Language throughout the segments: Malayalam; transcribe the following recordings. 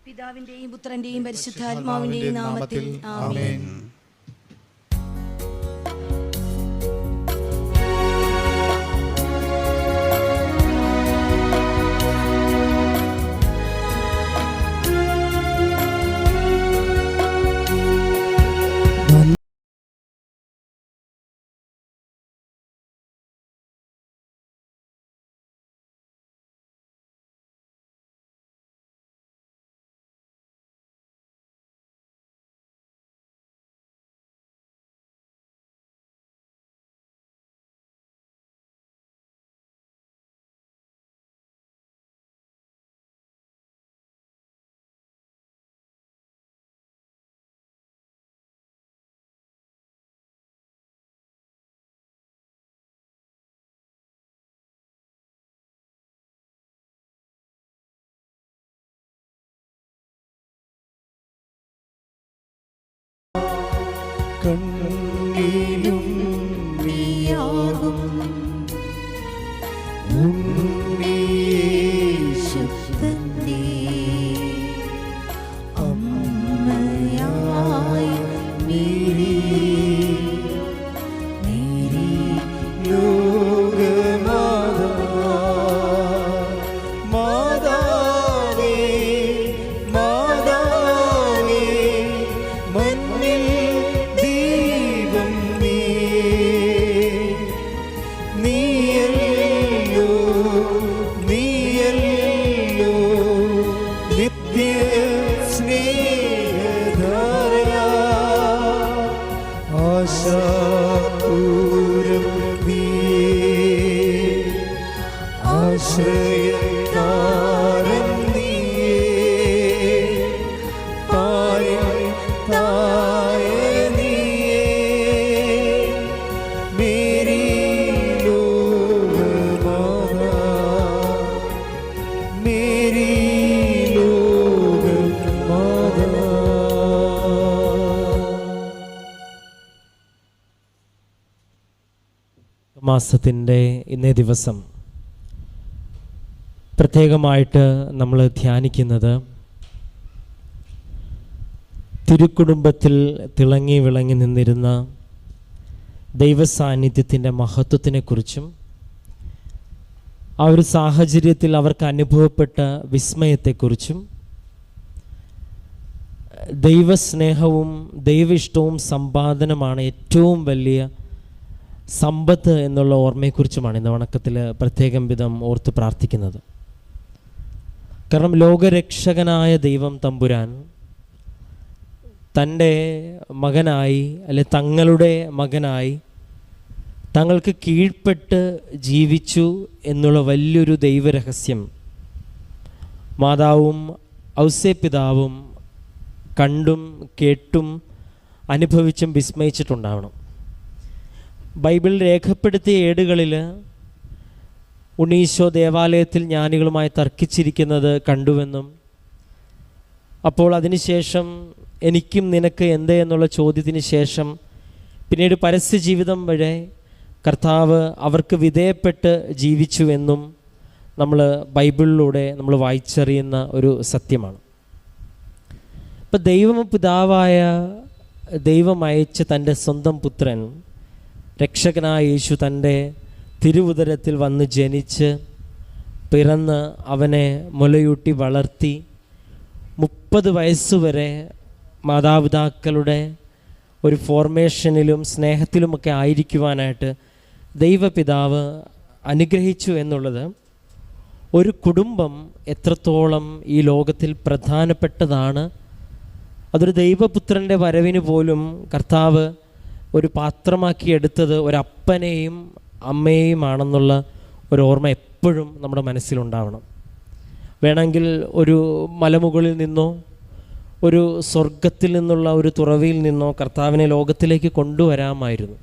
പിതാവിന്റെയും പുത്രന്റെയും പരിശുദ്ധാത്മാവിന്റെയും നാമത്തിൽ ആമേൻ. കണ്ണിലും നീയാകും ഉണ്ണീശു തന്നെ അമ്മയായി മേരി ലോകമാതാ മാതാവേ മാതാവേ മണ്ണിൽ മാസത്തിൻ്റെ ഇന്നേ ദിവസം പ്രത്യേകമായിട്ട് നമ്മൾ ധ്യാനിക്കുന്നത് തിരുക്കുടുംബത്തിൽ തിളങ്ങി വിളങ്ങി നിന്നിരുന്ന ദൈവസാന്നിധ്യത്തിൻ്റെ മഹത്വത്തിനെക്കുറിച്ചും ആ ഒരു സാഹചര്യത്തിൽ അവർക്ക് അനുഭവപ്പെട്ട വിസ്മയത്തെക്കുറിച്ചും ദൈവസ്നേഹവും ദൈവ ഇഷ്ടവും സമ്പാദനമാണ് ഏറ്റവും വലിയ സമ്പത്ത് എന്നുള്ള ഓർമ്മയെക്കുറിച്ചുമാണ് ഇന്ന് വണക്കത്തിൽ പ്രത്യേകം വിധം ഓർത്ത് പ്രാർത്ഥിക്കുന്നത്. കാരണം ലോകരക്ഷകനായ ദൈവം തമ്പുരാൻ തൻ്റെ മകനായി അല്ലെ തങ്ങളുടെ മകനായി തങ്ങൾക്ക് കീഴ്പ്പെട്ട് ജീവിച്ചു എന്നുള്ള വലിയൊരു ദൈവരഹസ്യം മാതാവും ഔസേപ്പിതാവും കണ്ടും കേട്ടും അനുഭവിച്ചും വിസ്മയിച്ചിട്ടുണ്ടാവണം. ബൈബിൾ രേഖപ്പെടുത്തിയ ഏടുകളിൽ ഉണ്ണീശോ ദേവാലയത്തിൽ ജ്ഞാനികളുമായി തർക്കിച്ചിരിക്കുന്നത് കണ്ടുവെന്നും അപ്പോൾ അതിനുശേഷം എനിക്കും നിനക്ക് എന്ത് എന്നുള്ള ചോദ്യത്തിന് ശേഷം പിന്നീട് പരസ്യ ജീവിതം വരെ കർത്താവ് അവർക്ക് വിധേയപ്പെട്ട് ജീവിച്ചുവെന്നും നമ്മൾ ബൈബിളിലൂടെ നമ്മൾ വായിച്ചറിയുന്ന ഒരു സത്യമാണ്. ഇപ്പം ദൈവപിതാവായ ദൈവം അയച്ച തൻ്റെ സ്വന്തം പുത്രൻ രക്ഷകനായ യേശു തൻ്റെ തിരുവുദരത്തിൽ വന്ന് ജനിച്ച് പിറന്ന് അവനെ മുലയൂട്ടി വളർത്തി 30 വയസ്സുവരെ മാതാപിതാക്കളുടെ ഒരു ഫോർമേഷനിലും സ്നേഹത്തിലുമൊക്കെ ആയിരിക്കുവാനായിട്ട് ദൈവപിതാവ് അനുഗ്രഹിച്ചു എന്നുള്ളത് ഒരു കുടുംബം എത്രത്തോളം ഈ ലോകത്തിൽ പ്രധാനപ്പെട്ടതാണ്. അതൊരു ദൈവപുത്രൻ്റെ വരവിന് പോലും കർത്താവ് ഒരു പാത്രമാക്കി എടുത്തത് ഒരപ്പനെയും അമ്മയെയുമാണെന്നുള്ള ഒരു ഓർമ്മ എപ്പോഴും നമ്മുടെ മനസ്സിലുണ്ടാവണം. വേണമെങ്കിൽ ഒരു മലമുകളിൽ നിന്നോ ഒരു സ്വർഗത്തിൽ നിന്നുള്ള ഒരു തുറവിയിൽ നിന്നോ കർത്താവിനെ ലോകത്തിലേക്ക് കൊണ്ടുവരാമായിരുന്നു.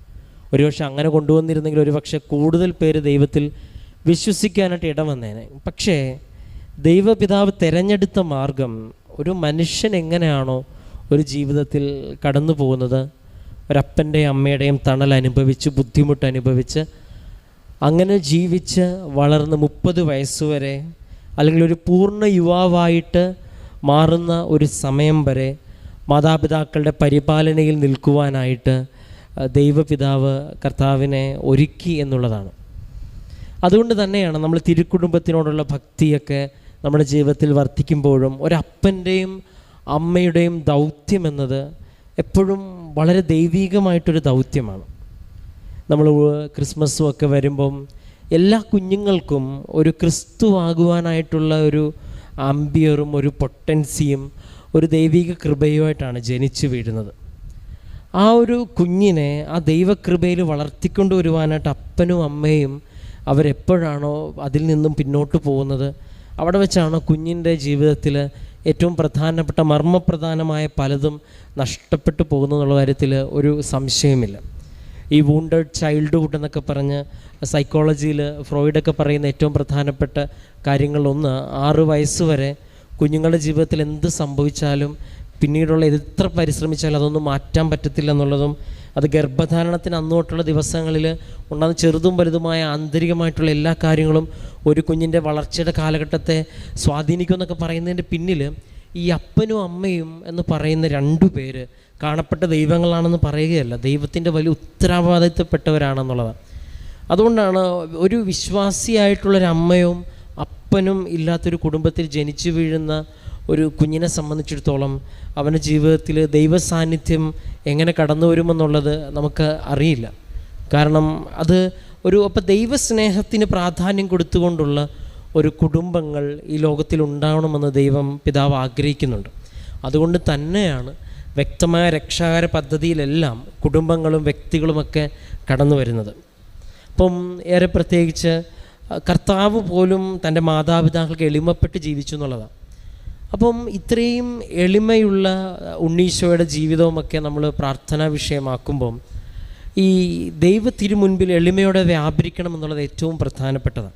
ഒരുപക്ഷെ അങ്ങനെ കൊണ്ടുവന്നിരുന്നെങ്കിൽ ഒരുപക്ഷെ കൂടുതൽ പേര് ദൈവത്തിൽ വിശ്വസിക്കാനായിട്ട് ഇടവന്നേനെ. പക്ഷേ ദൈവപിതാവ് തിരഞ്ഞെടുത്ത മാർഗം ഒരു മനുഷ്യൻ എങ്ങനെയാണോ ഒരു ജീവിതത്തിൽ കടന്നു പോകുന്നത്, ഒരപ്പൻ്റെയും അമ്മയുടെയും തണൽ അനുഭവിച്ച് ബുദ്ധിമുട്ട് അനുഭവിച്ച് അങ്ങനെ ജീവിച്ച് വളർന്ന് 30 വയസ്സുവരെ അല്ലെങ്കിൽ ഒരു പൂർണ്ണ യുവാവായിട്ട് മാറുന്ന ഒരു സമയം വരെ മാതാപിതാക്കളുടെ പരിപാലനയിൽ നിൽക്കുവാനായിട്ട് ദൈവപിതാവ് കർത്താവിനെ ഒരുക്കി എന്നുള്ളതാണ്. അതുകൊണ്ട് തന്നെയാണ് നമ്മൾ തിരുക്കുടുംബത്തിനോടുള്ള ഭക്തിയൊക്കെ നമ്മുടെ ജീവിതത്തിൽ വർദ്ധിക്കുമ്പോഴും ഒരപ്പൻ്റെയും അമ്മയുടെയും ദൗത്യം എന്നത് എപ്പോഴും വളരെ ദൈവീകമായിട്ടൊരു ദൗത്യമാണ്. നമ്മൾ ക്രിസ്മസും ഒക്കെ വരുമ്പം എല്ലാ കുഞ്ഞുങ്ങൾക്കും ഒരു ക്രിസ്തുവാകുവാനായിട്ടുള്ള ഒരു ആംബിയറും ഒരു പൊട്ടൻസിയും ഒരു ദൈവിക കൃപയുമായിട്ടാണ് ജനിച്ചു വീഴുന്നത്. ആ ഒരു കുഞ്ഞിനെ ആ ദൈവകൃപയിൽ വളർത്തിക്കൊണ്ട് വരുവാനായിട്ട് അപ്പനും അമ്മയും അവരെപ്പോഴാണോ അതിൽ നിന്നും പിന്നോട്ട് പോകുന്നത്, അവിടെ വെച്ചാണോ കുഞ്ഞിൻ്റെ ജീവിതത്തിൽ ഏറ്റവും പ്രധാനപ്പെട്ട മർമ്മപ്രധാനമായ പലതും നഷ്ടപ്പെട്ടു പോകുന്നു എന്നുള്ള കാര്യത്തിൽ ഒരു സംശയമില്ല. ഈ വൂണ്ടഡ് ചൈൽഡ്ഹുഡ് എന്നൊക്കെ പറഞ്ഞ് സൈക്കോളജിയിൽ ഫ്രോയിഡൊക്കെ പറയുന്ന ഏറ്റവും പ്രധാനപ്പെട്ട കാര്യങ്ങളൊന്ന് 6 വയസ്സ് വരെ കുഞ്ഞുങ്ങളുടെ ജീവിതത്തിൽ എന്ത് സംഭവിച്ചാലും പിന്നീടുള്ള എത്ര പരിശ്രമിച്ചാലും അതൊന്നും മാറ്റാൻ പറ്റത്തില്ല എന്നുള്ളതും, അത് ഗർഭധാരണത്തിന് അന്നോട്ടുള്ള ദിവസങ്ങളിൽ ഉണ്ടാകുന്ന ചെറുതും വലുതുമായ ആന്തരികമായിട്ടുള്ള എല്ലാ കാര്യങ്ങളും ഒരു കുഞ്ഞിൻ്റെ വളർച്ചയുടെ കാലഘട്ടത്തെ സ്വാധീനിക്കുമെന്നൊക്കെ പറയുന്നതിൻ്റെ പിന്നിൽ ഈ അപ്പനും അമ്മയും എന്ന് പറയുന്ന 2 പേര് കാണപ്പെട്ട ദൈവങ്ങളാണെന്ന് പറയുകയല്ല, ദൈവത്തിൻ്റെ വലിയ ഉത്തരവാദിത്തപ്പെട്ടവരാണെന്നുള്ളതാണ്. അതുകൊണ്ടാണ് ഒരു വിശ്വാസിയായിട്ടുള്ളൊരമ്മയും അപ്പനും ഇല്ലാത്തൊരു കുടുംബത്തിൽ ജനിച്ചു വീഴുന്ന ഒരു കുഞ്ഞിനെ സംബന്ധിച്ചിടത്തോളം അവൻ്റെ ജീവിതത്തിൽ ദൈവസാന്നിധ്യം എങ്ങനെ കടന്നു വരുമെന്നുള്ളത് നമുക്ക് അറിയില്ല. കാരണം അത് അപ്പോൾ ദൈവസ്നേഹത്തിന് പ്രാധാന്യം കൊടുത്തുകൊണ്ടുള്ള ഒരു കുടുംബങ്ങൾ ഈ ലോകത്തിൽ ഉണ്ടാവണമെന്ന് ദൈവം പിതാവ് ആഗ്രഹിക്കുന്നുണ്ട്. അതുകൊണ്ട് തന്നെയാണ് വ്യക്തമായ രക്ഷാകര പദ്ധതിയിലെല്ലാം കുടുംബങ്ങളും വ്യക്തികളുമൊക്കെ കടന്നു വരുന്നത്. അപ്പം ഏറെ പ്രത്യേകിച്ച് കർത്താവ് പോലും തൻ്റെ മാതാപിതാക്കൾക്ക് എളിമപ്പെട്ട് ജീവിച്ചു എന്നുള്ളതാണ്. അപ്പം ഇത്രയും എളിമയുള്ള ഉണ്ണീശോയുടെ ജീവിതവുമൊക്കെ നമ്മൾ പ്രാർത്ഥനാ വിഷയമാക്കുമ്പം ഈ ദൈവ തിരുമുൻപിൽ എളിമയോടെ വ്യാപരിക്കണം എന്നുള്ളത് ഏറ്റവും പ്രധാനപ്പെട്ടതാണ്.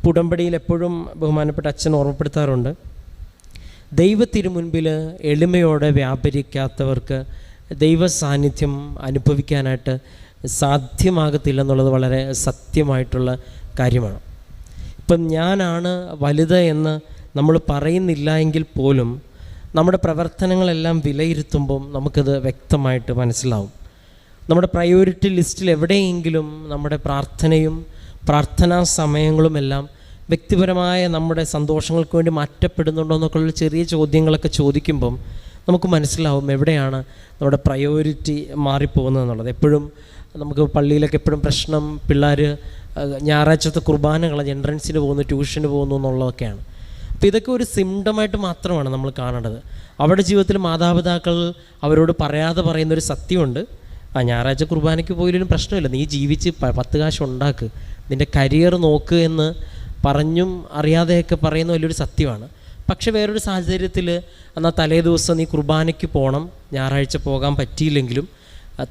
ഉടമ്പടിയിൽ എപ്പോഴും ബഹുമാനപ്പെട്ട അച്ഛൻ ഓർമ്മപ്പെടുത്താറുണ്ട്, ദൈവ തിരുമുൻപിൽ എളിമയോടെ വ്യാപരിക്കാത്തവർക്ക് ദൈവ സാന്നിധ്യം അനുഭവിക്കാനായിട്ട് സാധ്യമാകത്തില്ല എന്നുള്ളത് വളരെ സത്യമായിട്ടുള്ള കാര്യമാണ്. ഇപ്പം ഞാനാണ് വലുത് എന്ന് നമ്മൾ പറയുന്നില്ല എങ്കിൽ പോലും നമ്മുടെ പ്രവർത്തനങ്ങളെല്ലാം വിലയിരുത്തുമ്പം നമുക്കത് വ്യക്തമായിട്ട് മനസ്സിലാവും. നമ്മുടെ പ്രയോറിറ്റി ലിസ്റ്റിൽ എവിടെയെങ്കിലും നമ്മുടെ പ്രാർത്ഥനയും പ്രാർത്ഥനാ സമയങ്ങളുമെല്ലാം വ്യക്തിപരമായ നമ്മുടെ സന്തോഷങ്ങൾക്ക് വേണ്ടി മാറ്റപ്പെടുന്നുണ്ടോ എന്നൊക്കെയുള്ള ചെറിയ ചോദ്യങ്ങളൊക്കെ ചോദിക്കുമ്പം നമുക്ക് മനസ്സിലാവും എവിടെയാണ് നമ്മുടെ പ്രയോറിറ്റി മാറിപ്പോകുന്നതെന്നുള്ളത്. എപ്പോഴും നമുക്ക് പള്ളിയിലൊക്കെ എപ്പോഴും പ്രശ്നം പിള്ളേർ ഞായറാഴ്ചത്തെ കുർബാന കളഞ്ഞ് എൻട്രൻസിന് പോകുന്നു, ട്യൂഷന് പോകുന്നു എന്നുള്ളതൊക്കെയാണ്. അപ്പോൾ ഇതൊക്കെ ഒരു സിംറ്റമായിട്ട് മാത്രമാണ് നമ്മൾ കാണേണ്ടത്. അവരുടെ ജീവിതത്തിൽ മാതാപിതാക്കൾ അവരോട് പറയാതെ പറയുന്നൊരു സത്യമുണ്ട്, ഞായറാഴ്ച കുർബാനയ്ക്ക് പോയാലും പ്രശ്നമില്ല, നീ ജീവിച്ച് 10 കാശ് ഉണ്ടാക്ക്, നിൻ്റെ കരിയർ നോക്ക് എന്ന് പറഞ്ഞും അറിയാതെയൊക്കെ പറയുന്ന വലിയൊരു സത്യമാണ്. പക്ഷെ വേറൊരു സാഹചര്യത്തിൽ എന്നാൽ തലേ ദിവസം നീ കുർബാനയ്ക്ക് പോകണം, ഞായറാഴ്ച പോകാൻ പറ്റിയില്ലെങ്കിലും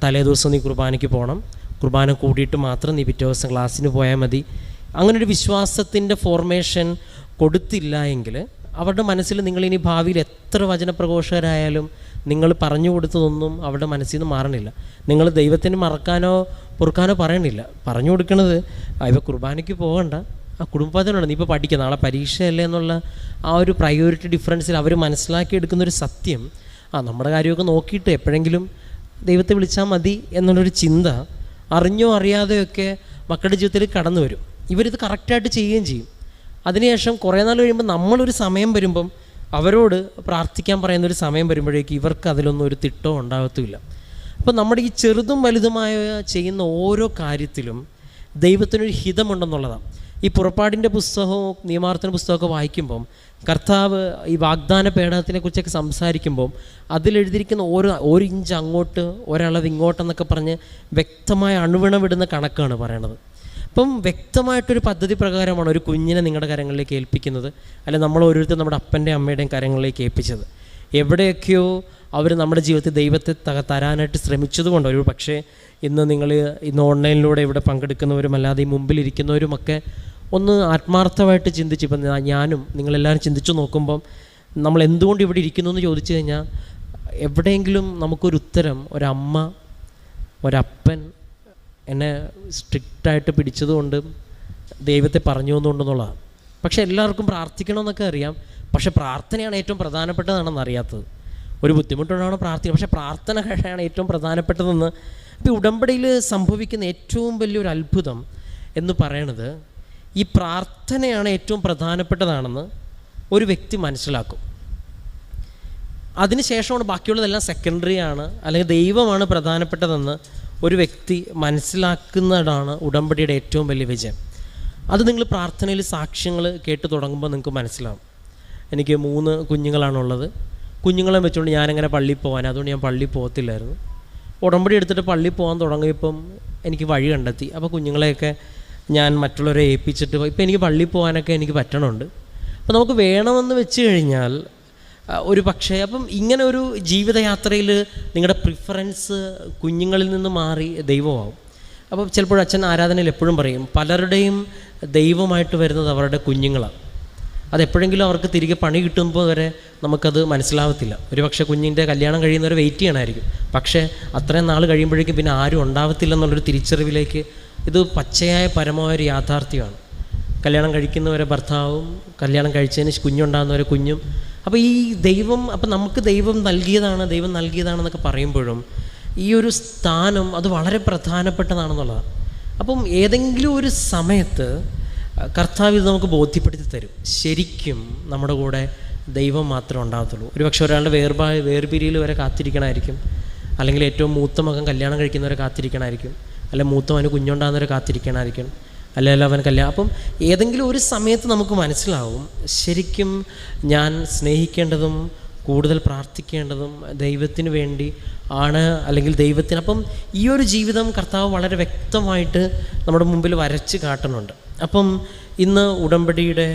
തലേ ദിവസം നീ കുർബാനയ്ക്ക് പോകണം, കുർബാന കൂടിയിട്ട് മാത്രം നീ പിറ്റേ ദിവസം ക്ലാസ്സിന് പോയാൽ മതി. അങ്ങനൊരു വിശ്വാസത്തിൻ്റെ ഫോർമേഷൻ കൊടുത്തില്ല എങ്കിൽ അവരുടെ മനസ്സിൽ നിങ്ങളിനി ഭാവിയിൽ എത്ര വചനപ്രഘോഷകരായാലും നിങ്ങൾ പറഞ്ഞു കൊടുത്തതൊന്നും അവരുടെ മനസ്സിൽ നിന്ന് മാറണില്ല. നിങ്ങൾ ദൈവത്തിന് മറക്കാനോ പൊറുക്കാനോ പറയണില്ല. പറഞ്ഞു കൊടുക്കണത് ഇവ കുർബാനയ്ക്ക് പോകണ്ട, ആ കുടുംബത്തിനുണ്ട്, നീ ഇപ്പോൾ പഠിക്കുക, നാളെ പരീക്ഷയല്ലേ എന്നുള്ള ആ ഒരു പ്രയോറിറ്റി ഡിഫറൻസിൽ അവർ മനസ്സിലാക്കിയെടുക്കുന്നൊരു സത്യം, നമ്മുടെ കാര്യമൊക്കെ നോക്കിയിട്ട് എപ്പോഴെങ്കിലും ദൈവത്തെ വിളിച്ചാൽ മതി എന്നുള്ളൊരു ചിന്ത അറിഞ്ഞോ അറിയാതെയൊക്കെ മക്കളുടെ ജീവിതത്തിൽ കടന്നു വരും. ഇവരിത് കറക്റ്റായിട്ട് ചെയ്യുകയും ചെയ്യും. അതിനുശേഷം കുറേ നാൾ കഴിയുമ്പോൾ നമ്മളൊരു സമയം വരുമ്പം അവരോട് പ്രാർത്ഥിക്കാൻ പറയുന്നൊരു സമയം വരുമ്പോഴേക്കും ഇവർക്ക് അതിലൊന്നും ഒരു തിട്ടവും ഉണ്ടാകത്തുമില്ല. അപ്പോൾ നമ്മുടെ ഈ ചെറുതും വലുതുമായ ചെയ്യുന്ന ഓരോ കാര്യത്തിലും ദൈവത്തിനൊരു ഹിതമുണ്ടെന്നുള്ളതാണ്. ഈ പുറപ്പാടിൻ്റെ പുസ്തകവും നിയമാവർത്തന പുസ്തകമൊക്കെ വായിക്കുമ്പം കർത്താവ് ഈ വാഗ്ദാന പേടകത്തിനെ കുറിച്ചൊക്കെ സംസാരിക്കുമ്പം അതിലെഴുതിയിരിക്കുന്ന ഒരു ഇഞ്ച് അങ്ങോട്ട് ഒരളവ് ഇങ്ങോട്ടെന്നൊക്കെ പറഞ്ഞ് വ്യക്തമായ അണുവിണവിടുന്ന കണക്കാണ് പറയണത്. അപ്പം വ്യക്തമായിട്ടൊരു പദ്ധതി പ്രകാരമാണ് ഒരു കുഞ്ഞിനെ നിങ്ങളുടെ കരങ്ങളിലേക്ക് ഏൽപ്പിക്കുന്നത്, അല്ലെ നമ്മൾ ഓരോരുത്തരും നമ്മുടെ അപ്പൻ്റെയും അമ്മയുടെയും കരങ്ങളിലേക്ക് ഏൽപ്പിച്ചത്. എവിടെയൊക്കെയോ അവർ നമ്മുടെ ജീവിതത്തിൽ ദൈവത്തെ തരാനായിട്ട് ശ്രമിച്ചതുകൊണ്ട് ഒരു പക്ഷേ ഇന്ന് ഓൺലൈനിലൂടെ ഇവിടെ പങ്കെടുക്കുന്നവരും അല്ലാതെ ഈ മുമ്പിലിരിക്കുന്നവരുമൊക്കെ ഒന്ന് ആത്മാർത്ഥമായിട്ട് ചിന്തിച്ച്, ഇപ്പം ഞാനും നിങ്ങളെല്ലാവരും ചിന്തിച്ചു നോക്കുമ്പം നമ്മൾ എന്തുകൊണ്ട് ഇവിടെ ഇരിക്കുന്നു എന്ന് ചോദിച്ചു കഴിഞ്ഞാൽ എവിടെയെങ്കിലും നമുക്കൊരു ഉത്തരം ഒരമ്മ ഒരപ്പൻ എന്നെ സ്ട്രിക്റ്റായിട്ട് പിടിച്ചതുകൊണ്ട് ദൈവത്തെ പറഞ്ഞു എന്നുണ്ടെന്നുള്ളതാണ്. പക്ഷെ എല്ലാവർക്കും പ്രാർത്ഥിക്കണമെന്നൊക്കെ അറിയാം, പക്ഷെ പ്രാർത്ഥനയാണ് ഏറ്റവും പ്രധാനപ്പെട്ടതാണെന്ന് അറിയാത്തത്. ഒരു ബുദ്ധിമുട്ടുണ്ടാവണം പ്രാർത്ഥിക്കണം, പക്ഷേ പ്രാർത്ഥനയാണ് ഏറ്റവും പ്രധാനപ്പെട്ടതെന്ന്. ഇപ്പോൾ ഉടമ്പടിയിൽ സംഭവിക്കുന്ന ഏറ്റവും വലിയൊരു അത്ഭുതം എന്ന് പറയണത് ഈ പ്രാർത്ഥനയാണ് ഏറ്റവും പ്രധാനപ്പെട്ടതാണെന്ന് ഒരു വ്യക്തി മനസ്സിലാക്കും. അതിനുശേഷമാണ് ബാക്കിയുള്ളതെല്ലാം സെക്കൻഡറി ആണ്, അല്ലെങ്കിൽ ദൈവമാണ് പ്രധാനപ്പെട്ടതെന്ന് ഒരു വ്യക്തി മനസ്സിലാക്കുന്നതാണ് ഉടമ്പടിയുടെ ഏറ്റവും വലിയ വിജയം. അത് നിങ്ങൾ പ്രാർത്ഥനയിൽ സാക്ഷ്യങ്ങൾ കേട്ട് തുടങ്ങുമ്പോൾ നിങ്ങൾക്ക് മനസ്സിലാവും. എനിക്ക് 3 കുഞ്ഞുങ്ങളാണുള്ളത്. കുഞ്ഞുങ്ങളെ വെച്ചുകൊണ്ട് ഞാനെങ്ങനെ പള്ളിയിൽ പോകാൻ, അതുകൊണ്ട് ഞാൻ പള്ളിയിൽ പോകത്തില്ലായിരുന്നു. ഉടമ്പടി എടുത്തിട്ട് പള്ളിയിൽ പോകാൻ തുടങ്ങിയപ്പം എനിക്ക് വഴി കണ്ടെത്തി. അപ്പോൾ കുഞ്ഞുങ്ങളെയൊക്കെ ഞാൻ മറ്റുള്ളവരെ ഏൽപ്പിച്ചിട്ട് ഇപ്പോൾ എനിക്ക് പള്ളിയിൽ പോകാനൊക്കെ എനിക്ക് പറ്റണമുണ്ട്. അപ്പോൾ നമുക്ക് വേണമെന്ന് വെച്ച് കഴിഞ്ഞാൽ ഒരു പക്ഷേ അപ്പം ഇങ്ങനെ ഒരു ജീവിതയാത്രയിൽ നിങ്ങളുടെ പ്രിഫറൻസ് കുഞ്ഞുങ്ങളിൽ നിന്ന് മാറി ദൈവമാവും. അപ്പോൾ ചിലപ്പോൾ അച്ഛൻ ആരാധനയിൽ എപ്പോഴും പറയും, പലരുടെയും ദൈവമായിട്ട് വരുന്നത് അവരുടെ കുഞ്ഞുങ്ങളാണ്. അതെപ്പോഴെങ്കിലും അവർക്ക് തിരികെ പണി കിട്ടുമ്പോൾ വരെ നമുക്കത് മനസ്സിലാവത്തില്ല. ഒരു പക്ഷേ കുഞ്ഞിൻ്റെ കല്യാണം കഴിയുന്നവരെ വെയിറ്റ് ചെയ്യണമായിരിക്കും, പക്ഷേ അത്രയും നാൾ കഴിയുമ്പോഴേക്കും പിന്നെ ആരും ഉണ്ടാവത്തില്ലെന്നുള്ളൊരു തിരിച്ചറിവിലേക്ക്, ഇത് പച്ചയായ പരമമായ യാഥാർത്ഥ്യമാണ്. കല്യാണം കഴിക്കുന്നവരെ ഭർത്താവും, കല്യാണം കഴിച്ചതിന് കുഞ്ഞുണ്ടാകുന്നവരെ കുഞ്ഞും. അപ്പോൾ ഈ ദൈവം, അപ്പം നമുക്ക് ദൈവം നൽകിയതാണെന്നൊക്കെ പറയുമ്പോഴും ഈ ഒരു സ്ഥാനം അത് വളരെ പ്രധാനപ്പെട്ടതാണെന്നുള്ളതാണ്. അപ്പം ഏതെങ്കിലും ഒരു സമയത്ത് കർത്താവ് ഇത് നമുക്ക് ബോധ്യപ്പെടുത്തി തരും. ശരിക്കും നമ്മുടെ കൂടെ ദൈവം മാത്രമേ ഉണ്ടാകത്തുള്ളൂ. ഒരുപക്ഷെ ഒരാളുടെ വേർപിരിയിൽ വരെ കാത്തിരിക്കണമായിരിക്കും, അല്ലെങ്കിൽ ഏറ്റവും മൂത്ത മകൻ കല്യാണം കഴിക്കുന്നവരെ കാത്തിരിക്കണമായിരിക്കും, അല്ലെങ്കിൽ മൂത്തവന് കുഞ്ഞുണ്ടാകുന്നവരെ കാത്തിരിക്കണമായിരിക്കും, അല്ലെങ്കിൽ അവൻ കല്യാണം. അപ്പം ഏതെങ്കിലും ഒരു സമയത്ത് നമുക്ക് മനസ്സിലാവും ശരിക്കും ഞാൻ സ്നേഹിക്കേണ്ടതും കൂടുതൽ പ്രാർത്ഥിക്കേണ്ടതും ദൈവത്തിന് വേണ്ടി ആണ്, അല്ലെങ്കിൽ ദൈവത്തിന്. അപ്പം ഈ ഒരു ജീവിതം കർത്താവ് വളരെ വ്യക്തമായിട്ട് നമ്മുടെ മുമ്പിൽ വരച്ച് കാട്ടുന്നുണ്ട്. അപ്പം ഇന്ന് ഉടമ്പടിയുടെ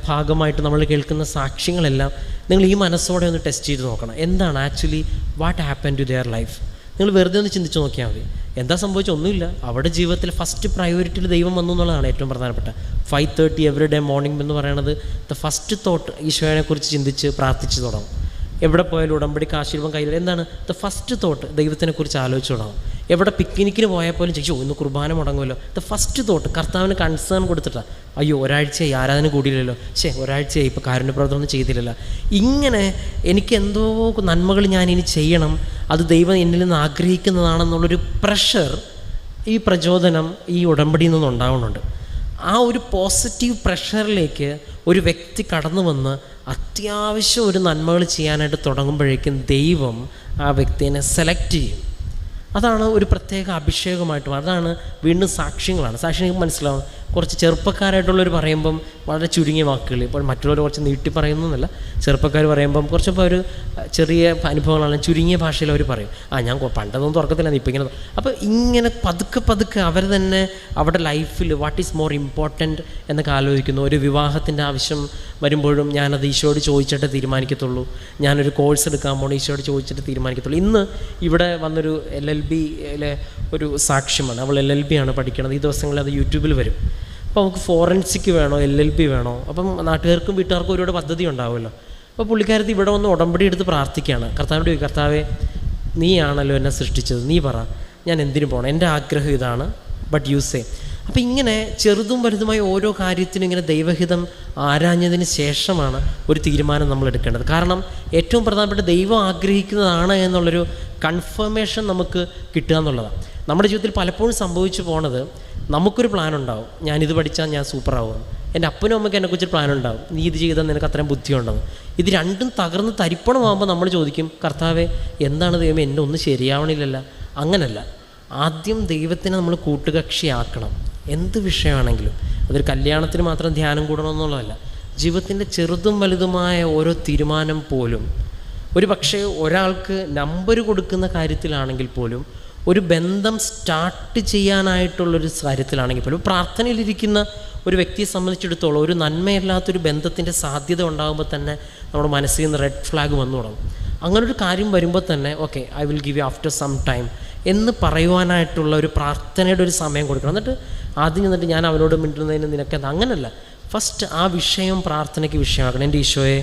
ഭാഗമായിട്ട് നമ്മൾ കേൾക്കുന്ന സാക്ഷ്യങ്ങളെല്ലാം നിങ്ങൾ ഈ മനസ്സോടെ ഒന്ന് ടെസ്റ്റ് ചെയ്ത് നോക്കണം. എന്താണ് actually what happen to their life? നിങ്ങൾ വെറുതെ ഒന്ന് ചിന്തിച്ച് നോക്കിയാൽ മതി. എന്താ സംഭവിച്ച? ഒന്നുമില്ല. അവിടെ ജീവിതത്തിൽ ഫസ്റ്റ് പ്രയോറിറ്റിയിൽ ദൈവം വന്നു എന്നുള്ളതാണ് ഏറ്റവും പ്രധാനപ്പെട്ട. 5:30 എവറി ഡേ മോർണിംഗ് എന്ന് പറയുന്നത് ദ ഫസ്റ്റ് തോട്ട് ഈശോയെക്കുറിച്ച് ചിന്തിച്ച് പ്രാർത്ഥിച്ച് തുടങ്ങും. എവിടെ പോയാലും ഉടമ്പടിക്ക് ആശീർവാദം കയ്യിൽ എന്താണ് ദ ഫസ്റ്റ് തോട്ട്? ദൈവത്തിനെക്കുറിച്ച് ആലോചിച്ച് തുടങ്ങും. എവിടെ പിക്നിക്കിന് പോയാൽ പോലും ചോദിച്ചു ഇന്ന് കുർബാന മുടങ്ങുമല്ലോ, ദ ഫസ്റ്റ് തോട്ട് കർത്താവിന് കൺസേൺ കൊടുത്തിട്ടാണ്. അയ്യോ ഒരാഴ്ചയായി ആരാധന കൂടിയില്ലല്ലോ, ഒരാഴ്ചയായി ഇപ്പോൾ കാരുണ്യ പ്രവർത്തനം ചെയ്തില്ലല്ലോ. ഇങ്ങനെ എനിക്ക് എന്തോ നന്മകൾ ഞാൻ ഇനി ചെയ്യണം, അത് ദൈവം എന്നിൽ നിന്ന് ആഗ്രഹിക്കുന്നതാണെന്നുള്ളൊരു പ്രഷർ, ഈ പ്രചോദനം ഈ ഉടമ്പടിയിൽ നിന്നുണ്ടാവുന്നുണ്ട്. ആ ഒരു പോസിറ്റീവ് പ്രഷറിലേക്ക് ഒരു വ്യക്തി കടന്നു വന്ന് അത്യാവശ്യം ഒരു നന്മകൾ ചെയ്യാനായിട്ട് തുടങ്ങുമ്പോഴേക്കും ദൈവം ആ വ്യക്തിയെ സെലക്ട് ചെയ്യും. അതാണ് ഒരു പ്രത്യേക അഭിഷേകമായിട്ട്. അതാണ് വീണ്ടും സാക്ഷ്യങ്ങളാണ്. സാക്ഷ്യങ്ങൾക്ക് മനസ്സിലാവും. കുറച്ച് ചെറുപ്പക്കാരായിട്ടുള്ളവർ പറയുമ്പം വളരെ ചുരുങ്ങിയ വാക്കുകൾ, ഇപ്പോൾ മറ്റുള്ളവർ കുറച്ച് നീട്ടി പറയുന്നതല്ല, ചെറുപ്പക്കാർ പറയുമ്പം കുറച്ചപ്പോൾ ഒരു ചെറിയ അനുഭവങ്ങളാണ് ചുരുങ്ങിയ ഭാഷയിൽ അവർ പറയും. ഞാൻ പണ്ടൊന്നും തുറക്കത്തില്ല, ഇപ്പം ഇങ്ങനെ. അപ്പോൾ ഇങ്ങനെ പതുക്കെ അവർ തന്നെ അവരുടെ ലൈഫിൽ വാട്ട് ഈസ് മോർ ഇമ്പോർട്ടൻറ്റ് എന്നൊക്കെ ആലോചിക്കുന്നു. ഒരു വിവാഹത്തിൻ്റെ ആവശ്യം വരുമ്പോഴും ഞാനത് ഈശോയോട് ചോദിച്ചിട്ട് തീരുമാനിക്കത്തുള്ളൂ. ഞാനൊരു കോഴ്സ് എടുക്കാൻ പോകണം, ഈശോയോട് ചോദിച്ചിട്ട് തീരുമാനിക്കത്തുള്ളൂ. ഇന്ന് ഇവിടെ വന്നൊരു LLBയിലെ ഒരു സാക്ഷ്യമാണ്. അവൾ LLB ആണ് പഠിക്കുന്നത്. ഈ ദിവസങ്ങളിൽ അത് യൂട്യൂബിൽ വരും. അപ്പോൾ നമുക്ക് ഫോറൻസിക് വേണോ LLB വേണോ? അപ്പം നാട്ടുകാർക്കും വീട്ടുകാർക്കും ഒരുപാട് പദ്ധതി ഉണ്ടാവുമല്ലോ. അപ്പോൾ പുള്ളിക്കാരത്തി ഇവിടെ വന്ന് ഉടമ്പടി എടുത്ത് പ്രാർത്ഥിക്കുകയാണ്. കർത്താവിൻ്റെ കർത്താവേ, നീയാണല്ലോ എന്നെ സൃഷ്ടിച്ചത്, നീ പറ ഞാൻ എന്തിനു പോകണം, എൻ്റെ ആഗ്രഹം ഇതാണ്, ബട്ട് യു സേ. അപ്പോൾ ഇങ്ങനെ ചെറുതും വലുതുമായ ഓരോ കാര്യത്തിനും ഇങ്ങനെ ദൈവഹിതം ആരാഞ്ഞതിന് ശേഷമാണ് ഒരു തീരുമാനം നമ്മൾ എടുക്കേണ്ടത്. കാരണം ഏറ്റവും പ്രധാനപ്പെട്ട ദൈവം ആഗ്രഹിക്കുന്നതാണ് എന്നുള്ളൊരു കൺഫർമേഷൻ നമുക്ക് കിട്ടുക എന്നുള്ളതാണ്. നമ്മുടെ ജീവിതത്തിൽ പലപ്പോഴും സംഭവിച്ചു പോണത്, നമുക്കൊരു പ്ലാൻ ഉണ്ടാവും, ഞാനിത് പഠിച്ചാൽ ഞാൻ സൂപ്പറാവും. എൻ്റെ അപ്പനും അമ്മയ്ക്ക് എന്നെക്കുറിച്ചൊരു പ്ലാൻ ഉണ്ടാവും, നീ ഇത് ചെയ്താൽ നിനക്ക് അത്രയും ബുദ്ധിയുണ്ടാവും. ഇത് രണ്ടും തകർന്ന് തരിപ്പണമാകുമ്പോൾ നമ്മൾ ചോദിക്കും, കർത്താവേ എന്താണ് ദൈവം എൻ്റെ ഒന്നും ശരിയാവണില്ലല്ലോ. അങ്ങനല്ല, ആദ്യം ദൈവത്തിനെ നമ്മൾ കൂട്ടുകക്ഷിയാക്കണം. എന്ത് വിഷയമാണെങ്കിലും അതൊരു കല്യാണത്തിന് മാത്രം ധ്യാനം കൂടണമെന്നുള്ളതല്ല. ജീവിതത്തിൻ്റെ ചെറുതും വലുതുമായ ഓരോ തീരുമാനം പോലും, ഒരു പക്ഷേ ഒരാൾക്ക് നമ്പർ കൊടുക്കുന്ന കാര്യത്തിലാണെങ്കിൽ പോലും, ഒരു ബന്ധം സ്റ്റാർട്ട് ചെയ്യാനായിട്ടുള്ളൊരു കാര്യത്തിലാണെങ്കിൽ പോലും, പ്രാർത്ഥനയിലിരിക്കുന്ന ഒരു വ്യക്തിയെ സംബന്ധിച്ചിടത്തോളം ഒരു നന്മയല്ലാത്തൊരു ബന്ധത്തിൻ്റെ സാധ്യത ഉണ്ടാകുമ്പോൾ തന്നെ നമ്മുടെ മനസ്സിൽ നിന്ന് റെഡ് ഫ്ലാഗ് വന്നു തുടങ്ങും. അങ്ങനൊരു കാര്യം വരുമ്പോൾ തന്നെ okay I will give you after some time എന്ന് പറയുവാനായിട്ടുള്ള ഒരു പ്രാർത്ഥനയുടെ ഒരു സമയം കൊടുക്കണം. എന്നിട്ട് ആദ്യം എന്നിട്ട് ഞാൻ അവനോട് മിണ്ടുന്നതിന് നിനക്കെന്താ, അങ്ങനല്ല. ഫസ്റ്റ് ആ വിഷയം പ്രാർത്ഥനയ്ക്ക് വിഷയമാക്കണം. എൻ്റെ ഈശോയെ,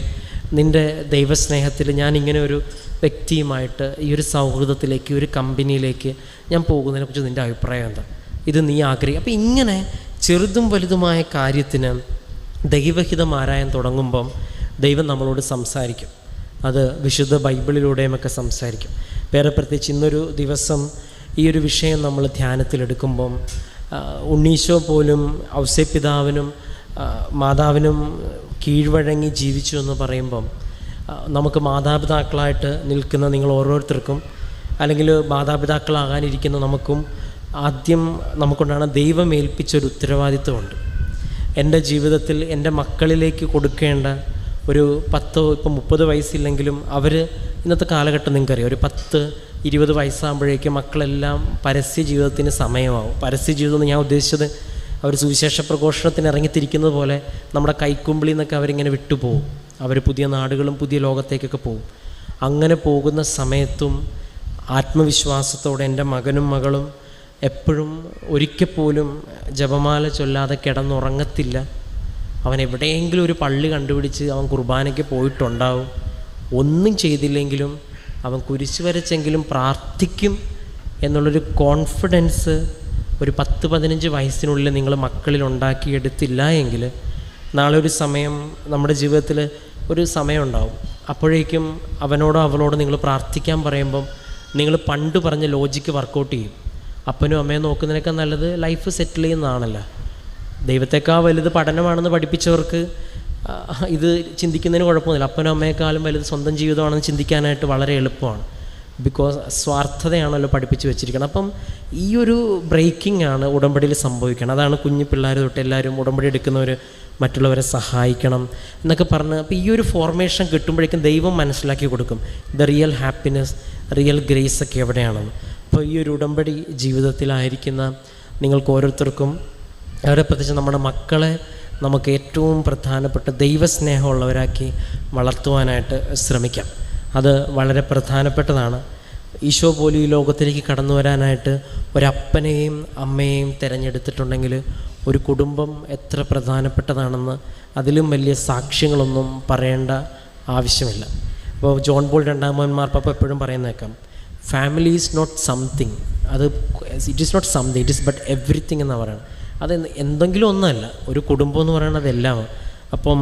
നിൻ്റെ ദൈവസ്നേഹത്തിൽ ഞാൻ ഇങ്ങനെ ഒരു വ്യക്തിയുമായിട്ട് ഈ ഒരു സൗഹൃദത്തിലേക്ക്, ഒരു കമ്പനിയിലേക്ക് ഞാൻ പോകുന്നതിനെക്കുറിച്ച് നിൻ്റെ അഭിപ്രായം എന്താ, ഇത് നീ ആഗ്രഹിക്കും. അപ്പോൾ ഇങ്ങനെ ചെറുതും വലുതുമായ കാര്യത്തിന് ദൈവഹിതം ആരായാൻ തുടങ്ങുമ്പം ദൈവം നമ്മളോട് സംസാരിക്കും. അത് വിശുദ്ധ ബൈബിളിലൂടെയുമൊക്കെ സംസാരിക്കും. വേറെ പ്രത്യേകിച്ച് ഇന്നൊരു ദിവസം ഈ ഒരു വിഷയം നമ്മൾ ധ്യാനത്തിലെടുക്കുമ്പം ഉണ്ണീശോ പോലും ഔസേപ്പിതാവിനും മാതാവിനും കീഴ്വഴങ്ങി ജീവിച്ചു എന്ന് പറയുമ്പം നമുക്ക് മാതാപിതാക്കളായിട്ട് നിൽക്കുന്ന നിങ്ങൾ ഓരോരുത്തർക്കും, അല്ലെങ്കിൽ മാതാപിതാക്കളാകാനിരിക്കുന്ന നമുക്കും ആദ്യം നമുക്കുണ്ടാകുന്ന ദൈവം ഏൽപ്പിച്ചൊരു ഉത്തരവാദിത്വമുണ്ട്. എൻ്റെ ജീവിതത്തിൽ എൻ്റെ മക്കളിലേക്ക് കൊടുക്കേണ്ട ഒരു 30 വയസ്സില്ലെങ്കിലും അവർ ഇന്നത്തെ കാലഘട്ടം നിങ്ങൾക്കറിയാം, ഒരു 10-20 വയസ്സാകുമ്പോഴേക്കും മക്കളെല്ലാം പരസ്യ ജീവിതത്തിന് സമയമാവും. പരസ്യ ജീവിതം എന്ന് ഞാൻ ഉദ്ദേശിച്ചത് അവർ സുവിശേഷ പ്രഘോഷണത്തിന് ഇറങ്ങിത്തിരിക്കുന്നത് പോലെ നമ്മുടെ കൈക്കുമ്പിളിൽ നിന്നൊക്കെ അവരിങ്ങനെ വിട്ടുപോകും. അവർ പുതിയ നാടുകളും പുതിയ ലോകത്തേക്കൊക്കെ പോകും. അങ്ങനെ പോകുന്ന സമയത്തും ആത്മവിശ്വാസത്തോടെ എൻ്റെ മകനും മകളും എപ്പോഴും ഒരിക്കൽ പോലും ജപമാല ചൊല്ലാതെ കിടന്നുറങ്ങത്തില്ല. അവൻ എവിടെയെങ്കിലും ഒരു പള്ളി കണ്ടുപിടിച്ച് അവൻ കുർബാനയ്ക്ക് പോയിട്ടുണ്ടാവും. ഒന്നും ചെയ്തില്ലെങ്കിലും അവൻ കുരിശ് വരച്ചെങ്കിലും പ്രാർത്ഥിക്കും എന്നുള്ളൊരു കോൺഫിഡൻസ് ഒരു 10-15 വയസ്സിനുള്ളിൽ നിങ്ങൾ മക്കളിൽ ഉണ്ടാക്കിയെടുത്തില്ല എങ്കിൽ നാളെ ഒരു സമയം നമ്മുടെ ജീവിതത്തിൽ ഒരു സമയം ഉണ്ടാവും. അപ്പോഴേക്കും അവനോടോ അവളോടോ നിങ്ങൾ പ്രാർത്ഥിക്കാൻ പറയുമ്പം നിങ്ങൾ പണ്ട് പറഞ്ഞ ലോജിക്ക് വർക്കൗട്ട് ചെയ്യും. അപ്പനും അമ്മയും നോക്കുന്നതിനേക്കാൾ നല്ലത് ലൈഫ് സെറ്റിൽ ചെയ്യുന്നതാണല്ലോ. ദൈവത്തെക്കാൾ വലുത് പഠനമാണെന്ന് പഠിപ്പിച്ചവർക്ക് ഇത് ചിന്തിക്കുന്നതിന് കുഴപ്പമൊന്നുമില്ല. അപ്പനും അമ്മയെക്കാളും വലുത് സ്വന്തം ജീവിതമാണെന്ന് ചിന്തിക്കാനായിട്ട് വളരെ എളുപ്പമാണ്. ബിക്കോസ് സ്വാർത്ഥതയാണല്ലോ പഠിപ്പിച്ച് വെച്ചിരിക്കുന്നത്. അപ്പം ഈ ഒരു ബ്രേക്കിംഗ് ആണ് ഉടമ്പടിയിൽ സംഭവിക്കണം. അതാണ് കുഞ്ഞു പിള്ളേർ തൊട്ട് എല്ലാവരും ഉടമ്പടി എടുക്കുന്നവർ മറ്റുള്ളവരെ സഹായിക്കണം എന്നൊക്കെ പറഞ്ഞ് അപ്പോൾ ഈ ഒരു ഫോർമേഷൻ കിട്ടുമ്പോഴേക്കും ദൈവം മനസ്സിലാക്കി കൊടുക്കും the real happiness, real grace ഒക്കെ എവിടെയാണെന്ന്. അപ്പോൾ ഈ ഒരു ഉടമ്പടി ജീവിതത്തിലായിരിക്കുന്ന നിങ്ങൾക്ക് ഓരോരുത്തർക്കും, അവരെ പ്രത്യേകിച്ച് നമ്മുടെ മക്കളെ നമുക്ക് ഏറ്റവും പ്രധാനപ്പെട്ട ദൈവസ്നേഹമുള്ളവരാക്കി വളർത്തുവാനായിട്ട് ശ്രമിക്കാം. അത് വളരെ പ്രധാനപ്പെട്ടതാണ്. ഈശോ പോലും ഈ ലോകത്തിലേക്ക് കടന്നു വരാനായിട്ട് ഒരപ്പനെയും അമ്മയെയും തിരഞ്ഞെടുത്തിട്ടുണ്ടെങ്കിൽ ഒരു കുടുംബം എത്ര പ്രധാനപ്പെട്ടതാണെന്ന് അതിലും വലിയ സാക്ഷ്യങ്ങളൊന്നും പറയേണ്ട ആവശ്യമില്ല. അപ്പോൾ ജോൺ പോൾ രണ്ടാമൻ മാർപ്പാപ്പ എപ്പോഴും പറയുന്നേക്കാം, ഫാമിലി ഈസ് നോട്ട് സംതിങ്, അത് it is not something, it is but everything എന്നാണ് പറയുന്നത്. അത് എന്തെങ്കിലും ഒന്നല്ല, ഒരു കുടുംബം എന്ന് പറയുന്നത് എല്ലാം. അപ്പം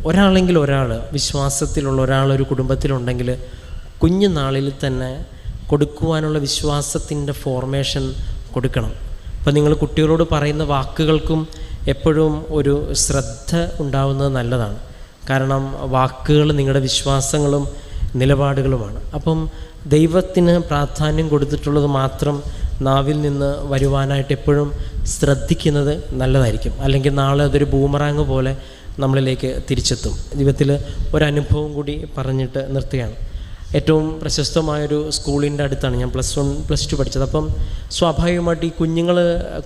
ഒരാളെങ്കിലും ഒരാൾ വിശ്വാസത്തിലുള്ള ഒരാളൊരു കുടുംബത്തിലുണ്ടെങ്കിൽ കുഞ്ഞുനാളിൽ തന്നെ കൊടുക്കുവാനുള്ള വിശ്വാസത്തിൻ്റെ ഫോർമേഷൻ കൊടുക്കണം. അപ്പം നിങ്ങൾ കുട്ടികളോട് പറയുന്ന വാക്കുകൾക്കും എപ്പോഴും ഒരു ശ്രദ്ധ ഉണ്ടാവുന്നത് നല്ലതാണ്. കാരണം വാക്കുകൾ നിങ്ങളുടെ വിശ്വാസങ്ങളും നിലപാടുകളുമാണ്. അപ്പം ദൈവത്തിന് പ്രാധാന്യം കൊടുത്തിട്ടുള്ളത് മാത്രം നാവിൽ നിന്ന് വരുവാനായിട്ട് എപ്പോഴും ശ്രദ്ധിക്കുന്നത് നല്ലതായിരിക്കും. അല്ലെങ്കിൽ നാളെ അതൊരു ബൂമറാങ് പോലെ നമ്മളിലേക്ക് തിരിച്ചെത്തും. ജീവിതത്തിൽ ഒരനുഭവം കൂടി പറഞ്ഞിട്ട് നിർത്തുകയാണ്. ഏറ്റവും പ്രശസ്തമായൊരു സ്കൂളിൻ്റെ അടുത്താണ് ഞാൻ +1 പഠിച്ചത്. അപ്പം സ്വാഭാവികമായിട്ട് ഈ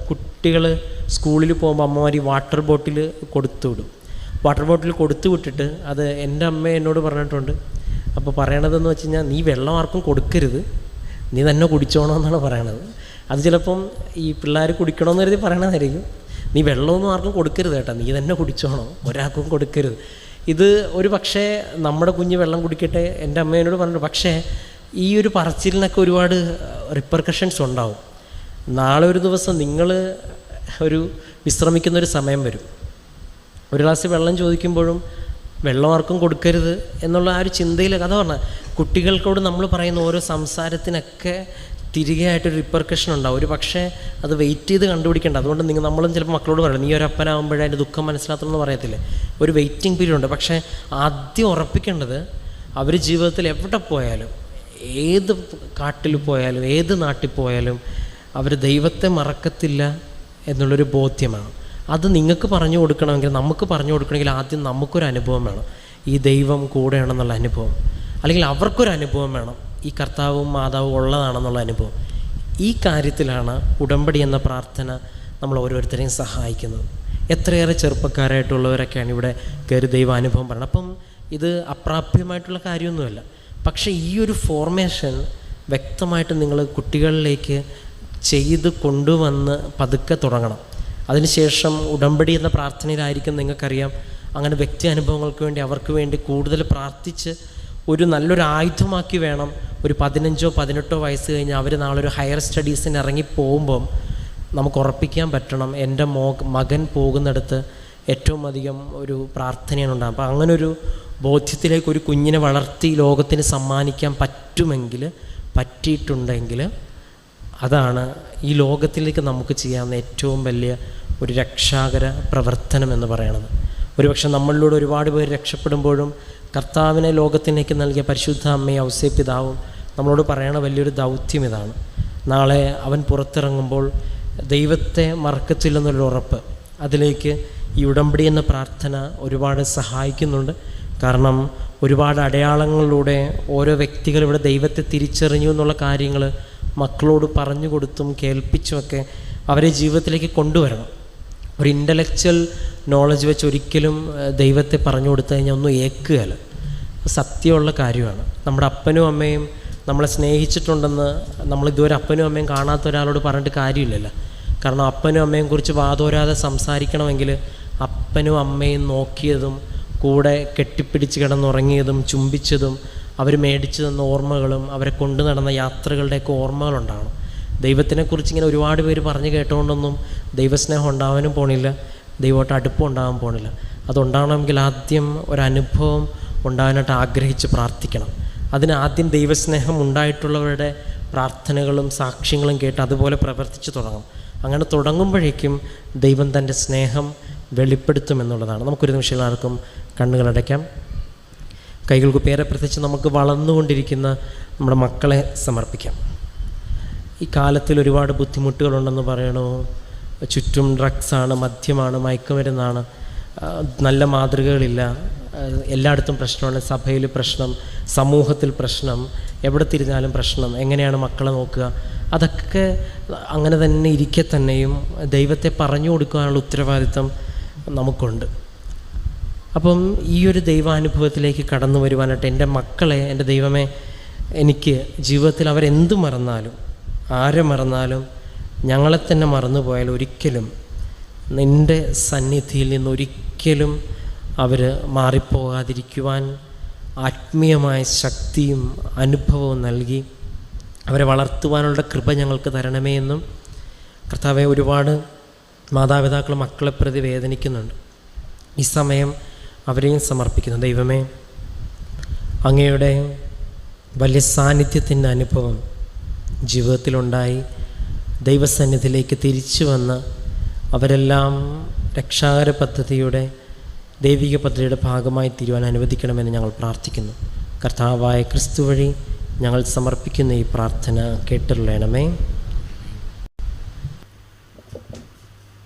കുട്ടികൾ സ്കൂളിൽ പോകുമ്പോൾ അമ്മമാർ ഈ വാട്ടർ ബോട്ടിൽ കൊടുത്തു വിടും. വാട്ടർ ബോട്ടിൽ കൊടുത്തു വിട്ടിട്ട് അത് എൻ്റെ അമ്മ എന്നോട് പറഞ്ഞിട്ടുണ്ട്. അപ്പോൾ പറയണതെന്ന് വെച്ച് കഴിഞ്ഞാൽ, നീ വെള്ളം ആർക്കും കൊടുക്കരുത്, നീ തന്നെ കുടിച്ചോണമെന്നാണ് പറയണത്. അത് ചിലപ്പം ഈ പിള്ളേർ കുടിക്കണമെന്ന് കരുതി പറയണതായിരിക്കും. നീ വെള്ളമൊന്നും ആർക്കും കൊടുക്കരുത് കേട്ടോ, നീ തന്നെ കുടിച്ചോണം, ഒരാൾക്കും കൊടുക്കരുത്. ഇത് ഒരു പക്ഷേ നമ്മുടെ കുഞ്ഞ് വെള്ളം കുടിക്കട്ടെ, എൻ്റെ അമ്മേനോട് പറഞ്ഞു. പക്ഷേ ഈ ഒരു പറച്ചിലിനൊക്കെ ഒരുപാട് റിപ്പർക്കഷൻസ് ഉണ്ടാവും. നാളെ ഒരു ദിവസം നിങ്ങൾ ഒരു വിശ്രമിക്കുന്നൊരു സമയം വരും. ഒരു ഗ്ലാസ് വെള്ളം ചോദിക്കുമ്പോഴും വെള്ളം ആർക്കും കൊടുക്കരുത് എന്നുള്ള ആ ഒരു ചിന്തയിൽ കഥ പറഞ്ഞാൽ കുട്ടികൾക്കോട് നമ്മൾ പറയുന്ന ഓരോ സംസാരത്തിനൊക്കെ തിരികെ ആയിട്ടൊരു റിപ്പർക്കഷൻ ഉണ്ടാവും. ഒരു പക്ഷേ അത് വെയിറ്റ് ചെയ്ത് കണ്ടുപിടിക്കേണ്ട. അതുകൊണ്ട് നമ്മളും ചിലപ്പോൾ മക്കളോട് പറയും, നീ ഒരു അപ്പനാകുമ്പോഴേ അതിൻ്റെ ദുഃഖം മനസ്സിലാത്തണമെന്ന് പറയത്തില്ലേ. ഒരു വെയിറ്റിംഗ് പീരീഡ് ഉണ്ട്. പക്ഷേ ആദ്യം ഉറപ്പിക്കേണ്ടത് അവർ ജീവിതത്തിൽ എവിടെ പോയാലും, ഏത് കാട്ടിൽ പോയാലും, ഏത് നാട്ടിൽ പോയാലും അവർ ദൈവത്തെ മറക്കത്തില്ല എന്നുള്ളൊരു ബോധ്യമാണ്. അത് നിങ്ങൾക്ക് പറഞ്ഞു കൊടുക്കണമെങ്കിൽ, നമുക്ക് പറഞ്ഞു കൊടുക്കണമെങ്കിൽ ആദ്യം നമുക്കൊരു അനുഭവം വേണം, ഈ ദൈവം കൂടെയാണെന്നുള്ള അനുഭവം. അല്ലെങ്കിൽ അവർക്കൊരു അനുഭവം വേണം, ഈ കർത്താവും മാതാവും ഉള്ളതാണെന്നുള്ള അനുഭവം. ഈ കാര്യത്തിലാണ് ഉടമ്പടി എന്ന പ്രാർത്ഥന നമ്മൾ ഓരോരുത്തരെയും സഹായിക്കുന്നത്. എത്രയേറെ ചെറുപ്പക്കാരായിട്ടുള്ളവരൊക്കെയാണ് ഇവിടെ കയറി ദൈവാനുഭവം പറയുന്നത്. അപ്പം ഇത് അപ്രാപ്യമായിട്ടുള്ള കാര്യമൊന്നുമല്ല. പക്ഷേ ഈ ഒരു ഫോർമേഷൻ വ്യക്തമായിട്ട് നിങ്ങൾ കുട്ടികളിലേക്ക് ചെയ്ത് കൊണ്ടുവന്ന് പതുക്കെ തുടങ്ങണം. അതിനുശേഷം ഉടമ്പടി എന്ന പ്രാർത്ഥനയിലായിരിക്കും നിങ്ങൾക്കറിയാം, അങ്ങനെ വ്യക്തി അനുഭവങ്ങൾക്ക് വേണ്ടി അവർക്ക് വേണ്ടി കൂടുതൽ പ്രാർത്ഥിച്ച് ഒരു നല്ലൊരു ആയുധമാക്കി വേണം. ഒരു 15-18 വയസ്സ് കഴിഞ്ഞ് അവർ നാളെ ഒരു ഹയർ സ്റ്റഡീസിന് ഇറങ്ങി പോകുമ്പം നമുക്ക് ഉറപ്പിക്കാൻ പറ്റണം, എൻ്റെ മകൻ പോകുന്നിടത്ത് ഏറ്റവും അധികം ഒരു പ്രാർത്ഥനയാണ് ഉണ്ടാകുക. അപ്പോൾ അങ്ങനൊരു ബോധ്യത്തിലേക്ക് ഒരു കുഞ്ഞിനെ വളർത്തി ലോകത്തിന് സമ്മാനിക്കാൻ പറ്റിയിട്ടുണ്ടെങ്കിൽ അതാണ് ഈ ലോകത്തിലേക്ക് നമുക്ക് ചെയ്യാവുന്ന ഏറ്റവും വലിയ ഒരു രക്ഷാകര പ്രവർത്തനം എന്ന് പറയുന്നത്. ഒരുപക്ഷെ നമ്മളിലൂടെ ഒരുപാട് പേര് രക്ഷപ്പെടുമ്പോഴും കർത്താവിനെ ലോകത്തിലേക്ക് നൽകിയ പരിശുദ്ധ അമ്മയും ഔസേപ്പ് പിതാവും നമ്മളോട് പറയണ വലിയൊരു ദൗത്യം ഇതാണ്. നാളെ അവൻ പുറത്തിറങ്ങുമ്പോൾ ദൈവത്തെ മറക്കത്തില്ലെന്നൊരു ഉറപ്പ്, അതിലേക്ക് ഈ ഉടമ്പടി എന്ന പ്രാർത്ഥന ഒരുപാട് സഹായിക്കുന്നുണ്ട്. കാരണം ഒരുപാട് അടയാളങ്ങളിലൂടെ ഓരോ വ്യക്തികൾ ഇവിടെ ദൈവത്തെ തിരിച്ചറിഞ്ഞു എന്നുള്ള കാര്യങ്ങൾ മക്കളോട് പറഞ്ഞു കൊടുത്തും കേൾപ്പിച്ചുമൊക്കെ അവരെ ജീവിതത്തിലേക്ക് കൊണ്ടുവരണം. ഒരു ഇൻ്റലക്ച്വൽ നോളജ് വെച്ച് ഒരിക്കലും ദൈവത്തെ പറഞ്ഞു കൊടുത്തു കഴിഞ്ഞാൽ ഒന്നും ഏക്കുകയല്ല. സത്യമുള്ള കാര്യമാണ്. നമ്മുടെ അപ്പനും അമ്മയും നമ്മളെ സ്നേഹിച്ചിട്ടുണ്ടെന്ന് നമ്മളിതുവരെ അപ്പനും അമ്മയും കാണാത്ത ഒരാളോട് പറഞ്ഞിട്ട് കാര്യമില്ലല്ലോ. കാരണം അപ്പനും അമ്മയും കുറിച്ച് വാതോരാതെ സംസാരിക്കണമെങ്കിൽ അപ്പനും അമ്മയും നോക്കിയതും കൂടെ കെട്ടിപ്പിടിച്ച് കിടന്നുറങ്ങിയതും ചുംബിച്ചതും അവർ മേടിച്ചു തന്ന ഓർമ്മകളും അവരെ കൊണ്ടു നടന്ന യാത്രകളുടെയൊക്കെ ഓർമ്മകളുണ്ടാവണം. ദൈവത്തിനെക്കുറിച്ച് ഇങ്ങനെ ഒരുപാട് പേര് പറഞ്ഞു കേട്ടുകൊണ്ടൊന്നും ദൈവസ്നേഹം ഉണ്ടാവാനും പോണില്ല, ദൈവമായിട്ട് അടുപ്പം ഉണ്ടാകാൻ പോണില്ല. അതുണ്ടാവണമെങ്കിൽ ആദ്യം ഒരനുഭവം ഉണ്ടാകാനായിട്ട് ആഗ്രഹിച്ച് പ്രാർത്ഥിക്കണം. അതിന് ആദ്യം ദൈവസ്നേഹം ഉണ്ടായിട്ടുള്ളവരുടെ പ്രാർത്ഥനകളും സാക്ഷ്യങ്ങളും കേട്ട് അതുപോലെ പ്രവർത്തിച്ച് തുടങ്ങണം. അങ്ങനെ തുടങ്ങുമ്പോഴേക്കും ദൈവം തൻ്റെ സ്നേഹം വെളിപ്പെടുത്തുമെന്നുള്ളതാണ്. നമുക്കൊരു നിമിഷം എല്ലാവർക്കും കണ്ണുകളടയ്ക്കാം. കൈകൾക്ക് പേരെ പ്രത്യേകിച്ച് നമുക്ക് വളർന്നുകൊണ്ടിരിക്കുന്ന നമ്മുടെ മക്കളെ സമർപ്പിക്കാം. ഈ കാലത്തിൽ ഒരുപാട് ബുദ്ധിമുട്ടുകളുണ്ടെന്ന് പറയണു. ചുറ്റും ഡ്രഗ്സാണ്, മദ്യമാണ്, മയക്കുമരുന്നാണ്, നല്ല മാതൃകകളില്ല, എല്ലായിടത്തും പ്രശ്നമാണ്. സഭയിൽ പ്രശ്നം, സമൂഹത്തിൽ പ്രശ്നം, എവിടെ തിരിഞ്ഞാലും പ്രശ്നം. എങ്ങനെയാണ് മക്കളെ നോക്കുക? അതൊക്കെ അങ്ങനെ തന്നെ ഇരിക്കെ തന്നെയും ദൈവത്തെ പറഞ്ഞു കൊടുക്കാനുള്ള ഉത്തരവാദിത്തം നമുക്കുണ്ട്. അപ്പം ഈ ഒരു ദൈവാനുഭവത്തിലേക്ക് കടന്നു വരുവാനായിട്ട് എൻ്റെ മക്കളെ, എൻ്റെ ദൈവമേ, എനിക്ക് ജീവിതത്തിൽ അവരെന്ത് മറന്നാലും ആരെ മറന്നാലും ഞങ്ങളെ തന്നെ മറന്നുപോയാൽ ഒരിക്കലും നിൻ്റെ സന്നിധിയിൽ നിന്നൊരിക്കലും അവർ മാറിപ്പോകാതിരിക്കുവാൻ ആത്മീയമായ ശക്തിയും അനുഭവവും നൽകി അവരെ വളർത്തുവാനുള്ള കൃപ ഞങ്ങൾക്ക് തരണമേ എന്നും കർത്താവെ, ഒരുപാട് മാതാപിതാക്കൾ മക്കളെ പ്രതി വേദനിക്കുന്നുണ്ട്. ഈ സമയം അവരെയും സമർപ്പിക്കുന്നു. ദൈവമേ, അങ്ങയുടെ വലിയ സാന്നിധ്യത്തിൻ്റെ അനുഭവം ജീവിതത്തിലുണ്ടായി ദൈവസന്നിധിയിലേക്ക് തിരിച്ചു വന്ന് അവരെല്ലാം രക്ഷാകര പദ്ധതിയുടെ ദൈവിക പദ്ധതിയുടെ ഭാഗമായി തീരുവാൻ അനുവദിക്കണമെന്ന് ഞങ്ങൾ പ്രാർത്ഥിക്കുന്നു. കർത്താവായ ക്രിസ്തു വഴി ഞങ്ങൾ സമർപ്പിക്കുന്ന ഈ പ്രാർത്ഥന കേട്ടുള്ളണമേ.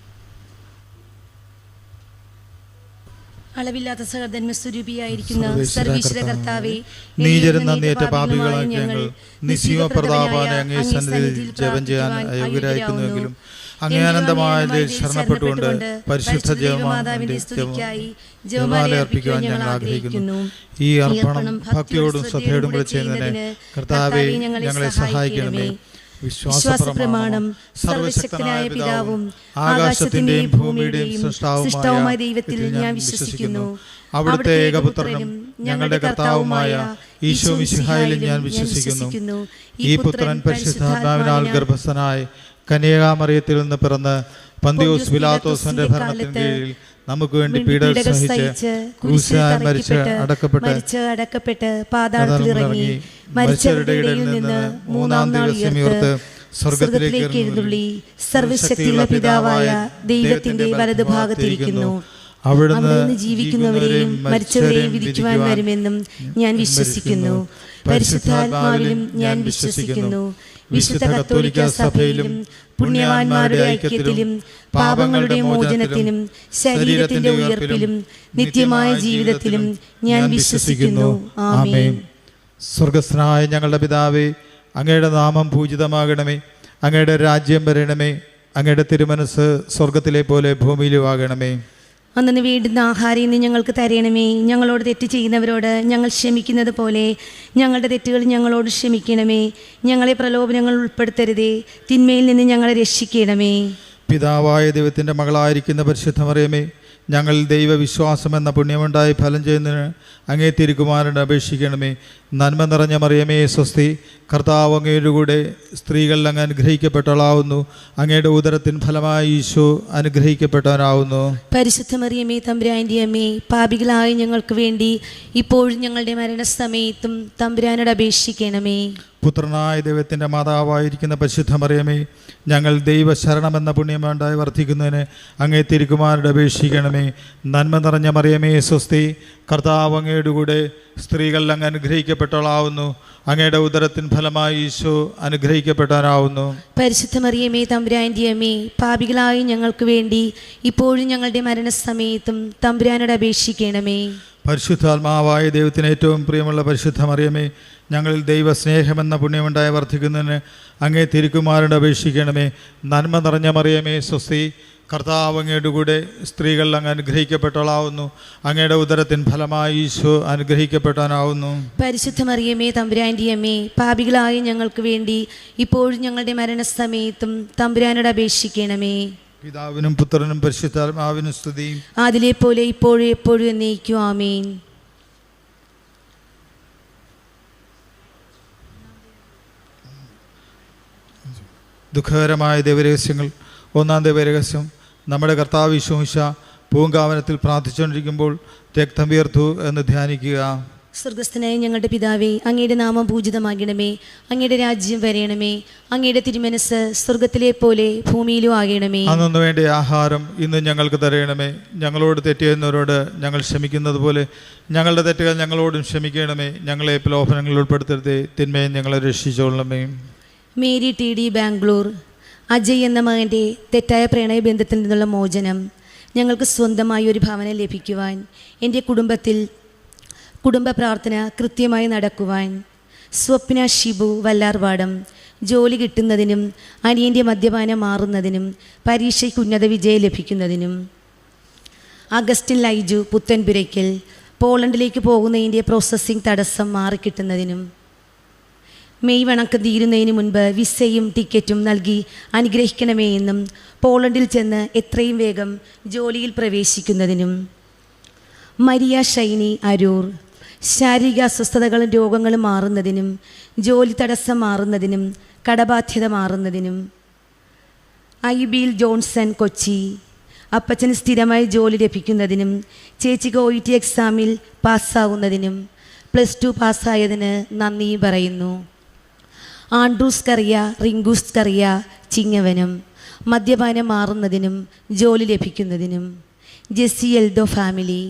അളവില്ലാത്ത സഹധന്മസ്വരൂപിയായിരിക്കുന്ന സർവീശ്വര കർത്താവേ, നീചരും നന്ദിയേറ്റ പാപികളായ ഞങ്ങൾ നിസ്സീമപ്രതാപാനെ അങ്ങേ സന്നിധിയിൽ ജപം ചെയ്യാൻ അയോഗ്യരായിരിക്കുന്നുവെങ്കിലും അങ്ങേ അനന്തമായ ശരണപ്പെട്ടുകൊണ്ട് പരിശുദ്ധ ജപമാതാവിന്റെ ജപമാല അർപ്പിക്കുവാൻ ഞങ്ങൾ ആഗ്രഹിക്കുന്നു. ഈ അർപ്പണം ഭക്തിയോടും ശ്രദ്ധയോടും കൂടെ ചെയ്യുന്നതിന് കർത്താവേ ഞങ്ങളെ സഹായിക്കണമേ. വിശ്വാസപ്രമാണം സർവശക്തനായ പിതാവും ആകാശത്തിന്റെയും ഭൂമിയുടെയും സൃഷ്ടാവുമായ ദൈവത്തിൽ ഞാൻ വിശ്വസിക്കുന്നു. അവിടുത്തെ ഏകപുത്രനും ഞങ്ങളുടെ കർത്താവുമായ ഈശോ മിശിഹായിലും ഞാൻ വിശ്വസിക്കുന്നു. ഈ പുത്രൻ പരിശുദ്ധാത്മാവിനാൽ ഗർഭസ്ഥനായി കന്യകാമറിയത്തിൽ നിന്ന് പിറന്ന് പന്തിയോസ് പിലാത്തോസിന്റെ ഭരണത്തിന് കീഴിൽ നമുക്ക് വേണ്ടി പീഡകൾ സഹിച്ച് ക്രൂശിൽ മരിച്ച് അടക്കപ്പെട്ട് പാതാളത്തിൽ ഇറങ്ങി മരിച്ചവരുടെ ഇടയിൽ നിന്ന് മൂന്നാം നാൾ ഉയർത്ത് സ്വർഗ്ഗത്തിലേക്ക് എഴുന്നള്ളി സർവശക്തിയുള്ള പിതാവായ ദൈവത്തിന്റെ വലതുഭാഗത്തിരിക്കുന്നു. അവിടുന്ന് ജീവിക്കുന്നവരെയും മരിച്ചവരെയും വിധിക്കുവാൻ വരുമെന്നും ഞാൻ വിശ്വസിക്കുന്നു. പരിശുദ്ധാത്മാവിലും ഞാൻ വിശ്വസിക്കുന്നു. വിശുദ്ധ കത്തോലിക്ക സഭയിലും പുണ്യവാന്മാരുടെ ഐക്യത്തിലും പാപങ്ങളുടെ മോചനത്തിനും ശരീരത്തിന്റെ ഉയർപ്പിലും നിത്യമായ ജീവിതത്തിലും ഞാൻ വിശ്വസിക്കുന്നു. ആമേൻ. സ്വർഗസ്ഥനായ ഞങ്ങളുടെ പിതാവേ, അങ്ങയുടെ നാമം പൂജിതമാകണമേ. അങ്ങയുടെ രാജ്യം വരണമേ. അങ്ങയുടെ തിരുമനസ് സ്വർഗത്തിലെ പോലെ ഭൂമിയിലും ആകണമേ. അന്നു വേണ്ടുന്ന ആഹാരം ഇന്ന് ഞങ്ങൾക്ക് തരണമേ. ഞങ്ങളോട് തെറ്റ് ചെയ്യുന്നവരോട് ഞങ്ങൾ ക്ഷമിക്കുന്നത് പോലെ ഞങ്ങളുടെ തെറ്റുകൾ ഞങ്ങളോട് ക്ഷമിക്കണമേ. ഞങ്ങളെ പ്രലോഭനങ്ങൾ ഉൾപ്പെടുത്തരുതേ, തിന്മയിൽ നിന്ന് ഞങ്ങളെ രക്ഷിക്കണമേ. പിതാവായ ദൈവത്തിൻ്റെ മകളായിരിക്കുന്ന പരിശുദ്ധ മറിയമേ, ഞങ്ങൾ ദൈവവിശ്വാസം എന്ന പുണ്യമുണ്ടായി ഫലം ചെയ്യുന്നതിന് അങ്ങേ തിരുക്കുമാരൻ അപേക്ഷിക്കണമേ. നന്മ നിറഞ്ഞ മറിയമേ സ്വസ്തി, കർത്താവ് അങ്ങയുടെ കൂടെ സ്ത്രീകളിൽ അങ്ങ് അനുഗ്രഹിക്കപ്പെട്ടവളാവുന്നു. അങ്ങയുടെ ഉദരത്തിൻ ഫലമായി ഈശോ അനുഗ്രഹിക്കപ്പെട്ടവനാവുന്നു. പരിശുദ്ധ മറിയമേ തമ്പുരാൻ്റെ അമ്മേ, പാപികളായ ഞങ്ങൾക്ക് വേണ്ടി ഇപ്പോഴും ഞങ്ങളുടെ മരണസമയത്തും തമ്പുരാനോട് അപേക്ഷിക്കണമേ. പുത്രനായ ദൈവത്തിൻ്റെ മാതാവായിരിക്കുന്ന പരിശുദ്ധ മറിയമേ, ഞങ്ങൾ ദൈവശരണമെന്ന പുണ്യമുണ്ടായി വർദ്ധിക്കുന്നതിന് അങ്ങേ തിരുക്കുമാരനോട് അപേക്ഷിക്കണമേ. നന്മ നിറഞ്ഞ മറിയമേ സ്വസ്തി, കർത്താവ് അങ്ങയുടെ കൂടെ സ്ത്രീകളിൽ അങ്ങ് അനുഗ്രഹിക്കപ്പെട്ടവളാവുന്നു. അങ്ങയുടെ ഉദരത്തിൻ ഫലമായി ഈശോ അനുഗ്രഹിക്കപ്പെട്ടവനാവുന്നു. പരിശുദ്ധ മറിയമേ തമ്പുരാൻ്റെ അമ്മേ, പാപികളായ ഞങ്ങൾക്ക് വേണ്ടി ഇപ്പോഴും ഞങ്ങളുടെ മരണസമയത്തും തമ്പുരാനോട് അപേക്ഷിക്കണമേ. പരിശുദ്ധാത്മാവായ ദൈവത്തിന് ഏറ്റവും പ്രിയമുള്ള പരിശുദ്ധ മറിയമേ, ഞങ്ങളിൽ ദൈവസ്നേഹമെന്ന പുണ്യമുണ്ടായി വർദ്ധിക്കുന്നതിന് അങ്ങേ തിരുക്കുമാരനോട് അപേക്ഷിക്കണമേ. നന്മ നിറഞ്ഞ മറിയമേ സ്വസ്തി, കർത്താവ് അങ്ങയുടെ കൂടെ സ്ത്രീകളിൽ അങ്ങ് അനുഗ്രഹിക്കപ്പെട്ടവളാവുന്നു. അങ്ങയുടെ ഉദരത്തിൻ ഫലമായി ഈശോ അനുഗ്രഹിക്കപ്പെട്ടവനാവുന്നു. പരിശുദ്ധ മറിയമേ തമ്പുരാൻ്റെ അമ്മേ, പാപികളായ ഞങ്ങൾക്ക് വേണ്ടി ഇപ്പോഴും ഞങ്ങളുടെ മരണസമയത്തും തമ്പുരാനോട് അപേക്ഷിക്കണമേ. പിതാവിനും പുത്രനും പരിശുദ്ധാത്മാവിനും സ്തുതി. അതിലെ പോലെ ഇപ്പോഴും എപ്പോഴും എന്നേക്കും ആമേൻ. ദുഃഖകരമായ ദൈവരഹസ്യങ്ങൾ. ഒന്നാം ദൈവരഹസ്യം, നമ്മുടെ കർത്താവ് ഈശോ മിശിഹാ പൂങ്കാവനത്തിൽ പ്രാർത്ഥിച്ചുകൊണ്ടിരിക്കുമ്പോൾ രക്തം വീർത്തു എന്ന് ധ്യാനിക്കുക. സ്വർഗസ്ഥനായ ഞങ്ങളുടെ പിതാവേ, അങ്ങയുടെ നാമം പൂജിതമാകണമേ. അങ്ങയുടെ രാജ്യം വരയണമേ. അങ്ങയുടെ തിരുമനസ് സ്വർഗത്തിലെ പോലെ ഭൂമിയിലും ആകണമേ. അന്നു വേണ്ട ആഹാരം ഇന്ന് ഞങ്ങൾക്ക് തരയണമേ. ഞങ്ങളോട് തെറ്റിയുന്നവരോട് ഞങ്ങൾ ക്ഷമിക്കുന്നത് പോലെ ഞങ്ങളുടെ തെറ്റുകൾ ഞങ്ങളോടും ക്ഷമിക്കണമേ. ഞങ്ങളെ പ്രലോഭനങ്ങളിൽ ഉൾപ്പെടുത്തരുതേ, തിന്മയെ ഞങ്ങളെ രക്ഷിച്ചോളണമേ. Mary T D, Bangalore. Ajay എന്ന മകൻ്റെ തെറ്റായ പ്രണയബന്ധത്തിൽ നിന്നുള്ള മോചനം. ഞങ്ങൾക്ക് സ്വന്തമായി ഒരു ഭവനം ലഭിക്കുവാൻ, എൻ്റെ കുടുംബ പ്രാർത്ഥന കൃത്യമായി നടക്കുവാൻ. സ്വപ്ന ഷിബു, വല്ലാർപാടം. ജോലി കിട്ടുന്നതിനും അനിയൻ്റെ മദ്യപാനം മാറുന്നതിനും പരീക്ഷയ്ക്ക് ഉന്നത വിജയം ലഭിക്കുന്നതിനും. അഗസ്റ്റിൻ ലൈജു, പുത്തൻപുരയ്ക്കൽ. പോളണ്ടിലേക്ക് പോകുന്നതിൻ്റെ പ്രോസസ്സിംഗ് തടസ്സം മാറിക്കിട്ടുന്നതിനും. മെയ് വണക്കം തീരുന്നതിന് മുൻപ് വിസയും ടിക്കറ്റും നൽകി അനുഗ്രഹിക്കണമേ എന്നും പോളണ്ടിൽ ചെന്ന് എത്രയും വേഗം ജോലിയിൽ പ്രവേശിക്കുന്നതിനും. മരിയ ഷൈനി, അരൂർ. ശാരീരിക അസ്വസ്ഥതകളും രോഗങ്ങളും മാറുന്നതിനും ജോലി തടസ്സം മാറുന്നതിനും കടബാധ്യത മാറുന്നതിനും. ഐബിൽ ജോൺസൺ, കൊച്ചി. അപ്പച്ചന് സ്ഥിരമായി ജോലി ലഭിക്കുന്നതിനും ചേച്ചിക്ക് OET എക്സാമിൽ പാസ്സാവുന്നതിനും +2 പാസ്സായതിന് നന്ദി പറയുന്നു. ആൻഡ്രൂസ് കറിയ, റിങ്കൂസ് കറിയ, ചിങ്ങവനം. മദ്യപാനം മാറുന്നതിനും ജോലി ലഭിക്കുന്നതിനും. ജെസ്സി എൽദോ ഫാമിലി.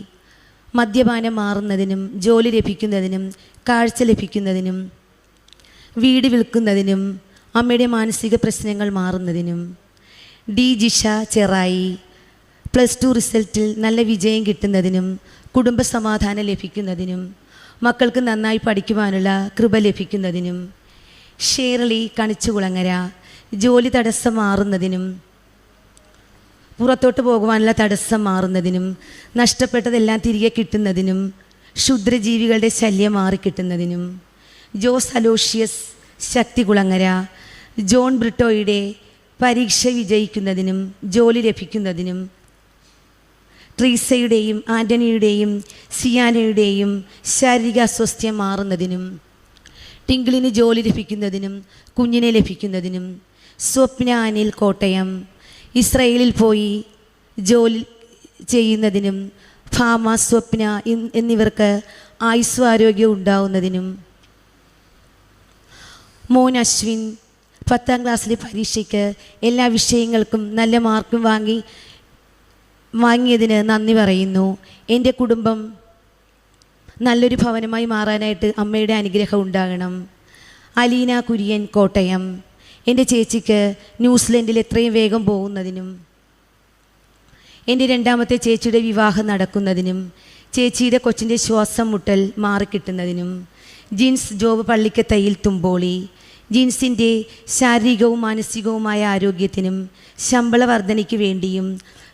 മദ്യപാനം മാറുന്നതിനും ജോലി ലഭിക്കുന്നതിനും കാഴ്ച ലഭിക്കുന്നതിനും. വീട് വിൽക്കുന്നതിനും അമ്മയുടെ മാനസിക പ്രശ്നങ്ങൾ മാറുന്നതിനും. ഡി ജിഷ, ചെറായി. +2 റിസൾട്ടിൽ നല്ല വിജയം കിട്ടുന്നതിനും കുടുംബസമാധാനം ലഭിക്കുന്നതിനും മക്കൾക്ക് നന്നായി പഠിക്കുവാനുള്ള കൃപ ലഭിക്കുന്നതിനും. ഷേർലി, കണിച്ചുകുളങ്ങര. ജോലി തടസ്സം മാറുന്നതിനും പുറത്തോട്ട് പോകുവാനുള്ള തടസ്സം മാറുന്നതിനും നഷ്ടപ്പെട്ടതെല്ലാം തിരികെ കിട്ടുന്നതിനും ക്ഷുദ്രജീവികളുടെ ശല്യം മാറിക്കിട്ടുന്നതിനും. ജോസ് അലോഷ്യസ്, ശക്തികുളങ്ങര. ജോൺ ബ്രിട്ടോയുടെ പരീക്ഷ വിജയിക്കുന്നതിനും ജോലി ലഭിക്കുന്നതിനും. ട്രീസയുടെയും ആൻ്റണിയുടെയും സിയാനയുടെയും ശാരീരിക അസ്വസ്ഥ്യം മാറുന്നതിനും. ടിങ്കിളിന് ജോലി ലഭിക്കുന്നതിനും കുഞ്ഞിനെ ലഭിക്കുന്നതിനും. സ്വപ്ന അനിൽ, കോട്ടയം. ഇസ്രയേലിൽ പോയി ജോലി ചെയ്യുന്നതിനും ഭാമ, സ്വപ്ന എന്നിവർക്ക് ആയുസ്സും ആരോഗ്യവും ഉണ്ടാവുന്നതിനും. മോൻ അശ്വിൻ, 10ാം ക്ലാസ്സിലെ പരീക്ഷയ്ക്ക് എല്ലാ വിഷയങ്ങൾക്കും നല്ല മാർക്കും വാങ്ങിയതിന് നന്ദി പറയുന്നു. എൻ്റെ കുടുംബം നല്ലൊരു ഭവനമായി മാറാനായിട്ട് അമ്മയുടെ അനുഗ്രഹം ഉണ്ടാകണം. അലീന കുര്യൻ, കോട്ടയം. എൻ്റെ ചേച്ചിക്ക് ന്യൂസിലൻഡിൽ എത്രയും വേഗം പോകുന്നതിനും എൻ്റെ രണ്ടാമത്തെ ചേച്ചിയുടെ വിവാഹം നടക്കുന്നതിനും ചേച്ചിയുടെ കൊച്ചിൻ്റെ ശ്വാസം മുട്ടൽ മാറിക്കിട്ടുന്നതിനും. ജിൻസ് ജോബ്, പള്ളിക്കത്തയിൽ, തുമ്പോളി. ജിൻസിൻ്റെ ശാരീരികവും മാനസികവുമായ ആരോഗ്യത്തിനും ശമ്പള വർധനയ്ക്ക് വേണ്ടിയും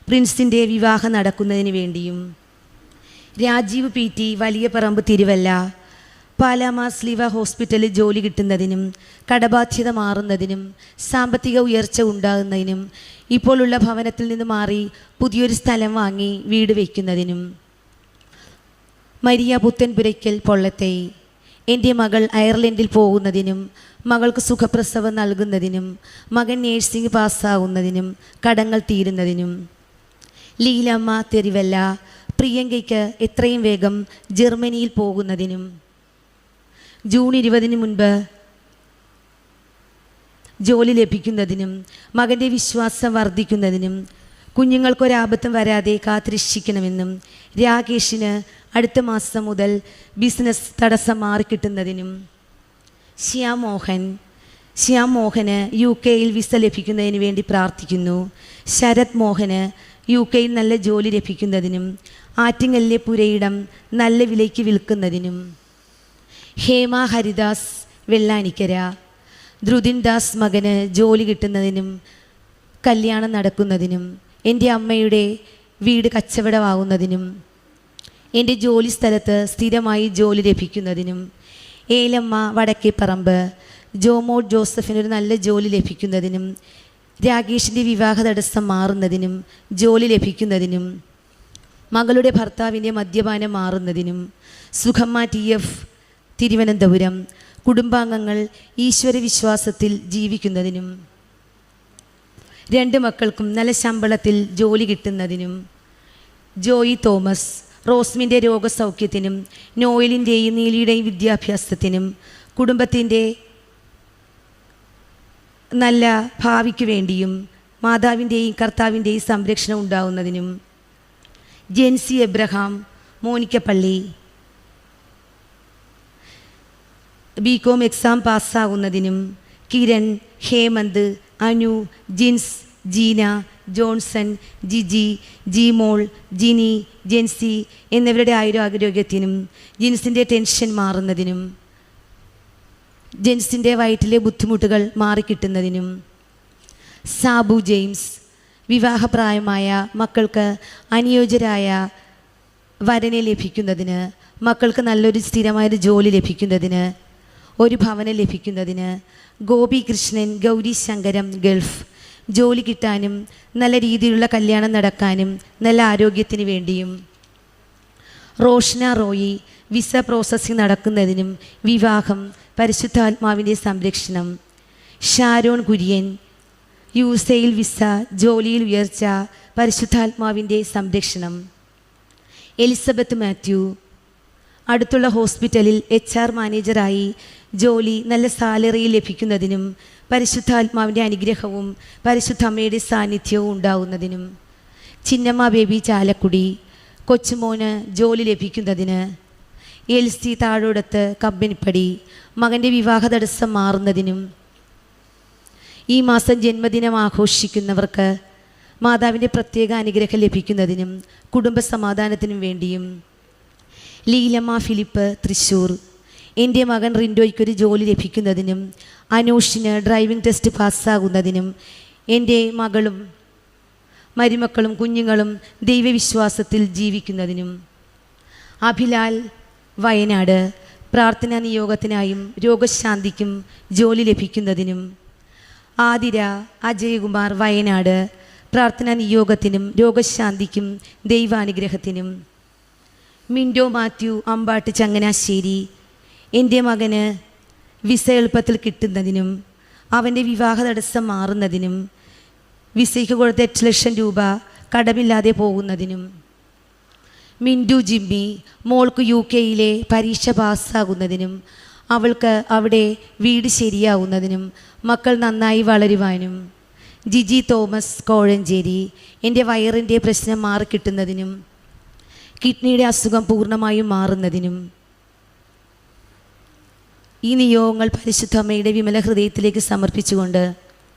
പ്രിൻസിൻ്റെ വിവാഹം നടക്കുന്നതിന് വേണ്ടിയും. രാജീവ് PT, വലിയ പറമ്പ്, തിരുവല്ല. പാലാമാസ്ലീവ ഹോസ്പിറ്റലിൽ ജോലി കിട്ടുന്നതിനും കടബാധ്യത മാറുന്നതിനും സാമ്പത്തിക ഉയർച്ച ഉണ്ടാകുന്നതിനും ഇപ്പോഴുള്ള ഭവനത്തിൽ നിന്ന് മാറി പുതിയൊരു സ്ഥലം വാങ്ങി വീട് വയ്ക്കുന്നതിനും. മരിയ പുത്തൻപുരയ്ക്കൽ പൊള്ളത്തെ, എൻ്റെ മകൾ അയർലൻഡിൽ പോകുന്നതിനും മകൾക്ക് സുഖപ്രസവം നൽകുന്നതിനും മകൻ നേഴ്സിംഗ് പാസ്സാകുന്നതിനും കടങ്ങൾ തീരുന്നതിനും. ലീലമ്മ തെരുവല്ല, പ്രിയങ്കയ്ക്ക് എത്രയും വേഗം ജർമ്മനിയിൽ പോകുന്നതിനും. ജൂൺ 20 മുൻപ് ജോലി ലഭിക്കുന്നതിനും മകൻ്റെ വിശ്വാസം വർദ്ധിക്കുന്നതിനും കുഞ്ഞുങ്ങൾക്കൊരാപത്തും വരാതെ കാത്തിരക്ഷിക്കണമെന്നും രാകേഷിന് അടുത്ത മാസം മുതൽ ബിസിനസ് തടസ്സം മാറിക്കിട്ടുന്നതിനും. ശ്യാം മോഹന് UK-യിൽ വിസ ലഭിക്കുന്നതിന് വേണ്ടി പ്രാർത്ഥിക്കുന്നു. ശരത് മോഹന് UK-യിൽ നല്ല ജോലി ലഭിക്കുന്നതിനും ആറ്റിങ്ങലിലെ പുരയിടം നല്ല വിലയ്ക്ക് വിൽക്കുന്നതിനും. ഹേമ ഹരിദാസ് വെള്ളാനിക്കര, ധ്രുതിൻ ദാസ് മകന് ജോലി കിട്ടുന്നതിനും കല്യാണം നടക്കുന്നതിനും എൻ്റെ അമ്മയുടെ വീട് കച്ചവടമാകുന്നതിനും എൻ്റെ ജോലി സ്ഥലത്ത് സ്ഥിരമായി ജോലി ലഭിക്കുന്നതിനും. ഏലമ്മ വടക്കേപ്പറമ്പ്, ജോമോ ജോസഫിനൊരു നല്ല ജോലി ലഭിക്കുന്നതിനും രാകേഷിൻ്റെ വിവാഹ തടസ്സം മാറുന്നതിനും ജോലി ലഭിക്കുന്നതിനും മകളുടെ ഭർത്താവിൻ്റെ മദ്യപാനം മാറുന്നതിനും. സുഖമ്മ TF തിരുവനന്തപുരം, കുടുംബാംഗങ്ങൾ ഈശ്വരവിശ്വാസത്തിൽ ജീവിക്കുന്നതിനും 2 മക്കൾക്കും നല്ല ശമ്പളത്തിൽ ജോലി കിട്ടുന്നതിനും. ജോയി തോമസ്, റോസ്മിൻ്റെ രോഗസൗഖ്യത്തിനും നോയലിൻ്റെയും നീലിയുടെയും വിദ്യാഭ്യാസത്തിനും കുടുംബത്തിൻ്റെ നല്ല ഭാവിക്ക് വേണ്ടിയും മാതാവിൻ്റെയും കർത്താവിൻ്റെയും സംരക്ഷണം ഉണ്ടാവുന്നതിനും. Jency Abraham, Monikkappally, BCom exam പാസ്സാകുന്നതിനും. കിരൺ, ഹേമന്ത്, അനു, ജിൻസ്, ജീന, ജോൺസൺ, ജിജി, ജിമോൾ, ജിനി, ജെൻസി എന്നിവരുടെ ആരോഗ്യത്തിനും ജിൻസിൻ്റെ ടെൻഷൻ മാറുന്നതിനും ജെൻസിൻ്റെ വയറ്റിലെ ബുദ്ധിമുട്ടുകൾ മാറിക്കിട്ടുന്നതിനും. സാബു ജെയിംസ്, വിവാഹപ്രായമായ മക്കൾക്ക് അനുയോജ്യരായ വരനെ ലഭിക്കുന്നതിന്, മക്കൾക്ക് നല്ലൊരു സ്ഥിരമായൊരു ജോലി ലഭിക്കുന്നതിന്, ഒരു ഭവനം ലഭിക്കുന്നതിന്. ഗോപി കൃഷ്ണൻ, ഗൗരി ശങ്കരം, ഗൾഫ്, ജോലി കിട്ടാനും നല്ല രീതിയിലുള്ള കല്യാണം നടക്കാനും നല്ല ആരോഗ്യത്തിന് വേണ്ടിയും. റോഷ്ന റോയി, വിസ പ്രോസസ്സിംഗ് നടക്കുന്നതിനും വിവാഹം, പരിശുദ്ധാത്മാവിൻ്റെ സംരക്ഷണം. ഷാരോൺ കുര്യൻ, USA-യിൽ വിസ, ജോലിയിൽ ഉയർച്ച, പരിശുദ്ധാത്മാവിൻ്റെ സംരക്ഷണം. എലിസബത്ത് മാത്യു, അടുത്തുള്ള ഹോസ്പിറ്റലിൽ HR മാനേജറായി ജോലി, നല്ല സാലറി ലഭിക്കുന്നതിനും പരിശുദ്ധാത്മാവിൻ്റെ അനുഗ്രഹവും പരിശുദ്ധ അമ്മയുടെ സാന്നിധ്യവും ഉണ്ടാവുന്നതിനും. ചിന്നമ്മ ബേബി ചാലക്കുടി, കൊച്ചുമോന് ജോലി ലഭിക്കുന്നതിന്. LC താഴോടത്ത് കമ്പനിപ്പടി, മകൻ്റെ വിവാഹ തടസ്സം മാറുന്നതിനും. ഈ മാസം ജന്മദിനം ആഘോഷിക്കുന്നവർക്ക് മാതാവിൻ്റെ പ്രത്യേക അനുഗ്രഹം ലഭിക്കുന്നതിനും കുടുംബ സമാധാനത്തിനും വേണ്ടിയും. ലീലമ്മ ഫിലിപ്പ്, തൃശ്ശൂർ, എൻ്റെ മകൻ റിൻഡോയ്ക്കൊരു ജോലി ലഭിക്കുന്നതിനും അനൂഷിന് ഡ്രൈവിംഗ് ടെസ്റ്റ് പാസ്സാകുന്നതിനും എൻ്റെ മകളും മരുമക്കളും കുഞ്ഞുങ്ങളും ദൈവവിശ്വാസത്തിൽ ജീവിക്കുന്നതിനും. അഭിലാൽ, വയനാട്, പ്രാർത്ഥനാ നിയോഗത്തിനായും രോഗശാന്തിക്കും ജോലി ലഭിക്കുന്നതിനും. ആതിര അജയകുമാർ, വയനാട്, പ്രാർത്ഥനാ നിയോഗത്തിനും രോഗശാന്തിക്കും ദൈവാനുഗ്രഹത്തിനും. മിൻഡോ മാത്യു, അമ്പാട്ട്, ചങ്ങനാശ്ശേരി, എൻ്റെ മകന് വിസ എളുപ്പത്തിൽ കിട്ടുന്നതിനും അവൻ്റെ വിവാഹ തടസ്സം മാറുന്നതിനും വിസയ്ക്ക് കൊടുത്ത 8 ലക്ഷം രൂപ കടമില്ലാതെ പോകുന്നതിനും. മിൻഡു ജിമ്മി, മോൾക്ക് UK-യിലെ പരീക്ഷ പാസ്സാകുന്നതിനും അവൾക്ക് അവിടെ വീട് ശരിയാവുന്നതിനും മക്കൾ നന്നായി വളരുവാനും. ജിജി തോമസ്, കോഴഞ്ചേരി, എൻ്റെ വയറിൻ്റെ പ്രശ്നം മാറിക്കിട്ടുന്നതിനും കിഡ്നിയുടെ അസുഖം പൂർണ്ണമായും മാറുന്നതിനും. ഈ നിയോഗങ്ങൾ പരിശുദ്ധ അമ്മയുടെ വിമല ഹൃദയത്തിലേക്ക് സമർപ്പിച്ചുകൊണ്ട്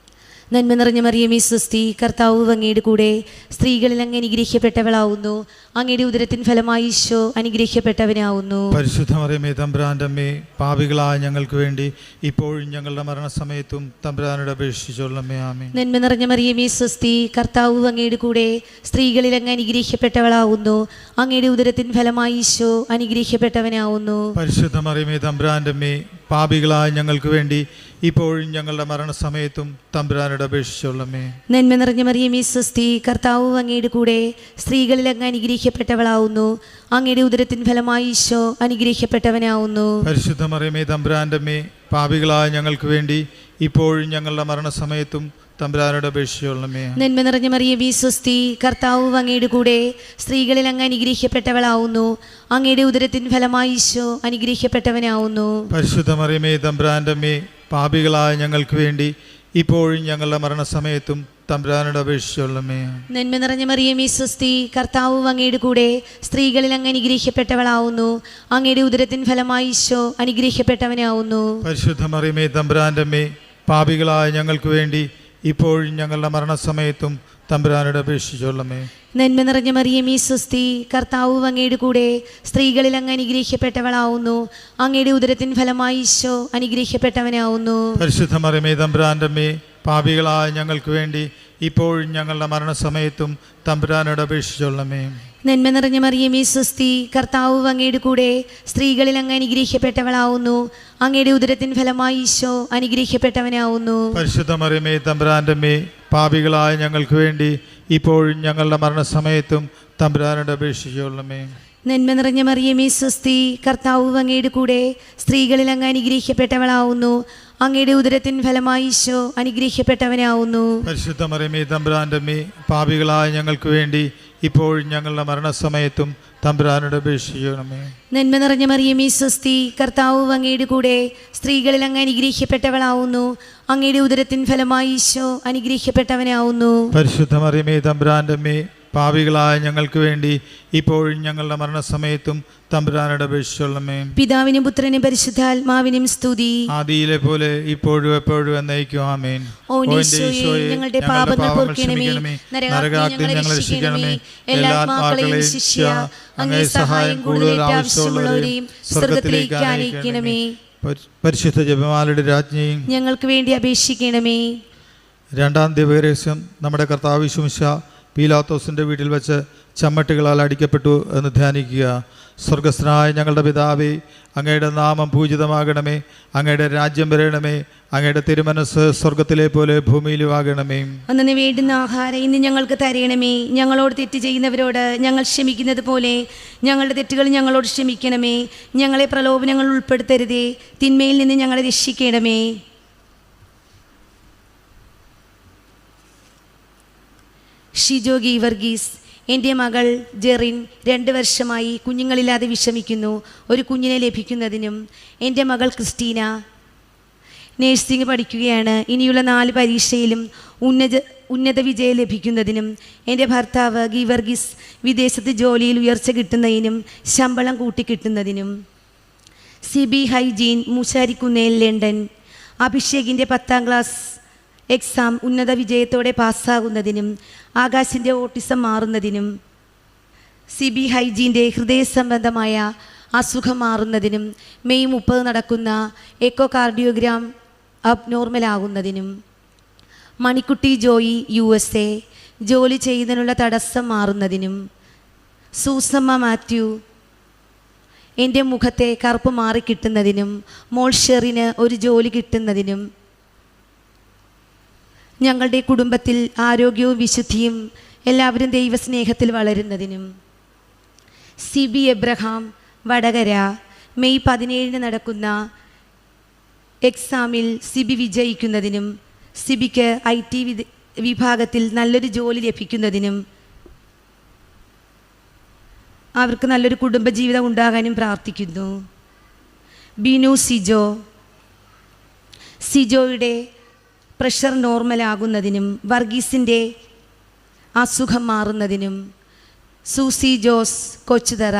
നന്മ നിറഞ്ഞ മറിയമേ സ്വസ്തി, കർത്താവ് അങ്ങയുടെ കൂടെ സ്ത്രീകളിൽ അങ്ങ് അനുഗ്രഹിക്കപ്പെട്ടവളാവുന്നു. അങ്ങയുടെ ഉദരത്തിൻ ഫലമായി ഈശോ അനുഗ്രഹിക്കപ്പെട്ടവനാവുന്നു. പരിശുദ്ധ മറിയമേ തമ്പുരാൻ്റെ അമ്മേ, പാപികളായ ഞങ്ങൾക്ക് വേണ്ടി ഇപ്പോഴും ഞങ്ങളുടെ മരണസമയത്തും തമ്പുരാനോട് അപേക്ഷിച്ചുകൊള്ളണമേ. ആമേൻ. നന്മ നിറഞ്ഞ മറിയമേ സ്വസ്തി, കർത്താവ് അങ്ങയുടെ കൂടെ സ്ത്രീകളിൽ അങ്ങ് അനുഗ്രഹിക്കപ്പെട്ടവളാവുന്നു. അങ്ങയുടെ ഉദരത്തിൻ ഫലമായി ഈശോ അനുഗ്രഹിക്കപ്പെട്ടവനാവുന്നു. പരിശുദ്ധ മറിയമേ തമ്പുരാൻ്റെ അമ്മേ, പാപികളായ ഞങ്ങൾക്ക് വേണ്ടി ഇപ്പോഴും ഞങ്ങളുടെ മരണസമയത്തും തമ്പുരാനോട് അപേക്ഷിച്ചുകൊള്ളണമേ. നന്മ നിറഞ്ഞ മറിയമേ സ്വസ്തി, കർത്താവ് അങ്ങയുടെ കൂടെ സ്ത്രീകളിൽ അങ്ങ് അനുഗ്രഹിക്കപ്പെട്ടവളാവുന്നു. അങ്ങയുടെ ഉദരത്തിൻ ഫലമായി ഈശോ അനുഗ്രഹിക്കപ്പെട്ടവനാവുന്നു. പരിശുദ്ധ മറിയമേ തമ്പുരാൻ്റെ അമ്മേ, പാപികളായ ഞങ്ങൾക്ക് വേണ്ടി ഇപ്പോഴും ഞങ്ങളുടെ മരണസമയത്തും തമ്പുരാനോട് അപേക്ഷിച്ചുകൊള്ളണമേ. നന്മ നിറഞ്ഞ മറിയമേ സ്വസ്തി, കർത്താവ് അങ്ങയുടെ കൂടെ സ്ത്രീകളിൽ അങ്ങ് അനുഗ്രഹിക്കപ്പെട്ടവളാവുന്നു. അങ്ങയുടെ ഉദരത്തിൻ ഫലമായി ഈശോ അനുഗ്രഹിക്കപ്പെട്ടവനാവുന്നു. പരിശുദ്ധ മറിയമേ തമ്പുരാൻ്റെ അമ്മേ, പാപികളായ ഞങ്ങൾക്ക് വേണ്ടി ഇപ്പോഴും ഞങ്ങളുടെ മരണസമയത്തും തമ്പുരാനോട് അപേക്ഷിച്ചുകൊള്ളണമേ. നന്മ നിറഞ്ഞ മറിയമേ സ്വസ്തി, കർത്താവ് അങ്ങയുടെ കൂടെ സ്ത്രീകളിൽ അങ്ങ് അനുഗ്രഹിക്കപ്പെട്ടവളാവുന്നു. അങ്ങയുടെ ഉദരത്തിൻ ഫലമായി ഈശോ അനുഗ്രഹിക്കപ്പെട്ടവനാവുന്നു. പരിശുദ്ധ മറിയമേ തമ്പുരാൻ്റെ അമ്മേ, പാപികളായ ഞങ്ങൾക്ക് വേണ്ടി ഇപ്പോഴും ഞങ്ങളുടെ മരണസമയത്തും തമ്പുരാനോട് അപേക്ഷിച്ചുകൊള്ളണമേ. നന്മ നിറഞ്ഞ മറിയമേ സ്വസ്തി, കർത്താവ് അങ്ങയുടെ കൂടെ സ്ത്രീകളിൽ അങ്ങ് അനുഗ്രഹിക്കപ്പെട്ടവളാവുന്നു. അങ്ങയുടെ ഉദരത്തിൻ ഫലമായി ഈശോ അനുഗ്രഹിക്കപ്പെട്ടവനാവുന്നു. പരിശുദ്ധ മറിയമേ തമ്പുരാൻ്റെ അമ്മേ, പാപികളായ ഞങ്ങൾക്ക് വേണ്ടി ഇപ്പോഴും ഞങ്ങളുടെ മരണസമയത്തും തമ്പുരാനോട് അപേക്ഷിച്ചുകൊള്ളണമേ. നന്മ നിറഞ്ഞ മറിയമേ സ്വസ്തി, കർത്താവ് അങ്ങയുടെ കൂടെ സ്ത്രീകളിൽ അങ്ങ് അനുഗ്രഹിക്കപ്പെട്ടവളാവുന്നു. അങ്ങയുടെ ഉദരത്തിൻ ഫലമായി ഈശോ അനുഗ്രഹിക്കപ്പെട്ടവനാവുന്നു. പരിശുദ്ധ മറിയമേ തമ്പുരാൻ്റെ അമ്മേ, പാപികളായ ഞങ്ങൾക്ക് വേണ്ടി ഇപ്പോഴും ഞങ്ങളുടെ മരണസമയത്തും തമ്പുരാനോട് അപേക്ഷിച്ചുകൊള്ളണമേ. നന്മ നിറഞ്ഞ മറിയമേ സ്വസ്തി, കർത്താവ് അങ്ങയുടെ കൂടെ സ്ത്രീകളിൽ അങ്ങ് അനുഗ്രഹിക്കപ്പെട്ടവളാവുന്നു. അങ്ങയുടെ ഉദരത്തിൻ ഫലമായി ഈശോ അനുഗ്രഹിക്കപ്പെട്ടവനാവുന്നു. പരിശുദ്ധ മറിയമേ തമ്പുരാൻ്റെ അമ്മേ, പാപികളായ ഞങ്ങൾക്ക് വേണ്ടി ഇപ്പോഴും ഞങ്ങളുടെ മരണസമയത്തും തമ്പുരാനോട് അപേക്ഷിക്കണമേ. നന്മ നിറഞ്ഞ മറിയമേ സ്വസ്തി, കർത്താവ് അങ്ങയുടെ കൂടെ സ്ത്രീകളിൽ അങ്ങ് അനുഗ്രഹിക്കപ്പെട്ടവളാവുന്നു. അങ്ങയുടെ ഉദരത്തിൻ ഫലമായി ഈശോ അനുഗ്രഹിക്കപ്പെട്ടവനാവുന്നു. പരിശുദ്ധ മറിയമേ തമ്പുരാൻ്റെ അമ്മേ, പാപികളായ ഞങ്ങൾക്ക് വേണ്ടി ഇപ്പോഴും ഞങ്ങളുടെ മരണസമയത്തും തമ്പുരാനോട് അപേക്ഷിച്ചുകൊള്ളണമേ. പിതാവിനും പുത്രനും പരിശുദ്ധാത്മാവിനും സ്തുതി. ആദിയിലെ പോലെ ഇപ്പോഴും എപ്പോഴും എന്നേക്കും. ആമേൻ. ഓ ഈശോയെ, ഞങ്ങളുടെ പാപങ്ങൾ പൊറുക്കണമേ, നരകാഗ്നി ഞങ്ങളെ രക്ഷിക്കണമേ, എല്ലാ ആത്മാക്കളെയും ശിഷ്യ അങ്ങേ സഹായം കൂടുതൽ ആവശ്യമുള്ളവരെയും സ്വർഗ്ഗത്തിലേക്ക് ആനയിക്കണമേ. പരിശുദ്ധ ജപമാലയുടെ രാജ്ഞിയും ഞങ്ങൾക്ക് വേണ്ടി അപേക്ഷിക്കണമേ. രണ്ടാം ദിവ്യരഹസ്യം, നമ്മുടെ കർത്താവ് യേശു മിശിഹാ പീലാത്തോസിൻ്റെ വീട്ടിൽ വെച്ച് ചമ്മട്ടുകളാൽ അടിക്കപ്പെട്ടു എന്ന് ധ്യാനിക്കുക. സ്വർഗസ്ഥനായ ഞങ്ങളുടെ പിതാവേ, അങ്ങയുടെ നാമം പൂജിതമാകണമേ, അങ്ങയുടെ രാജ്യം വരണമേ, അങ്ങയുടെ തിരുമനസ് സ്വർഗത്തിലെ പോലെ ഭൂമിയിലും ആകണമേ. അന്നു വേണ്ടുന്ന ആഹാരം ഇന്ന് ഞങ്ങൾക്ക് തരണമേ. ഞങ്ങളോട് തെറ്റ് ചെയ്യുന്നവരോട് ഞങ്ങൾ ക്ഷമിക്കുന്നത് പോലെ ഞങ്ങളുടെ തെറ്റുകൾ ഞങ്ങളോട് ക്ഷമിക്കണമേ. ഞങ്ങളെ പ്രലോഭനങ്ങൾ ഉൾപ്പെടുത്തരുതേ, തിന്മയിൽ നിന്ന് ഞങ്ങളെ രക്ഷിക്കണമേ. ഷിജോ ഗീവർഗീസ്, എൻ്റെ മകൾ ജെറിൻ 2 വർഷമായി കുഞ്ഞുങ്ങളില്ലാതെ വിഷമിക്കുന്നു. ഒരു കുഞ്ഞിനെ ലഭിക്കുന്നതിനും എൻ്റെ മകൾ ക്രിസ്റ്റീന നേഴ്സിംഗ് പഠിക്കുകയാണ്. ഇനിയുള്ള 4 പരീക്ഷയിലും ഉന്നത വിജയം ലഭിക്കുന്നതിനും എൻ്റെ ഭർത്താവ് ഗീവർഗീസ് വിദേശത്ത് ജോലിയിൽ ഉയർച്ച കിട്ടുന്നതിനും ശമ്പളം കൂട്ടിക്കിട്ടുന്നതിനും. സിബി ഹൈജീൻ, മൂശാരിക്കുന്നേൽ, ലണ്ടൻ. അഭിഷേകിൻ്റെ 10ാം ക്ലാസ് എക്സാം ഉന്നത വിജയത്തോടെ പാസ്സാകുന്നതിനും ആകാശിൻ്റെ ഓട്ടിസം മാറുന്നതിനും സിബി ഹൈജീൻ്റെ ഹൃദയ സംബന്ധമായ അസുഖം മാറുന്നതിനും മെയ് 30 നടക്കുന്ന echo cardiogram അബ്നോർമലാകുന്നതിനും. Manikutty Joy, USA, ജോലി ചെയ്യുന്നതിനുള്ള തടസ്സം മാറുന്നതിനും. സൂസമ്മ മാത്യു, എൻ്റെ മുഖത്തെ കറുപ്പ് മാറിക്കിട്ടുന്നതിനും മോൾ ഷെറിന് ഒരു ജോലി കിട്ടുന്നതിനും. ഞങ്ങളുടെ കുടുംബത്തിൽ ആരോഗ്യവും വിശുദ്ധിയും എല്ലാവരും ദൈവസ്നേഹത്തിൽ വളരുന്നതിനും. സിബി എബ്രഹാം, വടകര, മെയ് 17 നടക്കുന്ന എക്സാമിൽ സിബി വിജയിക്കുന്നതിനും സിബിക്ക് IT വിഭാഗത്തിൽ നല്ലൊരു ജോലി ലഭിക്കുന്നതിനും അവർക്ക് നല്ലൊരു കുടുംബജീവിതം ഉണ്ടാകാനും പ്രാർത്ഥിക്കുന്നു. ബിനു സിജോ, സിജോയുടെ പ്രഷർ നോർമലാകുന്നതിനും വർഗീസിൻ്റെ അസുഖം മാറുന്നതിനും. സൂസി ജോസ്, കൊച്ചുതറ,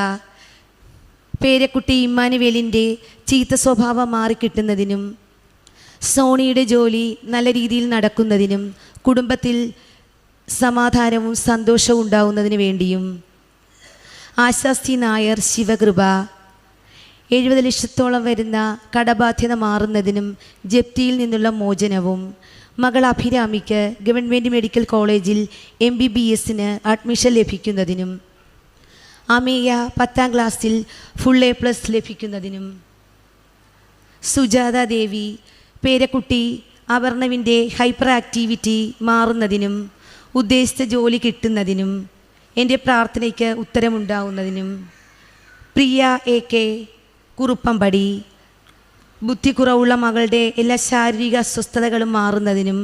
പേരക്കുട്ടി ഇമ്മാനുവേലിൻ്റെ ചീത്ത സ്വഭാവം മാറിക്കിട്ടുന്നതിനും. സോണിയുടെ ജോലി നല്ല രീതിയിൽ നടക്കുന്നതിനും കുടുംബത്തിൽ സമാധാനവും സന്തോഷവും ഉണ്ടാവുന്നതിന് വേണ്ടിയും ആശാസ്തി നായർ ശിവകൃപ 70 ലക്ഷത്തോളം വരുന്ന കടബാധ്യത മാറുന്നതിനും ജപ്തിയിൽ നിന്നുള്ള മോചനവും മകൾ അഭിരാമിക്ക് ഗവൺമെൻറ് മെഡിക്കൽ കോളേജിൽ MBBSന് അഡ്മിഷൻ ലഭിക്കുന്നതിനും അമേയ 10ാം ക്ലാസ്സിൽ ഫുൾ A+ ലഭിക്കുന്നതിനും സുജാത ദേവി പേരക്കുട്ടി അപർണവിൻ്റെ ഹൈപ്പർ ആക്ടിവിറ്റി മാറുന്നതിനും ഉദ്ദേശിച്ച ജോലി കിട്ടുന്നതിനും എൻ്റെ പ്രാർത്ഥനയ്ക്ക് ഉത്തരമുണ്ടാവുന്നതിനും പ്രിയ AK കുറുപ്പമ്പടി ബുദ്ധിക്കുറവുള്ള മകളുടെ എല്ലാ ശാരീരിക അസ്വസ്ഥതകളും മാറുന്നതിനും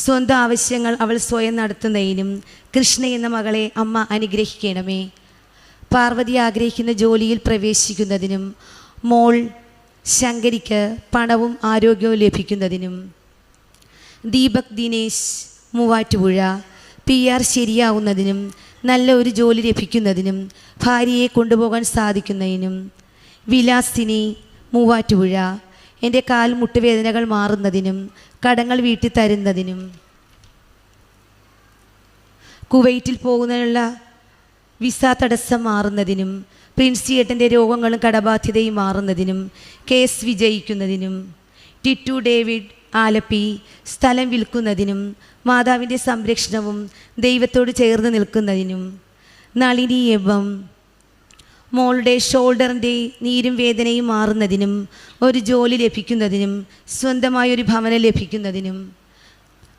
സ്വന്തം ആവശ്യങ്ങൾ അവൾ സ്വയം നടത്തുന്നതിനും കൃഷ്ണ എന്ന മകളെ അമ്മ അനുഗ്രഹിക്കണമേ. പാർവതി ആഗ്രഹിക്കുന്ന ജോലിയിൽ പ്രവേശിക്കുന്നതിനും മോൾ ശങ്കരിക്ക് പണവും ആരോഗ്യവും ലഭിക്കുന്നതിനും ദീപക് ദിനേശ് മൂവാറ്റുപുഴ PR ശരിയാവുന്നതിനും നല്ല ഒരു ജോലി ലഭിക്കുന്നതിനും ഭാര്യയെ കൊണ്ടുപോകാൻ സാധിക്കുന്നതിനും വിലാസിനി മൂവാറ്റുപുഴ എൻ്റെ കാൽ മുട്ടുവേദനകൾ മാറുന്നതിനും കടങ്ങൾ വീട്ടി തരുന്നതിനും കുവൈറ്റിൽ പോകുന്നതിനുള്ള വിസ തടസ്സം മാറുന്നതിനും പ്രിൻസി ഏട്ടൻ്റെ രോഗങ്ങളും കടബാധ്യതയും മാറുന്നതിനും കേസ് വിജയിക്കുന്നതിനും ടിറ്റു ഡേവിഡ് ആലപ്പി സ്ഥലം വിൽക്കുന്നതിനും മാതാവിൻ്റെ സംരക്ഷണവും ദൈവത്തോട് ചേർന്ന് നിൽക്കുന്നതിനും നളിനി എവം മോളുടെ ഷോൾഡറിൻ്റെ നീരും വേദനയും മാറുന്നതിനും ഒരു ജോലി ലഭിക്കുന്നതിനും സ്വന്തമായൊരു ഭവനം ലഭിക്കുന്നതിനും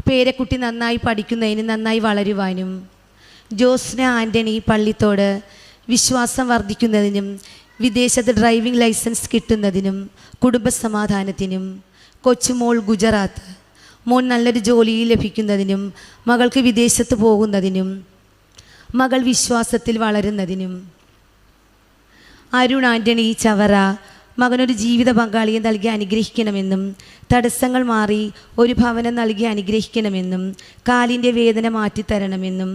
പേരക്കുട്ടി നന്നായി പഠിക്കുന്നതിനും നന്നായി വളരുവാനും ജോസ്ന ആൻ്റണി പള്ളിത്തോട് വിശ്വാസം വർദ്ധിക്കുന്നതിനും വിദേശത്ത് ഡ്രൈവിംഗ് ലൈസൻസ് കിട്ടുന്നതിനും കുടുംബസമാധാനത്തിനും കൊച്ചുമോൾ ഗുജറാത്ത് മോൻ നല്ലൊരു ജോലി ലഭിക്കുന്നതിനും മകൾക്ക് വിദേശത്ത് പോകുന്നതിനും മകൾ വിശ്വാസത്തിൽ വളരുന്നതിനും അരുൺ ആൻ്റണി ചവറ മകനൊരു ജീവിത പങ്കാളിയെ നൽകി അനുഗ്രഹിക്കണമെന്നും തടസ്സങ്ങൾ മാറി ഒരു ഭവനം നൽകി അനുഗ്രഹിക്കണമെന്നും കാലിൻ്റെ വേദന മാറ്റിത്തരണമെന്നും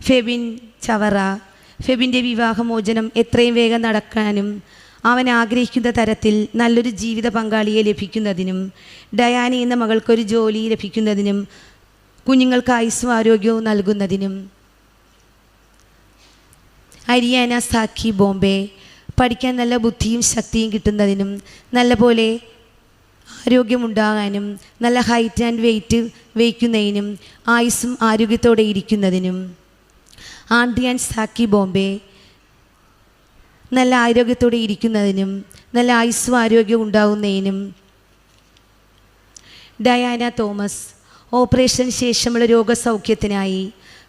ഫെബിൻ ചവറ ഫെബിൻ്റെ വിവാഹമോചനം എത്രയും വേഗം നടക്കാനും അവൻ ആഗ്രഹിക്കുന്ന തരത്തിൽ നല്ലൊരു ജീവിത പങ്കാളിയെ ലഭിക്കുന്നതിനും ഡയാനി എന്ന മകൾക്കൊരു ജോലി ലഭിക്കുന്നതിനും കുഞ്ഞുങ്ങൾക്ക് ആയുസ്സും ആരോഗ്യവും നൽകുന്നതിനും ഹരിയാന സാഖി ബോംബെ പഠിക്കാൻ നല്ല ബുദ്ധിയും ശക്തിയും കിട്ടുന്നതിനും നല്ലപോലെ ആരോഗ്യമുണ്ടാകാനും നല്ല ഹൈറ്റ് ആൻഡ് വെയ്റ്റ് വയ്ക്കുന്നതിനും ആയുസ്സും ആരോഗ്യത്തോടെ ഇരിക്കുന്നതിനും ആൻഡ്രിയാൻ സാക്കി ബോംബെ നല്ല ആരോഗ്യത്തോടെ ഇരിക്കുന്നതിനും നല്ല ആയുസ്സും ആരോഗ്യവും ഉണ്ടാകുന്നതിനും ഡയാന തോമസ് ഓപ്പറേഷന് ശേഷമുള്ള രോഗസൗഖ്യത്തിനായി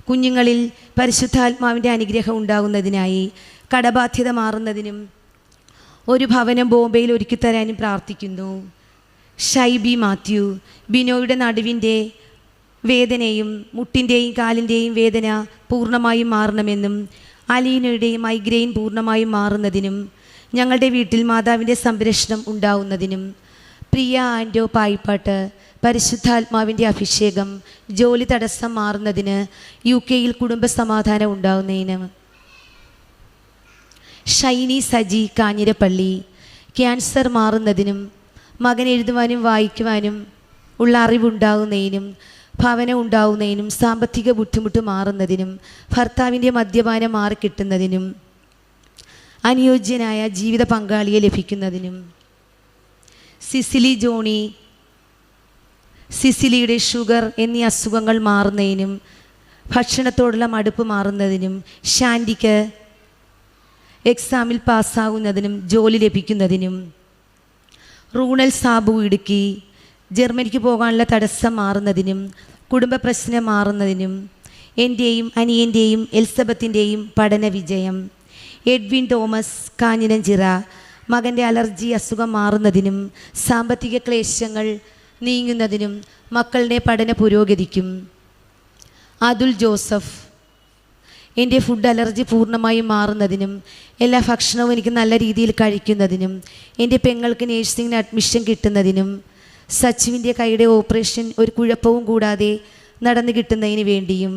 കുഞ്ഞുങ്ങളിൽ പരിശുദ്ധാത്മാവിൻ്റെ അനുഗ്രഹം ഉണ്ടാകുന്നതിനായി കടബാധ്യത മാറുന്നതിനും ഒരു ഭവനം ബോംബെയിൽ ഒരുക്കിത്തരാനും പ്രാർത്ഥിക്കുന്നു. ഷൈബി മാത്യു ബിനോയുടെ നടുവിൻ്റെ വേദനയും മുട്ടിൻ്റെയും കാലിൻ്റെയും വേദന പൂർണ്ണമായും മാറണമെന്നും അലീനയുടെ മൈഗ്രെയിൻ പൂർണ്ണമായും മാറുന്നതിനും ഞങ്ങളുടെ വീട്ടിൽ മാതാവിൻ്റെ സംരക്ഷണം ഉണ്ടാവുന്നതിനും പ്രിയ ആൻഡോ പായിപ്പാട്ട് പരിശുദ്ധാത്മാവിൻ്റെ അഭിഷേകം ജോലി തടസ്സം മാറുന്നതിന് UK-യിൽ കുടുംബസമാധാനം ഉണ്ടാവുന്നതിനും ഷൈനി സജി കാഞ്ഞിരപ്പള്ളി ക്യാൻസർ മാറുന്നതിനും മകൻ എഴുതുവാനും വായിക്കുവാനും ഉള്ള അറിവുണ്ടാകുന്നതിനും ഭവനം ഉണ്ടാവുന്നതിനും സാമ്പത്തിക ബുദ്ധിമുട്ട് മാറുന്നതിനും ഭർത്താവിൻ്റെ മദ്യപാനം മാറിക്കിട്ടുന്നതിനും അനുയോജ്യനായ ജീവിത പങ്കാളിയെ ലഭിക്കുന്നതിനും സിസിലി ജോണി സിസിലിയുടെ ഷുഗർ എന്നീ അസുഖങ്ങൾ മാറുന്നതിനും ഭക്ഷണത്തോടുള്ള മടുപ്പ് മാറുന്നതിനും ഷാൻഡിക്ക് എക്സാമിൽ പാസ്സാകുന്നതിനും ജോലി ലഭിക്കുന്നതിനും റൂണൽ സാബു ഇടുക്കി ജർമ്മനിക്ക് പോകാനുള്ള തടസ്സം മാറുന്നതിനും കുടുംബ പ്രശ്നം മാറുന്നതിനും എൻ്റെയും അനിയൻ്റെയും എലിസബത്തിൻ്റെയും പഠന വിജയം എഡ്വിൻ തോമസ് കാഞ്ഞിരഞ്ചിറ മകൻ്റെ അലർജി അസുഖം മാറുന്നതിനും സാമ്പത്തിക ക്ലേശങ്ങൾ നീങ്ങുന്നതിനും മക്കളുടെ പഠന പുരോഗതിക്കും അതുൽ ജോസഫ് എൻ്റെ ഫുഡ് അലർജി പൂർണ്ണമായും മാറുന്നതിനും എല്ലാ ഭക്ഷണവും എനിക്ക് നല്ല രീതിയിൽ കഴിക്കുന്നതിനും എൻ്റെ പെങ്ങൾക്ക് നേഴ്സിംഗിന് അഡ്മിഷൻ കിട്ടുന്നതിനും സച്ചുവിൻ്റെ കൈയുടെ ഓപ്പറേഷൻ ഒരു കുഴപ്പവും കൂടാതെ നടന്നു കിട്ടുന്നതിന് വേണ്ടിയും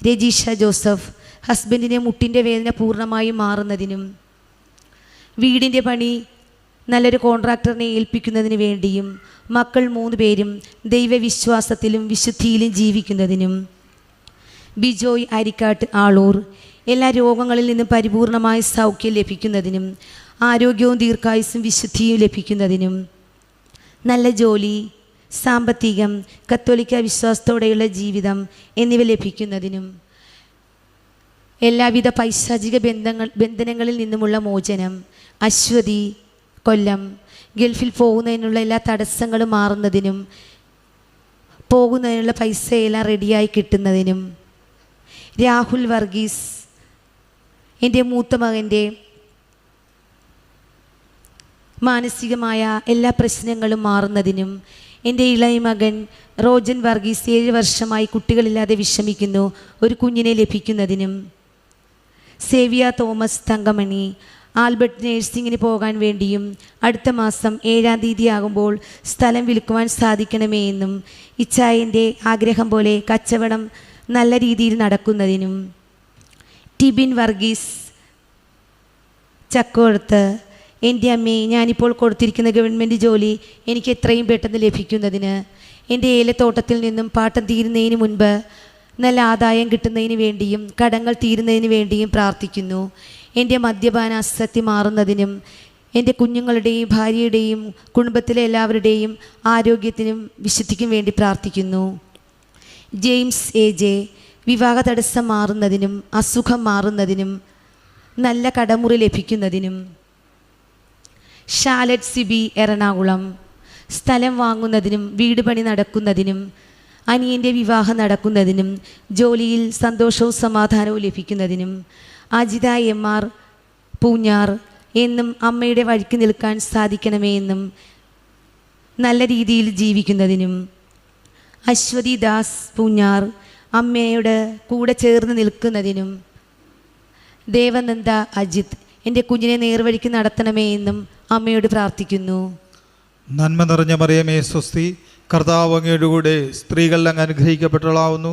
രജീഷ ജോസഫ് ഹസ്ബൻഡിൻ്റെ മുട്ടിൻ്റെ വേദന പൂർണ്ണമായും മാറുന്നതിനും വീടിൻ്റെ പണി നല്ലൊരു കോൺട്രാക്ടറിനെ ഏൽപ്പിക്കുന്നതിന് വേണ്ടിയും മക്കൾ 3 പേരും ദൈവവിശ്വാസത്തിലും വിശുദ്ധിയിലും ജീവിക്കുന്നതിനും ബിജോയ് അരിക്കാട്ട് ആളൂർ എല്ലാ രോഗങ്ങളിൽ നിന്നും പരിപൂർണമായ സൗഖ്യം ലഭിക്കുന്നതിനും ആരോഗ്യവും ദീർഘായുസ്സും വിശുദ്ധിയും ലഭിക്കുന്നതിനും നല്ല ജോലി, സാമ്പത്തികം, കത്തോലിക്ക വിശ്വാസത്തോടെയുള്ള ജീവിതം എന്നിവ ലഭിക്കുന്നതിനും എല്ലാവിധ പൈശാചിക ബന്ധനങ്ങളിൽ നിന്നുമുള്ള മോചനം, അശ്വതി, കൊല്ലം, ഗൾഫിൽ പോകുന്നതിനുള്ള എല്ലാ തടസ്സങ്ങളും മാറുന്നതിനും പോകുന്നതിനുള്ള പൈസയെല്ലാം റെഡിയായി കിട്ടുന്നതിനും രാഹുൽ വർഗീസ് എൻ്റെ മൂത്ത മകൻ്റെ മാനസികമായ എല്ലാ പ്രശ്നങ്ങളും മാറുന്നതിനും എൻ്റെ ഇളയ മകൻ റോജൻ വർഗീസ് 7 വർഷമായി കുട്ടികളില്ലാതെ വിഷമിക്കുന്നു, ഒരു കുഞ്ഞിനെ ലഭിക്കുന്നതിനും സേവിയ തോമസ് തങ്കമണി ആൽബർട്ട് നേഴ്സിങ്ങിന് പോകാൻ വേണ്ടിയും അടുത്ത മാസം 7-ാം തീയതി ആകുമ്പോൾ സ്ഥലം വിൽക്കുവാൻ സാധിക്കണമേ എന്നും ഇച്ചായൻ്റെ ആഗ്രഹം പോലെ കച്ചവടം നല്ല രീതിയിൽ നടക്കുന്നതിനും ടിബിൻ വർഗീസ് ചക്കോടത്ത് എൻ്റെ അമ്മേ, ഞാനിപ്പോൾ കൊടുത്തിരിക്കുന്ന ഗവൺമെൻറ് ജോലി എനിക്ക് എത്രയും പെട്ടെന്ന് ലഭിക്കുന്നതിന് എൻ്റെ ഏലത്തോട്ടത്തിൽ നിന്നും പാട്ടം തീരുന്നതിന് മുൻപ് നല്ല ആദായം കിട്ടുന്നതിന് വേണ്ടിയും കടങ്ങൾ തീരുന്നതിന് വേണ്ടിയും പ്രാർത്ഥിക്കുന്നു. എൻ്റെ മദ്യപാനാസക്തി മാറുന്നതിനും എൻ്റെ കുഞ്ഞുങ്ങളുടെയും ഭാര്യയുടെയും കുടുംബത്തിലെ എല്ലാവരുടെയും ആരോഗ്യത്തിനും വിശുദ്ധിക്കും വേണ്ടി പ്രാർത്ഥിക്കുന്നു. ജെയിംസ് AJ വിവാഹ തടസ്സം മാറുന്നതിനും അസുഖം മാറുന്നതിനും നല്ല കടമുറി ലഭിക്കുന്നതിനും ഷാലറ്റ് സിബി എറണാകുളം സ്ഥലം വാങ്ങുന്നതിനും വീട് പണി നടക്കുന്നതിനും അനിയൻ്റെ വിവാഹം നടക്കുന്നതിനും ജോലിയിൽ സന്തോഷവും സമാധാനവും ലഭിക്കുന്നതിനും അജിത MR പൂഞ്ഞാർ എന്നും അമ്മയുടെ വഴിക്ക് നിൽക്കാൻ സാധിക്കണമേ എന്നും നല്ല രീതിയിൽ ജീവിക്കുന്നതിനും അശ്വതി ദാസ് പൂഞ്ഞാർ അമ്മയുടെ കൂടെ ചേർന്ന് നിൽക്കുന്നതിനും ദേവനന്ദ അജിത് എൻ്റെ കുഞ്ഞിനെ നേർവഴിക്ക് നടത്തണമേ എന്നും അമ്മയോട് പ്രാർത്ഥിക്കുന്നു. നന്മ നിറഞ്ഞ മറിയമേ സ്വസ്തി, കർത്താവ് അങ്ങയുടെ കൂടെ സ്ത്രീകൾ അങ്ങ് അനുഗ്രഹിക്കപ്പെട്ടവളാവുന്നു.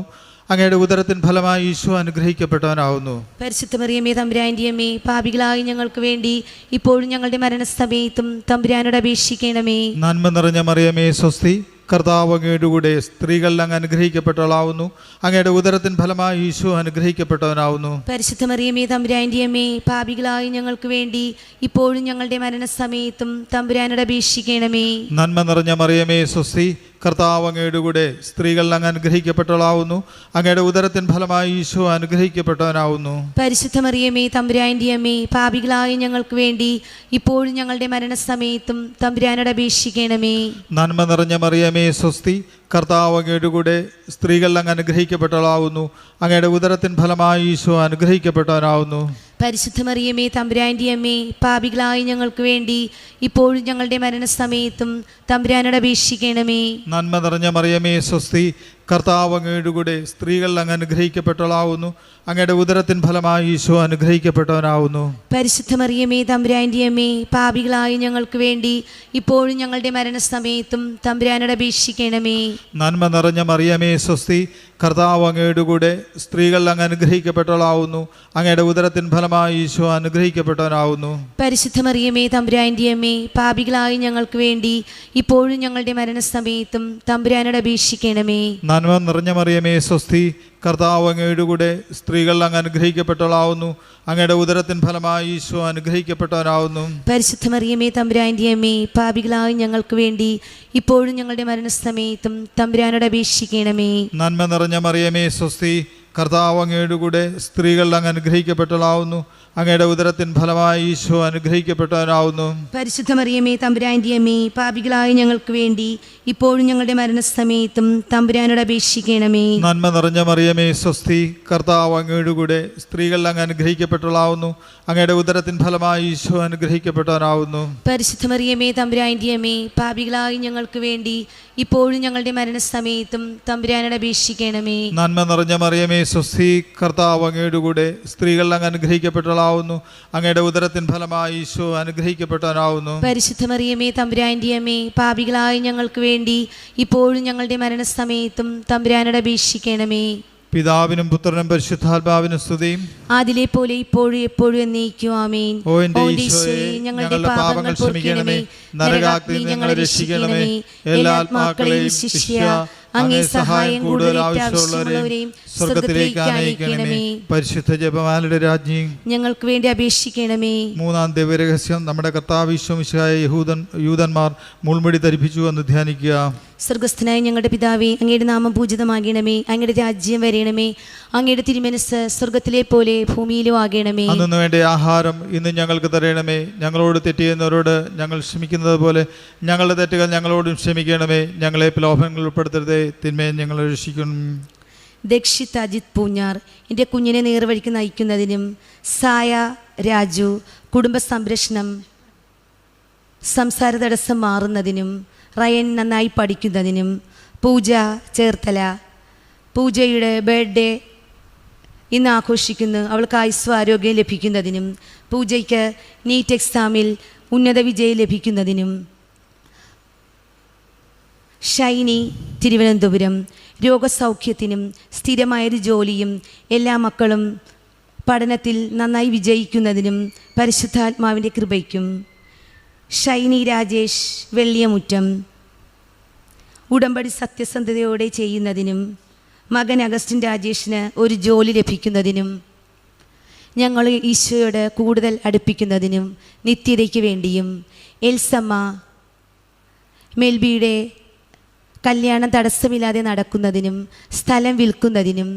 അങ്ങയുടെ ഉദരത്തിൻ ഫലമായി ഈശോ അനുഗ്രഹിക്കപ്പെട്ടവനാവുന്നു. പരിശുദ്ധ മറിയമേ തമ്പുരാൻ്റെ അമ്മേ, പാപികളായി ഞങ്ങൾക്ക് വേണ്ടി ഇപ്പോഴും ഞങ്ങളുടെ മരണസമയത്തും തമ്പുരാനോട് അപേക്ഷിക്കണമേ. നന്മ നിറഞ്ഞ മറിയമേ സ്വസ്തി, കർത്താവ് അങ്ങയുടെ കൂടെ സ്ത്രീകൾ അങ്ങ് അനുഗ്രഹിക്കപ്പെട്ടവളാവുന്നു. അങ്ങയുടെ ഉദരത്തിൻ ഫലമായി ഈശോ അനുഗ്രഹിക്കപ്പെട്ടവനാവുന്നു. പരിശുദ്ധ മറിയമേ തമ്പുരാൻ്റെ അമ്മേ, പാപികളായി ഞങ്ങൾക്ക് വേണ്ടി ഇപ്പോഴും ഞങ്ങളുടെ മരണസമയത്തും തമ്പുരാനോട് അപേക്ഷിക്കണമേ. നന്മ നിറഞ്ഞ മറിയമേ സ്വസ്തി, കർത്താവ് അങ്ങയുടെ കൂടെ സ്ത്രീകൾ അങ്ങ് അനുഗ്രഹിക്കപ്പെട്ടവളാവുന്നു. അങ്ങയുടെ ഉദരത്തിൻ ഫലമായി ഈശോ അനുഗ്രഹിക്കപ്പെട്ടവനാവുന്നു. പരിശുദ്ധ മറിയമേ തമ്പുരാൻ്റെ അമ്മേ, പാപികളായ ഞങ്ങൾക്ക് വേണ്ടി ഇപ്പോഴും ഞങ്ങളുടെ മരണസമയത്തും തമ്പുരാനോട് അപേക്ഷിക്കണമേ. നന്മ നിറഞ്ഞ മറിയമേ സ്വസ്തി, കർത്താവ് അങ്ങയുടെ കൂടെ സ്ത്രീകൾ അങ്ങ് അനുഗ്രഹിക്കപ്പെട്ടവളാവുന്നു. അങ്ങയുടെ ഉദരത്തിൻ ഫലമായി ഈശോ അനുഗ്രഹിക്കപ്പെട്ടവനാവുന്നു. പരിശുദ്ധ മറിയമേ തമ്പുരാൻ്റെ അമ്മേ, പാപികളായ ഞങ്ങൾക്ക് വേണ്ടി ഇപ്പോഴും ഞങ്ങളുടെ മരണസമയത്തും തമ്പുരാനോട് അപേക്ഷിക്കണമേ. നന്മ നിറഞ്ഞ മറിയമേ സ്വസ്തി, കർത്താവ് അങ്ങയുടെ കൂടെ സ്ത്രീകൾ അങ്ങ് അനുഗ്രഹിക്കപ്പെട്ടവളാവുന്നു. അങ്ങയുടെ ഉദരത്തിൻ ഫലമായി ഈശോ അനുഗ്രഹിക്കപ്പെട്ടവനാവുന്നു. പരിശുദ്ധ മറിയമേ തമ്പുരാൻ്റെ അമ്മേ, പാപികളായ ഞങ്ങൾക്ക് വേണ്ടി ഇപ്പോഴും ഞങ്ങളുടെ മരണസമയത്തും തമ്പുരാനോട് അപേക്ഷിക്കണമേ. നന്മ നിറഞ്ഞ മറിയമേ സ്വസ്തി, കർത്താവ് അങ്ങയുടെ കൂടെ സ്ത്രീകൾ അങ്ങ് അനുഗ്രഹിക്കപ്പെട്ടവളാവുന്നു. അങ്ങയുടെ ഉദരത്തിൻ ഫലമായി ഈശോ അനുഗ്രഹിക്കപ്പെട്ടവനാവുന്നു. പരിശുദ്ധ മറിയമേ തമ്പുരാൻ്റെ അമ്മേ, പാപികളായ ഞങ്ങൾക്ക് വേണ്ടി ഇപ്പോഴും ഞങ്ങളുടെ മരണസമയത്തും തമ്പുരാനോട് അപേക്ഷിക്കണമേ. നന്മ നിറഞ്ഞ മറിയമേ സ്വസ്തി, കർത്താവ് അങ്ങയുടെ കൂടെ സ്ത്രീകൾ അങ്ങ് അനുഗ്രഹിക്കപ്പെട്ടവളാവുന്നു. അങ്ങയുടെ ഉദരത്തിൻ ഫലമായി ഈശോ അനുഗ്രഹിക്കപ്പെട്ടവനാവുന്നു. പരിശുദ്ധ മറിയമേ തമ്പുരാൻ്റെ അമ്മേ, പാപികളായ ഞങ്ങൾക്ക് വേണ്ടി ഇപ്പോഴും ഞങ്ങളുടെ മരണസമയത്തും തമ്പുരാനോട് അപേക്ഷിക്കണമേ. നന്മ നിറഞ്ഞ മറിയമേ സ്വസ്തി, കർത്താവ് അങ്ങയുടെ കൂടെ സ്ത്രീകൾ അങ്ങ് അനുഗ്രഹിക്കപ്പെട്ടവളാവുന്നു. അങ്ങയുടെ ഉദരത്തിൻ ഫലമായി ഈശോ അനുഗ്രഹിക്കപ്പെട്ടവനാവുന്നു. പരിശുദ്ധ മറിയമേ തമ്പുരാൻ്റെ അമ്മേ, പാപികളായ ഞങ്ങൾക്ക് വേണ്ടി ഇപ്പോഴും ഞങ്ങളുടെ മരണസമയത്തും തമ്പുരാനോട് അപേക്ഷിക്കണമേ. നന്മ നിറഞ്ഞ മറിയമേ സ്വസ്തി, കർത്താവ് അങ്ങയുടെ കൂടെ സ്ത്രീകൾ അങ്ങ് അനുഗ്രഹിക്കപ്പെട്ടവളാവുന്നു. അങ്ങയുടെ ഉദരത്തിൻ ഫലമായി ഈശോ അനുഗ്രഹിക്കപ്പെട്ടവനാവുന്നു. പരിശുദ്ധ മറിയമേ തമ്പുരാൻ്റെ അമ്മേ, പാപികളായ ഞങ്ങൾക്ക് വേണ്ടി ഇപ്പോഴും ഞങ്ങളുടെ മരണസമയത്തും തമ്പുരാനോട് അപേക്ഷിക്കണമേ. നന്മ നിറഞ്ഞ മറിയമേ സ്വസ്തി, കർത്താവ് അങ്ങയുടെ കൂടെ സ്ത്രീകൾ അങ്ങ് അനുഗ്രഹിക്കപ്പെട്ടവളാവുന്നു. അങ്ങയുടെ ഉദരത്തിൻ ഫലമായി ഈശോ അനുഗ്രഹിക്കപ്പെട്ടവനാവുന്നു. പരിശുദ്ധ മറിയമേ തമ്പുരാൻ്റെ അമ്മേ, പാപികളായ ഞങ്ങൾക്ക് വേണ്ടി ഇപ്പോഴും ഞങ്ങളുടെ മരണസമയത്തും തമ്പുരാനോട് അപേക്ഷിക്കണമേ. പിതാവിനും പുത്രനും പരിശുദ്ധാത്മാവിനും സ്തുതിയും. അതിലെ പോലെ ഇപ്പോഴും എപ്പോഴും എന്നേക്കും ആമേൻ. ഓ എൻ്റെ ഈശോയെ, ഞങ്ങളുടെ പാപങ്ങൾ ക്ഷമിക്കണമേ, നരകാഗ്നിയിൽ ഞങ്ങളെ രക്ഷിക്കണമേ, എല്ലാ ആത്മാക്കളെയും ശിഷ്യ അങ്ങേ സഹായം കൂടുതൽ ആവശ്യമുള്ളവരെയും സ്വർഗത്തിലേക്ക് അനയിക്കണമേ. പരിശുദ്ധ ജപമാലയുടെ രാജ്ഞി ഞങ്ങൾക്ക് വേണ്ടി അപേക്ഷിക്കണമേ. മൂന്നാം ദിവ്യരഹസ്യം. നമ്മുടെ കർത്താവ് ഈശോ മിശിഹായ യൂദന്മാർ മുൾമുടി ധരിപ്പിച്ചു എന്ന് ധ്യാനിക്കുക. സ്വർഗസ്ഥനായ ഞങ്ങളുടെ പിതാവേ, അങ്ങയുടെ നാമം പൂജിതമാകണമേ, അങ്ങയുടെ രാജ്യം വരണമേ, അങ്ങയുടെ തിരുമനസ്സ് സ്വർഗത്തിലെ പോലെ ഭൂമിയിലും ആകണമേ. അന്നു വേണ്ട ആഹാരം ഇന്ന് ഞങ്ങൾക്ക് തരണമേ. ഞങ്ങളോട് തെറ്റിയുന്നവരോട് ഞങ്ങൾ ക്ഷമിക്കുന്നത് പോലെ ഞങ്ങളുടെ തെറ്റുകൾ ഞങ്ങളോടും ക്ഷമിക്കണമേ. ഞങ്ങളെ പ്രലോഭനങ്ങളിൽ ഉൾപ്പെടുത്തരുതേ, തിന്മയെ ഞങ്ങളെ രക്ഷിക്കണം. ദക്ഷിത് അജിത് പൂഞ്ഞാർ എൻ്റെ കുഞ്ഞിനെ നേർവഴിക്ക് നയിക്കുന്നതിനും, സായ രാജു കുടുംബ സംരക്ഷണം സംസാര തടസ്സം മാറുന്നതിനും, റയൻ നന്നായി പഠിക്കുന്നതിനും, പൂജ ചേർത്തല പൂജയുടെ ബർത്ത്ഡേ ഇന്ന് ആഘോഷിക്കുന്നു, അവൾക്ക് ആയുസ്സും ആരോഗ്യം ലഭിക്കുന്നതിനും, പൂജയ്ക്ക് നീറ്റ് എക്സാമിൽ ഉന്നത വിജയം ലഭിക്കുന്നതിനും, ഷൈനി തിരുവനന്തപുരം രോഗസൗഖ്യത്തിനും സ്ഥിരമായൊരു ജോലിയും എല്ലാ മക്കളും പഠനത്തിൽ നന്നായി വിജയിക്കുന്നതിനും പരിശുദ്ധാത്മാവിൻ്റെ കൃപയ്ക്കും, ഷൈനി രാജേഷ് വെള്ളിയമുറ്റം ഉടമ്പടി സത്യസന്ധതയോടെ ചെയ്യുന്നതിനും, മകൻ അഗസ്റ്റിൻ രാജേഷിന് ഒരു ജോലി ലഭിക്കുന്നതിനും, ഞങ്ങൾ ഈശോയോട് കൂടുതൽ അടുപ്പിക്കുന്നതിനും, നിത്യതയ്ക്ക് വേണ്ടിയും, എൽസമ്മ മെൽബിയുടെ കല്യാണം തടസ്സമില്ലാതെ നടക്കുന്നതിനും, സ്ഥലം വിൽക്കുന്നതിനും,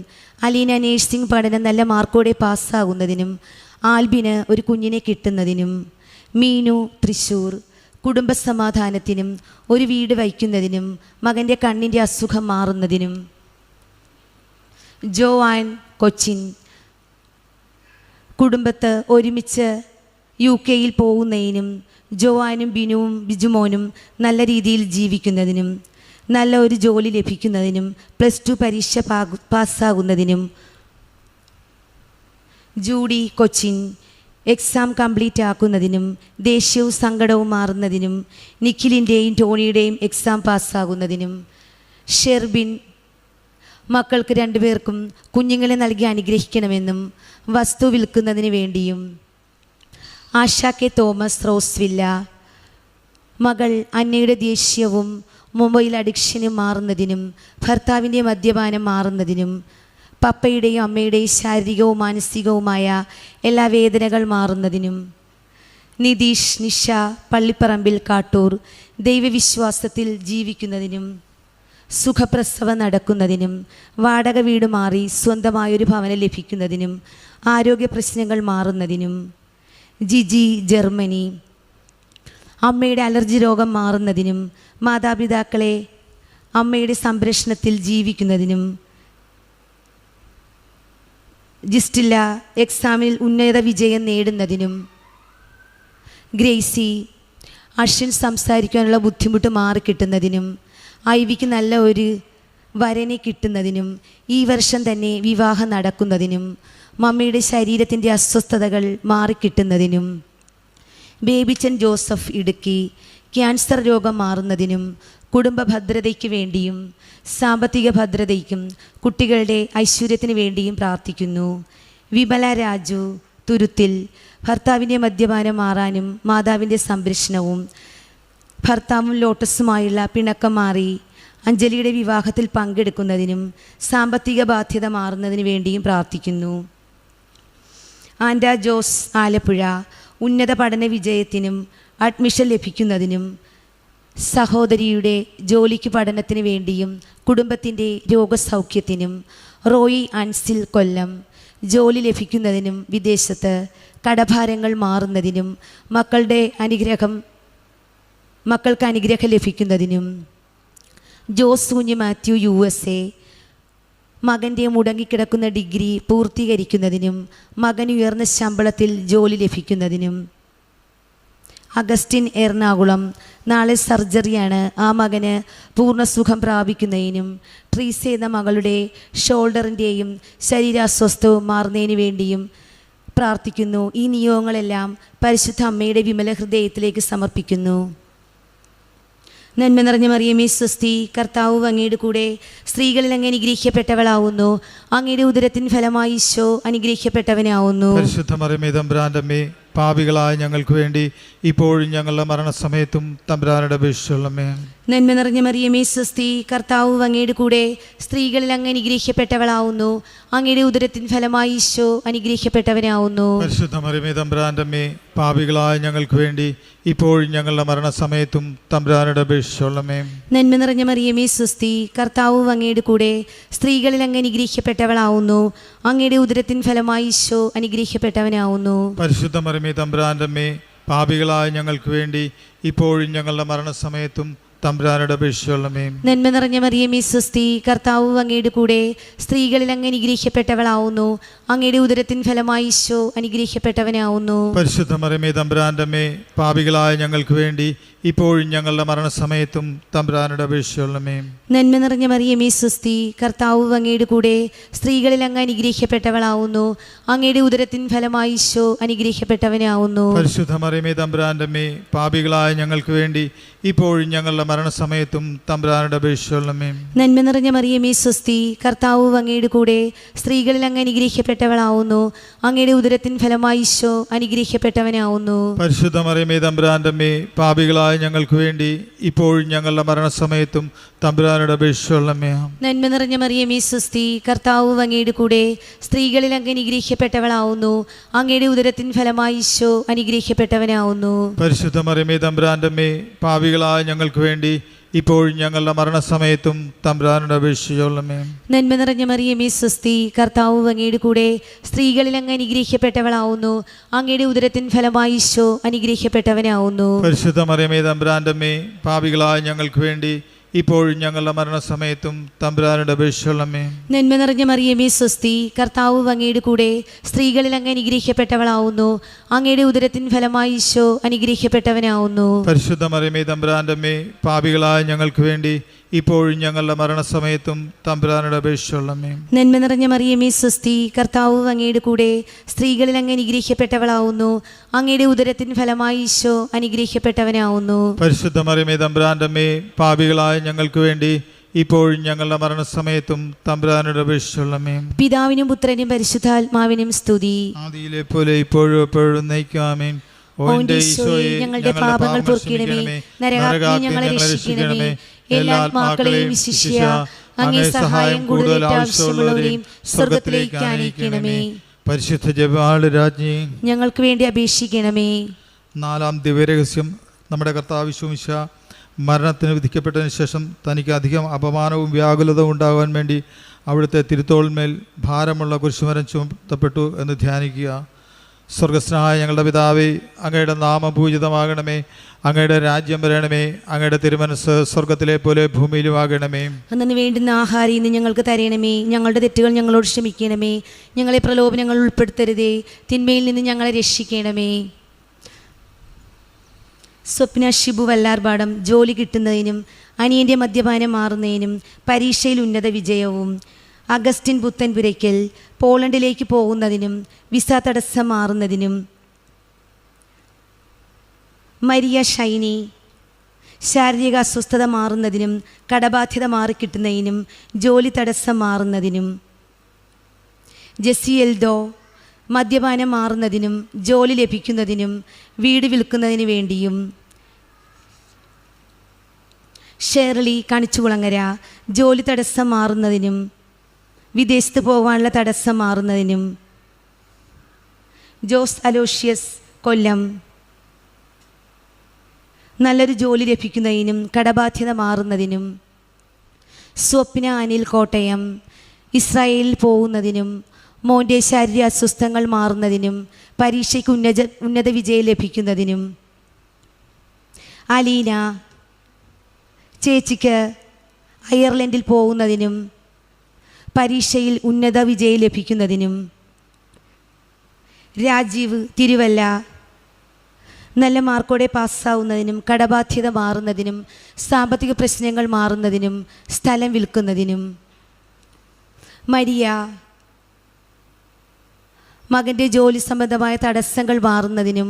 അലീന നേഴ്സിംഗ് പഠനം നല്ല മാർക്കോടെ പാസ്സാകുന്നതിനും, ആൽബിന് ഒരു കുഞ്ഞിനെ കിട്ടുന്നതിനും, മീനു തൃശ്ശൂർ കുടുംബസമാധാനത്തിനും ഒരു വീട് വയ്ക്കുന്നതിനും, മകൻ്റെ കണ്ണിൻ്റെ അസുഖം മാറുന്നതിനും, ജോആൻ കൊച്ചിൻ കുടുംബത്ത് ഒരുമിച്ച് UK പോകുന്നതിനും, ജോആനും ബിനുവും ബിജുമോനും നല്ല രീതിയിൽ ജീവിക്കുന്നതിനും, നല്ല ഒരു ജോലി ലഭിക്കുന്നതിനും, +2 പരീക്ഷ പാസ്സാകുന്നതിനും, ജൂഡി കൊച്ചിൻ എക്സാം കംപ്ലീറ്റ് ആക്കുന്നതിനും, ദേഷ്യവും സങ്കടവും മാറുന്നതിനും, നിഖിലിൻ്റെയും ടോണിയുടെയും എക്സാം പാസ്സാകുന്നതിനും, ഷെർബിൻ മക്കൾക്ക് 2 പേർക്കും കുഞ്ഞുങ്ങളെ നൽകി അനുഗ്രഹിക്കണമെന്നും വസ്തു വിൽക്കുന്നതിന് വേണ്ടിയും, ആശ കെ തോമസ് റോസ്വില്ല മകൾ അന്നയുടെ ദേഷ്യവും മൊബൈൽ അഡിക്ഷനും മാറുന്നതിനും, ഭർത്താവിൻ്റെ മദ്യപാനം മാറുന്നതിനും, പപ്പയുടെയും അമ്മയുടെയും ശാരീരികവും മാനസികവുമായ എല്ലാ വേദനകൾ മാറുന്നതിനും, നിതീഷ് നിഷ പള്ളിപ്പറമ്പിൽ കാട്ടൂർ ദൈവവിശ്വാസത്തിൽ ജീവിക്കുന്നതിനും, സുഖപ്രസവം നടക്കുന്നതിനും, വാടക വീട് മാറി സ്വന്തമായൊരു ഭവനം ലഭിക്കുന്നതിനും, ആരോഗ്യ പ്രശ്നങ്ങൾ മാറുന്നതിനും, ജിജി ജർമ്മനി അമ്മയുടെ അലർജി രോഗം മാറുന്നതിനും, മാതാപിതാക്കളെ അമ്മയുടെ സംരക്ഷണത്തിൽ ജീവിക്കുന്നതിനും, ജിസ്റ്റില്ല എക്സാമിൽ ഉന്നത വിജയം നേടുന്നതിനും, ഗ്രേസി അശ്വിൻ സംസാരിക്കാനുള്ള ബുദ്ധിമുട്ട് മാറിക്കിട്ടുന്നതിനും, ഐവിക്ക് നല്ല ഒരു വരനെ കിട്ടുന്നതിനും, ഈ വർഷം തന്നെ വിവാഹം നടക്കുന്നതിനും, മമ്മിയുടെ ശരീരത്തിൻ്റെ അസ്വസ്ഥതകൾ മാറിക്കിട്ടുന്നതിനും, ബേബിച്ചൻ ജോസഫ് ഇടുക്കി ക്യാൻസർ രോഗം മാറുന്നതിനും, കുടുംബ ഭദ്രതയ്ക്ക് വേണ്ടിയും സാമ്പത്തിക ഭദ്രതയ്ക്കും കുട്ടികളുടെ ഐശ്വര്യത്തിന് വേണ്ടിയും പ്രാർത്ഥിക്കുന്നു. വിമല രാജു തുരുത്തിൽ ഭർത്താവിൻ്റെ മദ്യപാനം മാറാനും, മാതാവിൻ്റെ സംരക്ഷണവും ഭർത്താവും ലോട്ടസുമായുള്ള പിണക്കം മാറി അഞ്ജലിയുടെ വിവാഹത്തിൽ പങ്കെടുക്കുന്നതിനും സാമ്പത്തിക ബാധ്യത മാറുന്നതിന് വേണ്ടിയും പ്രാർത്ഥിക്കുന്നു. ആൻഡ ജോസ് ആലപ്പുഴ ഉന്നത പഠന വിജയത്തിനും അഡ്മിഷൻ ലഭിക്കുന്നതിനും, സഹോദരിയുടെ ജോലിക്ക് പഠനത്തിന് വേണ്ടിയും കുടുംബത്തിൻ്റെ രോഗസൗഖ്യത്തിനും, റോയി അൻസിൽ കൊല്ലം ജോലി ലഭിക്കുന്നതിനും, വിദേശത്ത് കടഭാരങ്ങൾ മാറുന്നതിനും, മക്കൾക്ക് അനുഗ്രഹം ലഭിക്കുന്നതിനും, ജോസ് കുഞ്ഞ് മാത്യു USA മകൻ്റെ മുടങ്ങിക്കിടക്കുന്ന ഡിഗ്രി പൂർത്തീകരിക്കുന്നതിനും, മകന് ഉയർന്ന ശമ്പളത്തിൽ ജോലി ലഭിക്കുന്നതിനും, അഗസ്റ്റിൻ എറണാകുളം നാളെ സർജറിയാണ്, ആ മകന് പൂർണ്ണസുഖം പ്രാപിക്കുന്നതിനും, ട്രീസ എന്ന മകളുടെ ഷോൾഡറിൻ്റെയും ശരീരാസ്വസ്ഥവും മാറുന്നതിന് വേണ്ടിയും പ്രാർത്ഥിക്കുന്നു. ഈ നിയോഗങ്ങളെല്ലാം പരിശുദ്ധ അമ്മയുടെ വിമല ഹൃദയത്തിലേക്ക് സമർപ്പിക്കുന്നു. നന്മ നിറഞ്ഞ മറിയമേ സ്വസ്തി, കർത്താവ് അങ്ങയുടെ കൂടെ സ്ത്രീകളിൽ അങ്ങ് അനുഗ്രഹിക്കപ്പെട്ടവളാവുന്നു. അങ്ങയുടെ ഉദരത്തിൻ ഫലമായി ഈശോ അനുഗ്രഹിക്കപ്പെട്ടവനാവുന്നു. പരിശുദ്ധ മറിയമേ തമ്പുരാന്റെ അമ്മേ, പാപികളായ ഞങ്ങൾക്ക് വേണ്ടി ഇപ്പോഴും ഞങ്ങളുടെ മരണസമയത്തും തമ്പുരാനുടെ അപേക്ഷിച്ചുള്ളമേ. നന്മ നിറഞ്ഞ മറിയമേ സ്വസ്തി, കർത്താവ് അങ്ങയുടെ കൂടെ സ്ത്രീകളിൽ അങ്ങ് അനുഗ്രഹിക്കപ്പെട്ടവളാവുന്നു. അങ്ങയുടെ ഉദരത്തിൻ ഫലമായി ഈശോ അനുഗ്രഹിക്കപ്പെട്ടവനാവുന്നു. പരിശുദ്ധ മറിയമേ തമ്പുരാന്റെ അമ്മേ, പാപികളായ ഞങ്ങൾക്ക് വേണ്ടി ഇപ്പോഴും ഞങ്ങളുടെ മരണസമയത്തും തമ്പുരാനുടെ അപേക്ഷിച്ചുള്ളമേ. നന്മ നിറഞ്ഞ മറിയമേ സ്വസ്തി, കർത്താവ് അങ്ങയുടെ കൂടെ സ്ത്രീകളിൽ അങ്ങ് അനുഗ്രഹിക്കപ്പെട്ടവളാവുന്നു. അങ്ങയുടെ ഉദരത്തിൻ ഫലമായി ഈശോ അനുഗ്രഹിക്കപ്പെട്ടവനാവുന്നു. പരിശുദ്ധ മറിയമേ തമ്പുരാന്റെ അമ്മേ, പാപികളായ ഞങ്ങൾക്ക് വേണ്ടി ഇപ്പോഴും ഞങ്ങളുടെ മരണസമയത്തും തമ്പുരാനുടെ അപേക്ഷിച്ചുള്ളമേ. നന്മ നിറഞ്ഞ മറിയമേ സ്വസ്തി, കർത്താവ് അങ്ങയുടെ കൂടെ സ്ത്രീകളിൽ അങ്ങ് അനുഗ്രഹിക്കപ്പെട്ടവളാവുന്നു. അങ്ങയുടെ ഉദരത്തിൻ ഫലമായി ഈശോ അനുഗ്രഹിക്കപ്പെട്ടവനാവുന്നു. പരിശുദ്ധ മറിയമേ തമ്പുരാന്റെ അമ്മേ, പാപികളായ ഞങ്ങൾക്ക് വേണ്ടി ഇപ്പോഴും ഞങ്ങളുടെ മരണസമയത്തും തമ്പുരാനുടെ അപേക്ഷിച്ചുള്ളമേ. നന്മ നിറഞ്ഞ മറിയമേ സ്വസ്തി, കർത്താവ് അങ്ങയുടെ കൂടെ സ്ത്രീകളിൽ അങ്ങ് അനുഗ്രഹിക്കപ്പെട്ടവളാവുന്നു. അങ്ങയുടെ ഉദരത്തിൻ ഫലമായി ഈശോ അനുഗ്രഹിക്കപ്പെട്ടവനാവുന്നു. പരിശുദ്ധ മറിയമേ തമ്പുരാന്റെ അമ്മേ, പാപികളായ ഞങ്ങൾക്ക് വേണ്ടി ഇപ്പോഴും ഞങ്ങളുടെ മരണസമയത്തും തമ്പുരാനുടെ അപേക്ഷിച്ചുള്ളമേ. നന്മ നിറഞ്ഞ മറിയമേ സ്വസ്തി, കർത്താവ് അങ്ങയുടെ കൂടെ സ്ത്രീകളിൽ അങ്ങ് അനുഗ്രഹിക്കപ്പെട്ടവളാവുന്നു. അങ്ങയുടെ ഉദരത്തിൻ ഫലമായി ഈശോ അനുഗ്രഹിക്കപ്പെട്ടവനാവുന്നു. പരിശുദ്ധ മറിയമേ തമ്പുരാന്റെ അമ്മേ, പാപികളായ ഞങ്ങൾക്ക് വേണ്ടി ഇപ്പോഴും ഞങ്ങളുടെ മരണസമയത്തും തമ്പുരാനുടെ അപേക്ഷിച്ചുള്ളമേ. നന്മ നിറഞ്ഞ മറിയമേ സ്വസ്തി, കർത്താവ് അങ്ങയുടെ കൂടെ സ്ത്രീകളിൽ അങ്ങ് അനുഗ്രഹിക്കപ്പെട്ടവളാവുന്നു. അങ്ങയുടെ ഉദരത്തിൻ ഫലമായി ഈശോ അനുഗ്രഹിക്കപ്പെട്ടവനാവുന്നു. പരിശുദ്ധ മറിയമേ തമ്പുരാന്റെ അമ്മേ, പാപികളായ ഞങ്ങൾക്ക് വേണ്ടി ഇപ്പോഴും ഞങ്ങളുടെ മരണസമയത്തും തമ്പുരാനുടെ അപേക്ഷിച്ചുള്ളമേ. നന്മ നിറഞ്ഞ മറിയമേ സ്വസ്തി, കർത്താവ് അങ്ങയുടെ കൂടെ സ്ത്രീകളിൽ അങ്ങ് അനുഗ്രഹിക്കപ്പെട്ടവളാവുന്നു. അങ്ങയുടെ ഉദരത്തിൻ ഫലമായി ഈശോ അനുഗ്രഹിക്കപ്പെട്ടവനാവുന്നു. പരിശുദ്ധ മറിയമേ തമ്പുരാന്റെ അമ്മേ, പാപികളായ ഞങ്ങൾക്ക് വേണ്ടി ഇപ്പോഴും ഞങ്ങളുടെ മരണസമയത്തും തമ്പുരാനുടെ അപേക്ഷിച്ചുള്ളമേ. നന്മ നിറഞ്ഞ മറിയമേ സ്വസ്തി, കർത്താവ് അങ്ങയുടെ കൂടെ സ്ത്രീകളിൽ അങ്ങ് അനുഗ്രഹിക്കപ്പെട്ടവളാവുന്നു. അങ്ങയുടെ ഉദരത്തിൻ ഫലമായി ഈശോ അനുഗ്രഹിക്കപ്പെട്ടവനാവുന്നു. പരിശുദ്ധ മറിയമേ തമ്പുരാന്റെ അമ്മേ, പാപികളായ ഞങ്ങൾക്ക് വേണ്ടി ഇപ്പോഴും ഞങ്ങളുടെ മരണസമയത്തും തമ്പുരാനുടെ അപേക്ഷിച്ചുള്ളമേ. നന്മ നിറഞ്ഞ മറിയമേ സ്വസ്തി, കർത്താവ് അങ്ങയുടെ കൂടെ സ്ത്രീകളിൽ അങ്ങ് അനുഗ്രഹിക്കപ്പെട്ടവളാവുന്നു. അങ്ങയുടെ ഉദരത്തിൻ ഫലമായി ഈശോ അനുഗ്രഹിക്കപ്പെട്ടവനാവുന്നു. പരിശുദ്ധ മറിയമേ തമ്പുരാന്റെ അമ്മേ, പാപികളായ ഞങ്ങൾക്ക് വേണ്ടി ഇപ്പോഴും ഞങ്ങളുടെ മരണസമയത്തും തമ്പുരാനുടെ അപേക്ഷിച്ചുള്ളമേ. പിതാവിനും പുത്രനും പരിശുദ്ധാത്മാവിനും സ്തുതി. ആദിയിലെ പോലെ ഇപ്പോഴും എപ്പോഴും നയിക്കാമേൻ. ഓ എൻ്റെ ഈശോയെ, ഞങ്ങളുടെ പാപങ്ങൾ പൊറുക്കണമേ, നരകാഗ്നി ഞങ്ങളെ രക്ഷിക്കണമേ, എല്ലാ ആത്മാക്കളെയും വിശിഷ്യ അങ്ങേ സഹായം കൂടുതൽ ആവശ്യമുള്ളവരെയും സ്വർഗത്തിലേക്ക് ആനയിക്കണമേ. പരിശുദ്ധ ജപമാല രാജ്ഞി, ഞങ്ങൾക്ക് വേണ്ടി അപേക്ഷിക്കണമേ. നാലാം ദിവ്യരഹസ്യം. നമ്മുടെ കർത്താവ് യേശുമിശിഹ മരണത്തിന് വിധിക്കപ്പെട്ടതിന് ശേഷം തനിക്ക് അധികം അപമാനവും വ്യാകുലതയും ഉണ്ടാകാൻ വേണ്ടി അവിടുത്തെ തിരുത്തോളിന്മേൽ ഭാരമുള്ള കുരിശുമരം ചുമത്തപ്പെട്ടു എന്ന് ധ്യാനിക്കുക. സ്വർഗസ്നായ ഞങ്ങളുടെ പിതാവേ, അങ്ങയുടെ നാമം പൂജിതമാകണമേ, അങ്ങയുടെ രാജ്യം വരണമേ, അങ്ങയുടെ തിരുമനസ് സ്വർഗത്തിലെ പോലെ ഭൂമിയിലും ആകണമേ. അന്നു വേണ്ടുന്ന ആഹാരം ഇന്ന് ഞങ്ങൾക്ക് തരണമേ. ഞങ്ങളുടെ തെറ്റുകൾ ഞങ്ങളോട് ക്ഷമിക്കണമേ. ഞങ്ങളെ പ്രലോഭനങ്ങൾ ഉൾപ്പെടുത്തരുതേ, തിന്മയിൽ നിന്ന് ഞങ്ങളെ രക്ഷിക്കണമേ. സ്വപ്ന ഷിബു വല്ലാർപാടം ജോലി കിട്ടുന്നതിനും അനിയൻ്റെ മദ്യപാനം മാറുന്നതിനും പരീക്ഷയിൽ ഉന്നത വിജയവും. അഗസ്റ്റിൻ പുത്തൻപുരയ്ക്കൽ പോളണ്ടിലേക്ക് പോകുന്നതിനും വിസ തടസ്സം മാറുന്നതിനും. മരിയ ഷൈനി ശാരീരിക അസ്വസ്ഥത മാറുന്നതിനും കടബാധ്യത മാറിക്കിട്ടുന്നതിനും ജോലി തടസ്സം മാറുന്നതിനും. ജെസ്സി എൽദോ മദ്യപാനം മാറുന്നതിനും ജോലി ലഭിക്കുന്നതിനും വീട് വിൽക്കുന്നതിന് വേണ്ടിയും. ഷേർലി കണിച്ചുകുളങ്ങര ജോലി തടസ്സം മാറുന്നതിനും വിദേശത്ത് പോകാനുള്ള തടസ്സം മാറുന്നതിനും. ജോസ് അലോഷ്യസ് കൊല്ലം നല്ലൊരു ജോലി ലഭിക്കുന്നതിനും കടബാധ്യത മാറുന്നതിനും. സ്വപ്ന അനിൽ കോട്ടയം ഇസ്രായേലിൽ പോകുന്നതിനും മോൻ്റെ ശാരീരിക അസ്വസ്ഥങ്ങൾ മാറുന്നതിനും പരീക്ഷയ്ക്ക് ഉന്നത വിജയം ലഭിക്കുന്നതിനും. അലീന ചേച്ചിക്ക് അയർലൻഡിൽ പോകുന്നതിനും പരീക്ഷയിൽ ഉന്നത വിജയം ലഭിക്കുന്നതിനും. രാജീവ് തിരുവല്ല നല്ല മാർക്കോടെ പാസ്സാവുന്നതിനും കടബാധ്യത മാറുന്നതിനും സാമ്പത്തിക പ്രശ്നങ്ങൾ മാറുന്നതിനും സ്ഥലം വിൽക്കുന്നതിനും. മരിയ മകൻ്റെ ജോലി സംബന്ധമായ തടസ്സങ്ങൾ മാറുന്നതിനും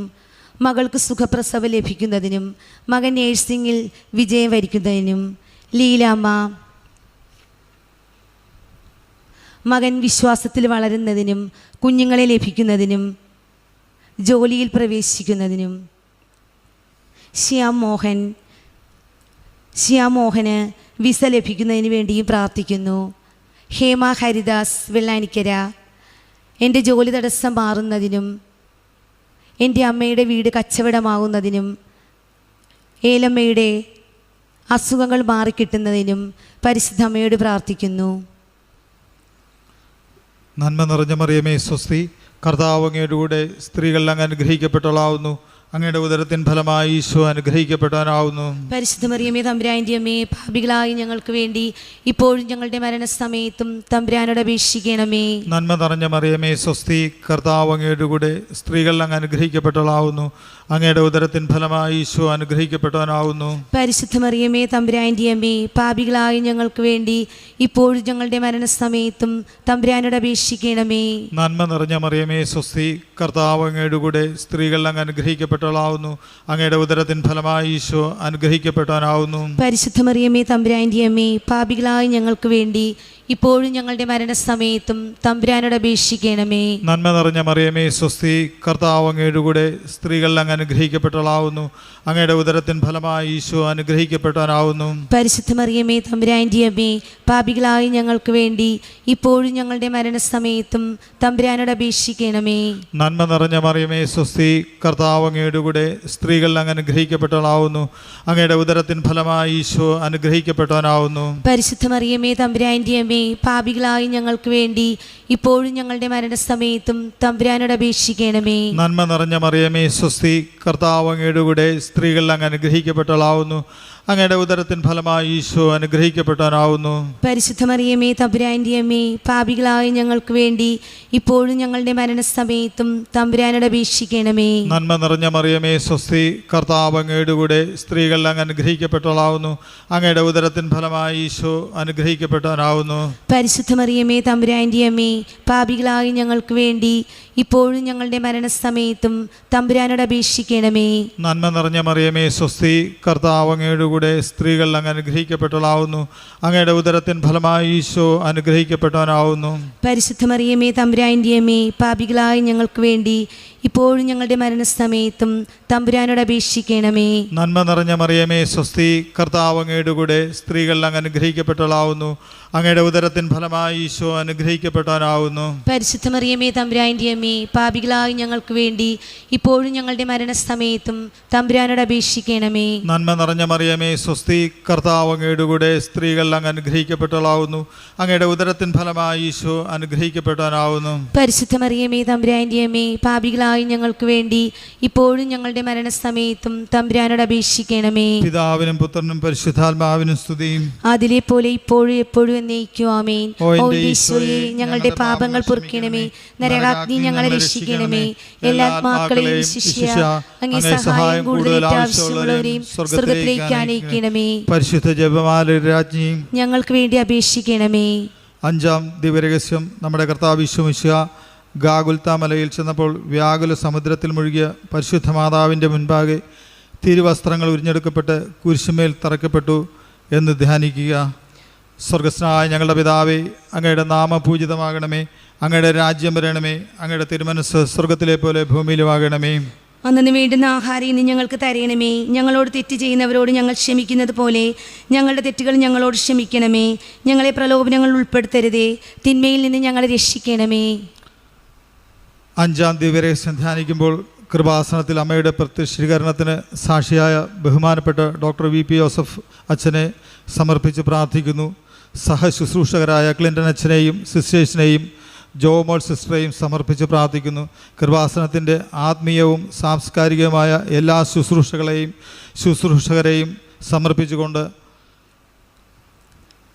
മകൾക്ക് സുഖപ്രസവം ലഭിക്കുന്നതിനും മകൻ നേഴ്സിംഗിൽ വിജയം വരിക്കുന്നതിനും, ലീലാമ്മ മകൻ വിശ്വാസത്തിൽ വളരുന്നതിനും കുഞ്ഞുങ്ങളെ ലഭിക്കുന്നതിനും ജോലിയിൽ പ്രവേശിക്കുന്നതിനും, ശ്യാം മോഹന് വിസ ലഭിക്കുന്നതിന് വേണ്ടിയും പ്രാർത്ഥിക്കുന്നു. ഹേമ ഹരിദാസ് വെള്ളാനിക്കര എൻ്റെ ജോലി തടസ്സം മാറുന്നതിനും എൻ്റെ അമ്മയുടെ വീട് കച്ചവടമാകുന്നതിനും ഏലമ്മയുടെ അസുഖങ്ങൾ മാറിക്കിട്ടുന്നതിനും പരിശുദ്ധ അമ്മയോട് പ്രാർത്ഥിക്കുന്നു. നന്മ നിറഞ്ഞ മറിയമേ സ്വസ്തി, കർത്താവ് അങ്ങയുടെ കൂടെ സ്ത്രീകൾ അങ്ങ് അനുഗ്രഹിക്കപ്പെട്ടവളാവുന്നു. അങ്ങയുടെ ഉദരത്തിൻ ഫലമായി ഈശോ അനുഗ്രഹിക്കപ്പെടാനാവുന്നു. പരിശുദ്ധ മറിയമേ തമ്പുരാൻ്റെ അമ്മേ, പാപികളായി ഞങ്ങൾക്ക് വേണ്ടി ഇപ്പോഴും ഞങ്ങളുടെ മരണസമയത്തും തമ്പുരാനോട് അപേക്ഷിക്കണമേ. നന്മ നിറഞ്ഞ മറിയമേ സ്വസ്തി, കർത്താവ് അങ്ങയുടെ കൂടെ സ്ത്രീകൾ അങ്ങ് അനുഗ്രഹിക്കപ്പെട്ടവളാവുന്നു. അങ്ങയുടെ ഉദരത്തിൻ ഫലമായി ഈശോ അനുഗ്രഹിക്കപ്പെട്ടവനാവുന്നു. പരിശുദ്ധ മറിയമേ തമ്പുരാൻ്റെ അമ്മേ, പാപികളായി ഞങ്ങൾക്ക് വേണ്ടി ഇപ്പോഴും ഞങ്ങളുടെ മരണസമയത്തും തമ്പുരാനോട് അപേക്ഷിക്കണമേ. നന്മ നിറഞ്ഞ മറിയമേ സ്വസ്തി, കർത്താവ് അങ്ങയുടെ കൂടെ സ്ത്രീകൾ അങ്ങ് അനുഗ്രഹിക്കപ്പെട്ടവളാവുന്നു. അങ്ങയുടെ ഉദരത്തിൻ ഫലമായി ഈശോ അനുഗ്രഹിക്കപ്പെട്ടവനാവുന്നു. പരിശുദ്ധ മറിയമേ തമ്പുരാൻ്റെ അമ്മേ, പാപികളായി ഞങ്ങൾക്ക് വേണ്ടി ഇപ്പോഴും ഞങ്ങളുടെ മരണസമയത്തും തമ്പുരാനോട് അപേക്ഷിക്കണമേ. നന്മ നിറഞ്ഞ മറിയമേ സ്വസ്തി, കർത്താവ് അങ്ങയുടെ കൂടെ സ്ത്രീകൾ അങ്ങ് അനുഗ്രഹിക്കപ്പെട്ടവളാവുന്നു. അങ്ങയുടെ ഉദരത്തിൻ ഫലമായി ഈശോ അനുഗ്രഹിക്കപ്പെട്ടവനാവുന്നു. പരിശുദ്ധ മറിയമേ തമ്പുരാൻ്റെ അമ്മേ, പാപികളായി ഞങ്ങൾക്ക് വേണ്ടി ഇപ്പോഴും ഞങ്ങളുടെ മരണസമയത്തും തമ്പുരാനോട് അപേക്ഷിക്കണമേ. നന്മ നിറഞ്ഞ മറിയമേ സ്വസ്തി, കർത്താവ് അങ്ങയുടെ കൂടെ സ്ത്രീകൾ അങ്ങ് അനുഗ്രഹിക്കപ്പെട്ടവളാവുന്നു. അങ്ങയുടെ ഉദരത്തിൻ ഫലമായി ഈശോ അനുഗ്രഹിക്കപ്പെട്ടവനാവുന്നു. പരിശുദ്ധ മറിയമേ തമ്പുരാൻ്റെ അമ്മേ, പാപികളായി ഞങ്ങൾക്ക് വേണ്ടി ഇപ്പോഴും ഞങ്ങളുടെ മരണസമയത്തും തമ്പുരാനോട് അപേക്ഷിക്കണമേ. നന്മ നിറഞ്ഞ മറിയമേ സ്വസ്തി, കർത്താവ് അങ്ങയുടെ കൂടെ സ്ത്രീകൾ അങ്ങ് അനുഗ്രഹിക്കപ്പെട്ടവളാവുന്നു. അങ്ങയുടെ ഉദരത്തിൻ ഫലമായി ഈശോ അനുഗ്രഹിക്കപ്പെട്ടവനാവുന്നു. പരിശുദ്ധ മറിയമേ തമ്പുരാൻ്റെ അമ്മേ, പാപികളായി ഞങ്ങൾക്ക് വേണ്ടി ഇപ്പോഴും ഞങ്ങളുടെ മരണസമയത്തും തമ്പുരാനോട് അപേക്ഷിക്കണമേ. നന്മ നിറഞ്ഞ മറിയമേ സ്വസ്തി, കർത്താവ് അങ്ങയുടെ കൂടെ സ്ത്രീകൾ അങ്ങ് അനുഗ്രഹിക്കപ്പെട്ടവളാവുന്നു. അങ്ങയുടെ ഉദരത്തിൻ ഫലമായി ഈശോ അനുഗ്രഹിക്കപ്പെട്ടവനാവുന്നു. പരിശുദ്ധ മറിയമേ തമ്പുരാൻ്റെ അമ്മേ, പാപികളായി ഞങ്ങൾക്ക് വേണ്ടി ഇപ്പോഴും ഞങ്ങളുടെ മരണസമയത്തും തമ്പുരാനോട് അപേക്ഷിക്കണമേ. നന്മ നിറഞ്ഞ മറിയമേ സ്വസ്തി, കർത്താവ് അങ്ങയുടെ കൂടെ സ്ത്രീകൾ അങ്ങ് അനുഗ്രഹിക്കപ്പെട്ടവളാവുന്നു. അങ്ങയുടെ ഉദരത്തിൻ ഫലമായി ഈശോ അനുഗ്രഹിക്കപ്പെട്ടവനാവുന്നു. പരിശുദ്ധ മറിയമേ തമ്പുരാൻ്റെ അമ്മേ, പാപികളായി ഞങ്ങൾക്ക് വേണ്ടി ഇപ്പോഴും ഞങ്ങളുടെ മരണസമയത്തും തമ്പുരാനോട് അപേക്ഷിക്കണമേ. നന്മ നിറഞ്ഞ മറിയമേ സ്വസ്തി, കർത്താവ് അങ്ങയുടെ കൂടെ സ്ത്രീകൾ അങ്ങ് അനുഗ്രഹിക്കപ്പെട്ടവളാവുന്നു. അങ്ങയുടെ ഉദരത്തിൻ ഫലമായി ഈശോ അനുഗ്രഹിക്കപ്പെട്ടവനാവുന്നു. പരിശുദ്ധ മറിയമേ തമ്പുരാൻ്റെ അമ്മേ, പാപികളായി ഞങ്ങൾക്ക് വേണ്ടി ഇപ്പോഴും ഞങ്ങളുടെ മരണസമയത്തും തമ്പുരാനോട് അപേക്ഷിക്കണമേ. നന്മ നിറഞ്ഞ മറിയമേ സ്വസ്തി, കർത്താവ് അങ്ങയുടെ കൂടെ സ്ത്രീകൾ അങ്ങ് അനുഗ്രഹിക്കപ്പെട്ടവളാവുന്നു. അങ്ങയുടെ ഉദരത്തിൻ ഫലമായി ഈശോ അനുഗ്രഹിക്കപ്പെട്ടവനാവുന്നു. പരിശുദ്ധ മറിയമേ തമ്പുരാൻ്റെ അമ്മേ, പാപികളായി ഞങ്ങൾക്ക് വേണ്ടി ഇപ്പോഴും ഞങ്ങളുടെ മരണസമയത്തും തമ്പുരാനോട് അപേക്ഷിക്കണമേ. പിതാവിനും പുത്രനും പരിശുദ്ധാത്മാവിനും സ്തുതിയും അതിലെ പോലെ ഇപ്പോഴും എപ്പോഴും എന്നേക്കും ആമേൻ. ഓ ഈശോയെ, ഞങ്ങളുടെ പാപങ്ങൾ പൊറുക്കണമേ, നരകാഗ്നി ഞങ്ങളെ രക്ഷിക്കണമേ, എല്ലാ ആത്മാക്കളെയും ശിഷ്യ അങ്ങേ സഹായം കൂടുതൽ ആവശ്യമുള്ളവരെയും സ്വർഗ്ഗത്തിലേക്ക് ആനയിക്കണമേ. പരിശുദ്ധ ജപമാല രാജ്ഞിയും ഞങ്ങൾക്ക് വേണ്ടി അപേക്ഷിക്കണമേ. അഞ്ചാം ദിവ്യരഹസ്യം. നമ്മുടെ കർത്താവ് യേശു മിശിഹ ഗാഗുൽത്താ മലയിൽ ചെന്നപ്പോൾ വ്യാകുല സമുദ്രത്തിൽ മുഴുകിയ പരിശുദ്ധ മാതാവിൻ്റെ മുൻപാകെ തിരുവസ്ത്രങ്ങൾ ഉരിഞ്ഞെടുക്കപ്പെട്ട് കുരിശുമേൽ തറയ്ക്കപ്പെട്ടു എന്ന് ധ്യാനിക്കുക. സ്വർഗസ്നായ ഞങ്ങളുടെ പിതാവേ, അങ്ങയുടെ നാമം പൂജിതമാകണമേ, അങ്ങയുടെ രാജ്യം വരണമേ, അങ്ങയുടെ തിരുമനസ്സ് സ്വർഗത്തിലെ പോലെ ഭൂമിയിലുമാകണമേ. അന്നു വേണ്ടുന്ന ആഹാരം ഇന്ന് ഞങ്ങൾക്ക് തരയണമേ. ഞങ്ങളോട് തെറ്റ് ചെയ്യുന്നവരോട് ഞങ്ങൾ ക്ഷമിക്കുന്നത് പോലെ ഞങ്ങളുടെ തെറ്റുകൾ ഞങ്ങളോട് ക്ഷമിക്കണമേ. ഞങ്ങളെ പ്രലോഭനങ്ങൾ ഉൾപ്പെടുത്തരുതേ, തിന്മയിൽ നിന്ന് ഞങ്ങളെ രക്ഷിക്കണമേ. അഞ്ചാം ദിവ്യരഹസ്യം ധ്യാനിക്കുമ്പോൾ കൃപാസനത്തിൽ അമ്മയുടെ പ്രത്യക്ഷീകരണത്തിന് സാക്ഷിയായ ബഹുമാനപ്പെട്ട ഡോക്ടർ വി.പി. ജോസഫ് അച്ഛനെ സമർപ്പിച്ച് പ്രാർത്ഥിക്കുന്നു. സഹശുശ്രൂഷകരായ ക്ലിൻ്റൺ അച്ഛനെയും സിസ്റ്റേഴ്സിനെയും ജോമോൾ സിസ്റ്ററെയും സമർപ്പിച്ച് പ്രാർത്ഥിക്കുന്നു. കൃപാസനത്തിൻ്റെ ആത്മീയവും സാംസ്കാരികവുമായ എല്ലാ ശുശ്രൂഷകരെയും സമർപ്പിച്ചുകൊണ്ട്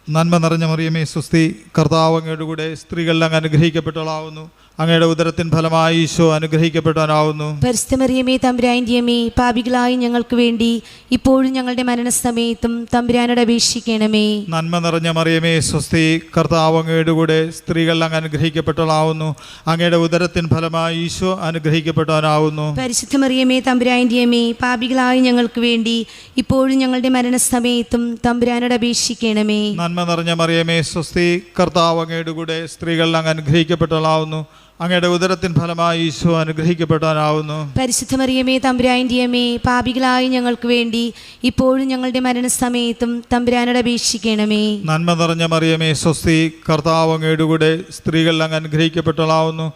നന്മ നിറഞ്ഞ മറിയമേ സ്വസ്തി, കർത്താവ് അങ്ങയുടെ കൂടെ സ്ത്രീകൾ അങ്ങ് അനുഗ്രഹിക്കപ്പെട്ടവളാവുന്നു. അങ്ങയുടെ ഉദരത്തിൻ ഫലമായി ഈശോ അനുഗ്രഹിക്കപ്പെട്ടവനാവുന്നു. പരിശുദ്ധ മറിയമേ തമ്പുരാന്റെ അമ്മേ, പാപികളായ ഞങ്ങൾക്ക് വേണ്ടി ഇപ്പോഴും ഞങ്ങളുടെ മരണസമയത്തും തമ്പുരാനോട് അപേക്ഷിക്കണമേ. നന്മ നിറഞ്ഞ മറിയമേ സ്വസ്തി, കർത്താവ് അങ്ങയുടെ കൂടെ സ്ത്രീകൾ അങ്ങ് അനുഗ്രഹിക്കപ്പെട്ടവളാവുന്നു. അങ്ങയുടെ ഉദരത്തിൻ ഫലമായി ഈശോ അനുഗ്രഹിക്കപ്പെട്ടവനാവുന്നു. പരിശുദ്ധ മറിയമേ തമ്പുരാന്റെ അമ്മേ, പാപികളായ ഞങ്ങൾക്ക് വേണ്ടി ഇപ്പോഴും ഞങ്ങളുടെ മരണസമയത്തും തമ്പുരാനോട് അപേക്ഷിക്കണമേ. നന്മ നിറഞ്ഞ മറിയമേ സ്വസ്തി, കർത്താവ് അങ്ങയുടെ കൂടെ സ്ത്രീകൾ അങ്ങ് അനുഗ്രഹിക്കപ്പെട്ടവളാവുന്നു. അങ്ങയുടെ ഉദരത്തിൻ ഫലമായി ഈശോ അനുഗ്രഹിക്കപ്പെട്ടവനാവുന്നു. പരിശുദ്ധ മറിയമേ തമ്പുരാന്റെ അമ്മേ, പാപികളായ ഞങ്ങൾക്ക് വേണ്ടി ഇപ്പോഴും ഞങ്ങളുടെ മരണസമയത്തും തമ്പുരാനോട് അപേക്ഷിക്കണമേ. നന്മ നിറഞ്ഞ മറിയമേ സ്വസ്തി, കർത്താവ് അങ്ങയുടെ കൂടെ സ്ത്രീകൾ അങ്ങ് അനുഗ്രഹിക്കപ്പെട്ടവളാവുന്നു.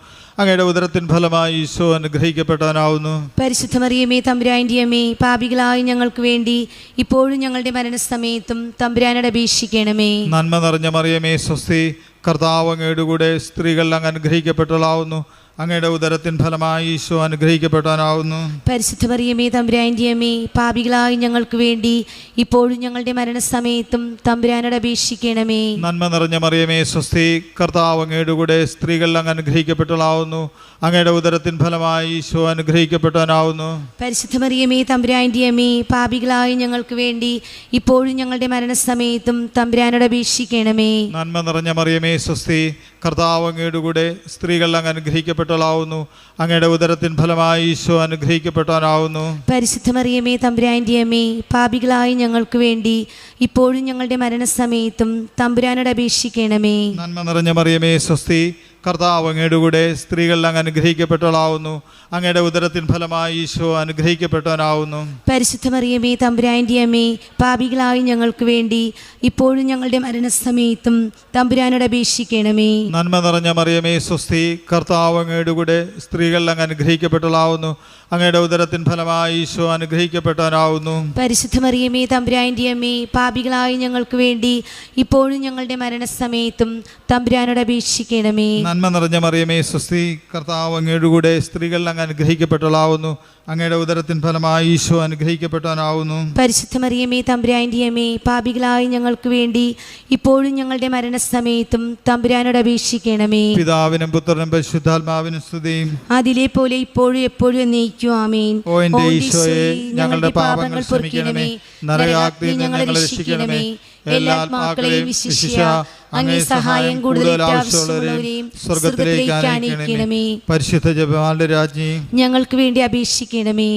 അങ്ങയുടെ ഉദരത്തിൻ ഫലമായി ഈശോ അനുഗ്രഹിക്കപ്പെട്ടവനാവുന്നു. പരിശുദ്ധ മറിയമേ തമ്പുരാന്റെ അമ്മേ, പാപികളായ ഞങ്ങൾക്ക് വേണ്ടി ഇപ്പോഴും ഞങ്ങളുടെ മരണസമയത്തും തമ്പുരാനോട് അപേക്ഷിക്കണമേ. നന്മ നിറഞ്ഞ മറിയമേ സ്വസ്തി, കർത്താവ് അങ്ങയുടെ കൂടെ സ്ത്രീകൾ അങ്ങ് അനുഗ്രഹിക്കപ്പെട്ടവളാവുന്നു. അങ്ങയുടെ ഉദരത്തിൻ ഫലമായി ഈശോ അനുഗ്രഹിക്കപ്പെട്ടവനാവുന്നു. പരിശുദ്ധ മറിയമേ തമ്പുരാന്റെ അമ്മേ, പാപികളായ ഞങ്ങൾക്ക് വേണ്ടി ഇപ്പോഴും ഞങ്ങളുടെ മരണസമയത്തും തമ്പുരാനോട് അപേക്ഷിക്കണമേ. നന്മ നിറഞ്ഞ മറിയമേ സ്വസ്തി, കർത്താവ് അങ്ങയുടെ കൂടെ സ്ത്രീകൾ അങ്ങ് അനുഗ്രഹിക്കപ്പെട്ടവളാവുന്നു. അങ്ങയുടെ ഉദരത്തിൻ ഫലമായി ഈശോ അനുഗ്രഹിക്കപ്പെട്ടവനാവുന്നു. പരിശുദ്ധ മറിയമേ തമ്പുരാന്റെ അമ്മേ, പാപികളായ ഞങ്ങൾക്ക് വേണ്ടി ഇപ്പോഴും ഞങ്ങളുടെ മരണസമയത്തും തമ്പുരാനോട് അപേക്ഷിക്കണമേ. നന്മ നിറഞ്ഞ മറിയമേ സ്വസ്തി, കർത്താവ് അങ്ങയുടെ കൂടെ സ്ത്രീകൾ അങ്ങ് അനുഗ്രഹിക്കപ്പെട്ടവളാവുന്നു. അങ്ങയുടെ ഉദരത്തിൻ ഫലമായി ഈശോ അനുഗ്രഹിക്കപ്പെട്ടവനാവുന്നു. പരിശുദ്ധ മറിയമേ തമ്പുരാന്റെ അമ്മേ, പാപികളായ ഞങ്ങൾക്ക് വേണ്ടി ഇപ്പോഴും ഞങ്ങളുടെ മരണസമയത്തും തമ്പുരാനോട് അപേക്ഷിക്കണമേ. നന്മ നിറഞ്ഞ മറിയമേ സ്വസ്തി, കർത്താവ് അങ്ങയുടെ കൂടെ സ്ത്രീകൾ അങ്ങ് അനുഗ്രഹിക്കപ്പെട്ടവളാവുന്നു. അങ്ങയുടെ ഉദരത്തിൻ ഫലമായി ഈശോ അനുഗ്രഹിക്കപ്പെട്ടവനാവുന്നു. പരിശുദ്ധ മറിയമേ തമ്പുരാന്റെ അമ്മേ, പാപികളായ ഞങ്ങൾക്ക് വേണ്ടി ഇപ്പോഴും ഞങ്ങളുടെ മരണസമയത്തും തമ്പുരാനോട് അപേക്ഷിക്കണമേ. നന്മ നിറഞ്ഞ മറിയമേ സ്വസ്തി, കർത്താവ് അങ്ങയുടെ കൂടെ സ്ത്രീകൾ അങ്ങ് അനുഗ്രഹിക്കപ്പെട്ടവളാവുന്നു. അങ്ങയുടെ ഉദരത്തിൻ ഫലമായി ഈശോ അനുഗ്രഹിക്കപ്പെട്ടവനാവുന്നു. പരിശുദ്ധ മറിയമേ തമ്പുരാന്റെ അമ്മേ, പാപികളായ ഞങ്ങൾക്ക് വേണ്ടി ഇപ്പോഴും ഞങ്ങളുടെ മരണസമയത്തും തമ്പുരാനോട് അപേക്ഷിക്കണമേ. നന്മ നിറഞ്ഞ മറിയമേ സ്വസ്തി, കർത്താവ് അങ്ങയുടെ കൂടെ സ്ത്രീകൾ അങ്ങ് അനുഗ്രഹിക്കപ്പെട്ടവളാവുന്നു. അങ്ങയുടെ ഉദരത്തിൻ ഫലമായി ഈശോ അനുഗ്രഹിക്കപ്പെട്ടവനാവുന്നു. പരിശുദ്ധ മറിയമേ തമ്പുരാന്റെ അമ്മേ, പാപികളായ ഞങ്ങൾക്ക് വേണ്ടി ഇപ്പോഴും ഞങ്ങളുടെ മരണസമയത്തും തമ്പുരാനോട് അപേക്ഷിക്കണമേ. പിതാവിനും പുത്രനും പരിശുദ്ധാത്മാവിനും സ്തുതി. അതിലെ പോലെ ഇപ്പോഴും എപ്പോഴും എന്നേക്കും ആമേൻ. ഓ എൻ്റെ ഈശോയെ, ഞങ്ങളുടെ പാപങ്ങൾ ക്ഷമിക്കണമേ. നരകാഗ്നിയിൽ നിന്ന് ഞങ്ങളെ രക്ഷിക്കണമേ. എല്ലാ ആത്മാക്കളെയും വിശിഷ്യ അങ്ങേ സഹായം കൂടുതൽ ആവശ്യമുള്ളവരെയും സ്വർഗത്തിലേക്ക് ആനയിക്കണമേ. പരിശുദ്ധ ജപമാലയുടെ രാജ്ഞി, ഞങ്ങൾക്ക് വേണ്ടി അപേക്ഷിക്കണമേ.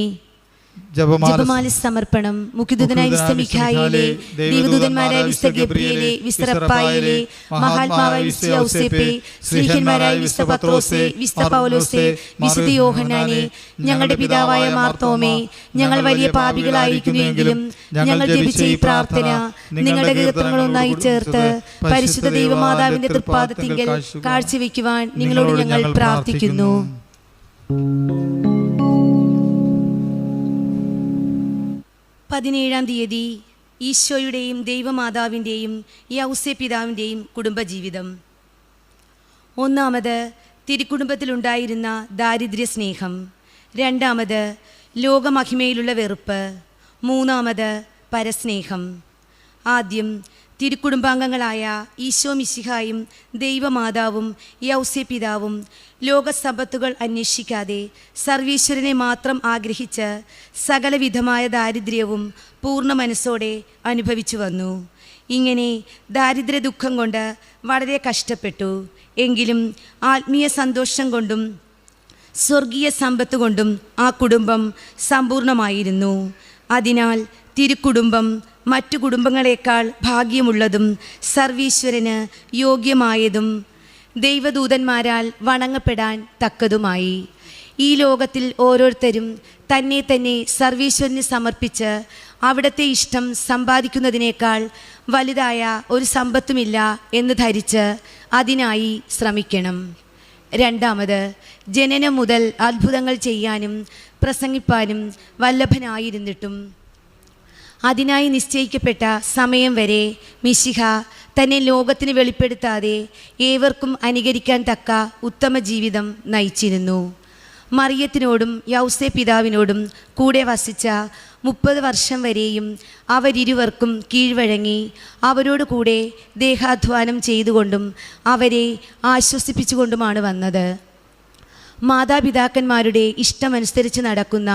ജപമാല സമർപ്പണം. മുഖ്യദൂതനായ വിശുദ്ധ മിഖായേലേ, ദൈവദൂതന്മാരായ വിശുദ്ധ ഗബ്രിയേലേ, വിശുദ്ധ റഫായേലേ, മഹാത്മാവായ വിശുദ്ധ യൗസേപ്പേ, ശ്രീഹന്മാരായ വിശുദ്ധ പത്രോസേ, വിശുദ്ധ പൗലോസേ, വിശുദ്ധ യോഹന്നാനേ, ഞങ്ങളുടെ പിതാവായ മാർത്തോമേ, ഞങ്ങൾ വലിയ പാപികളായിരിക്കുന്നുവെങ്കിലും ഞങ്ങൾ ജപിച്ച ഈ പ്രാർത്ഥന നിങ്ങളുടെ കീർത്തനങ്ങളൊന്നായി ചേർത്ത് പരിശുദ്ധ ദൈവമാതാവിന്റെ തൃപ്പാദത്തിങ്കൽ കാഴ്ചവെക്കുവാൻ നിങ്ങളോട് ഞങ്ങൾ പ്രാർത്ഥിക്കുന്നു. 17-ാം തീയതി ഈശോയുടെയും ദൈവമാതാവിൻ്റെയും യൗസേപ്പിതാവിൻ്റെയും കുടുംബജീവിതം. 1 തിരുക്കുടുംബത്തിലുണ്ടായിരുന്ന ദാരിദ്ര്യ സ്നേഹം. 2 ലോകമഹിമയിലുള്ള വെറുപ്പ്. 3 പരസ്നേഹം. ആദ്യം തിരുക്കുടുംബാംഗങ്ങളായ ഈശോ മിശിഹായും ദൈവമാതാവും യൗസേപ്പിതാവും ലോകസമ്പത്തുകൾ അന്വേഷിക്കാതെ സർവീശ്വരനെ മാത്രം ആഗ്രഹിച്ച് സകലവിധമായ ദാരിദ്ര്യവും പൂർണ്ണ മനസ്സോടെ അനുഭവിച്ചു വന്നു. ഇങ്ങനെ ദാരിദ്ര്യ ദുഃഖം കൊണ്ട് വളരെ കഷ്ടപ്പെട്ടു. എങ്കിലും ആത്മീയ സന്തോഷം കൊണ്ടും സ്വർഗീയ സമ്പത്ത് കൊണ്ടും ആ കുടുംബം സമ്പൂർണമായിരുന്നു. അതിനാൽ തിരുക്കുടുംബം മറ്റു കുടുംബങ്ങളെക്കാൾ ഭാഗ്യമുള്ളതും സർവീശ്വരന് യോഗ്യമായതും ദൈവദൂതന്മാരാൽ വണങ്ങപ്പെടാൻ തക്കതുമായി. ഈ ലോകത്തിൽ ഓരോരുത്തരും തന്നെ തന്നെ സർവീശ്വരന് സമർപ്പിച്ച് അവിടുത്തെ ഇഷ്ടം സമ്പാദിക്കുന്നതിനേക്കാൾ വലുതായ ഒരു സമ്പത്തുമില്ല എന്ന് ധരിച്ച് അതിനായി ശ്രമിക്കണം. 2 ജനനം മുതൽ അത്ഭുതങ്ങൾ ചെയ്യാനും പ്രസംഗിപ്പാനും വല്ലഭനായിരുന്നിട്ടും അതിനായി നിശ്ചയിക്കപ്പെട്ട സമയം വരെ മിശിഹ തന്നെ ലോകത്തിന് വെളിപ്പെടുത്താതെ ഏവർക്കും അനുകരിക്കാൻ തക്ക ഉത്തമ ജീവിതം നയിച്ചിരുന്നു. മറിയത്തിനോടും യൗസേ പിതാവിനോടും കൂടെ വസിച്ച 30 വർഷം വരെയും അവരിരുവർക്കും കീഴ്വഴങ്ങി അവരോട് കൂടെ ദേഹാധ്വാനം ചെയ്തുകൊണ്ടും അവരെ ആശ്വസിപ്പിച്ചുകൊണ്ടുമാണ് വന്നത്. മാതാപിതാക്കന്മാരുടെ ഇഷ്ടമനുസരിച്ച് നടക്കുന്ന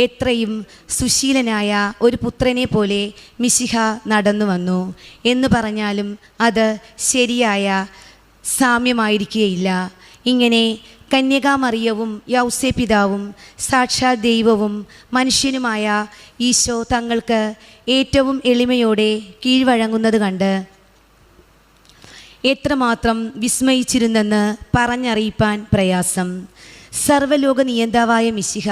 എത്രയും സുശീലനായ ഒരു പുത്രനെ പോലെ മിശിഹ നടന്നു വന്നു എന്ന് പറഞ്ഞാലും അത് ശരിയായ സാമ്യമായിരിക്കുകയില്ല. ഇങ്ങനെ കന്യകാമറിയവും യൗസേ പിതാവും സാക്ഷാൽ ദൈവവും മനുഷ്യനുമായ ഈശോ തങ്ങൾക്ക് ഏറ്റവും എളിമയോടെ കീഴ്വഴങ്ങുന്നത് കണ്ട് എത്രമാത്രം വിസ്മയിച്ചിരുന്നെന്ന് പറഞ്ഞറിയിപ്പാൻ പ്രയാസം. സർവ്വലോക നിയന്താവായ മിശിഹ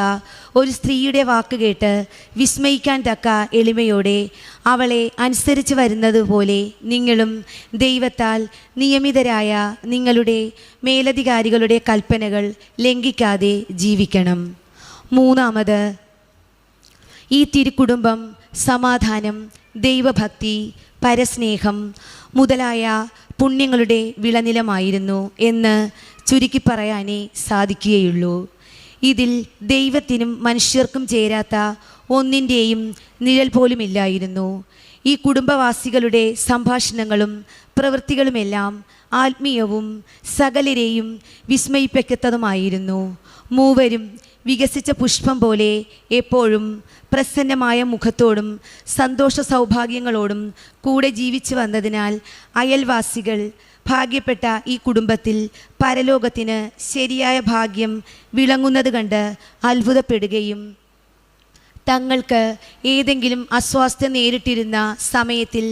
ഒരു സ്ത്രീയുടെ വാക്ക് കേട്ട് വിസ്മയിക്കാൻ തക്ക എളിമയോടെ അവളെ അനുസരിച്ച് വരുന്നത് പോലെ നിങ്ങളും ദൈവത്താൽ നിയമിതരായ നിങ്ങളുടെ മേലധികാരികളുടെ കൽപ്പനകൾ ലംഘിക്കാതെ ജീവിക്കണം. മൂന്നാമത്, ഈ തിരുക്കുടുംബം സമാധാനം, ദൈവഭക്തി, പരസ്നേഹം മുതലായ പുണ്യങ്ങളുടെ വിളനിലമായിരുന്നു എന്ന് ചുരുക്കി പറയാനേ സാധിക്കുകയുള്ളൂ. ഇതിൽ ദൈവത്തിനും മനുഷ്യർക്കും ചേരാത്ത ഒന്നിൻ്റെയും നിഴൽ പോലുമില്ലായിരുന്നു. ഈ കുടുംബവാസികളുടെ സംഭാഷണങ്ങളും പ്രവൃത്തികളുമെല്ലാം ആത്മീയവും സകലരെയും വിസ്മയിപ്പിക്കത്തതുമായിരുന്നു. മൂവരും വികസിച്ച പുഷ്പം പോലെ എപ്പോഴും പ്രസന്നമായ മുഖത്തോടും സന്തോഷ സൗഭാഗ്യങ്ങളോടും കൂടെ ജീവിച്ചു വന്നതിനാൽ അയൽവാസികൾ ഭാഗ്യപ്പെട്ട ഈ കുടുംബത്തിൽ പരലോകത്തിന് ശരിയായ ഭാഗ്യം വിളങ്ങുന്നത് കണ്ട് അത്ഭുതപ്പെടുകയും തങ്ങൾക്ക് ഏതെങ്കിലും അസ്വാസ്ഥ്യം നേരിട്ടിരുന്ന സമയത്തിൽ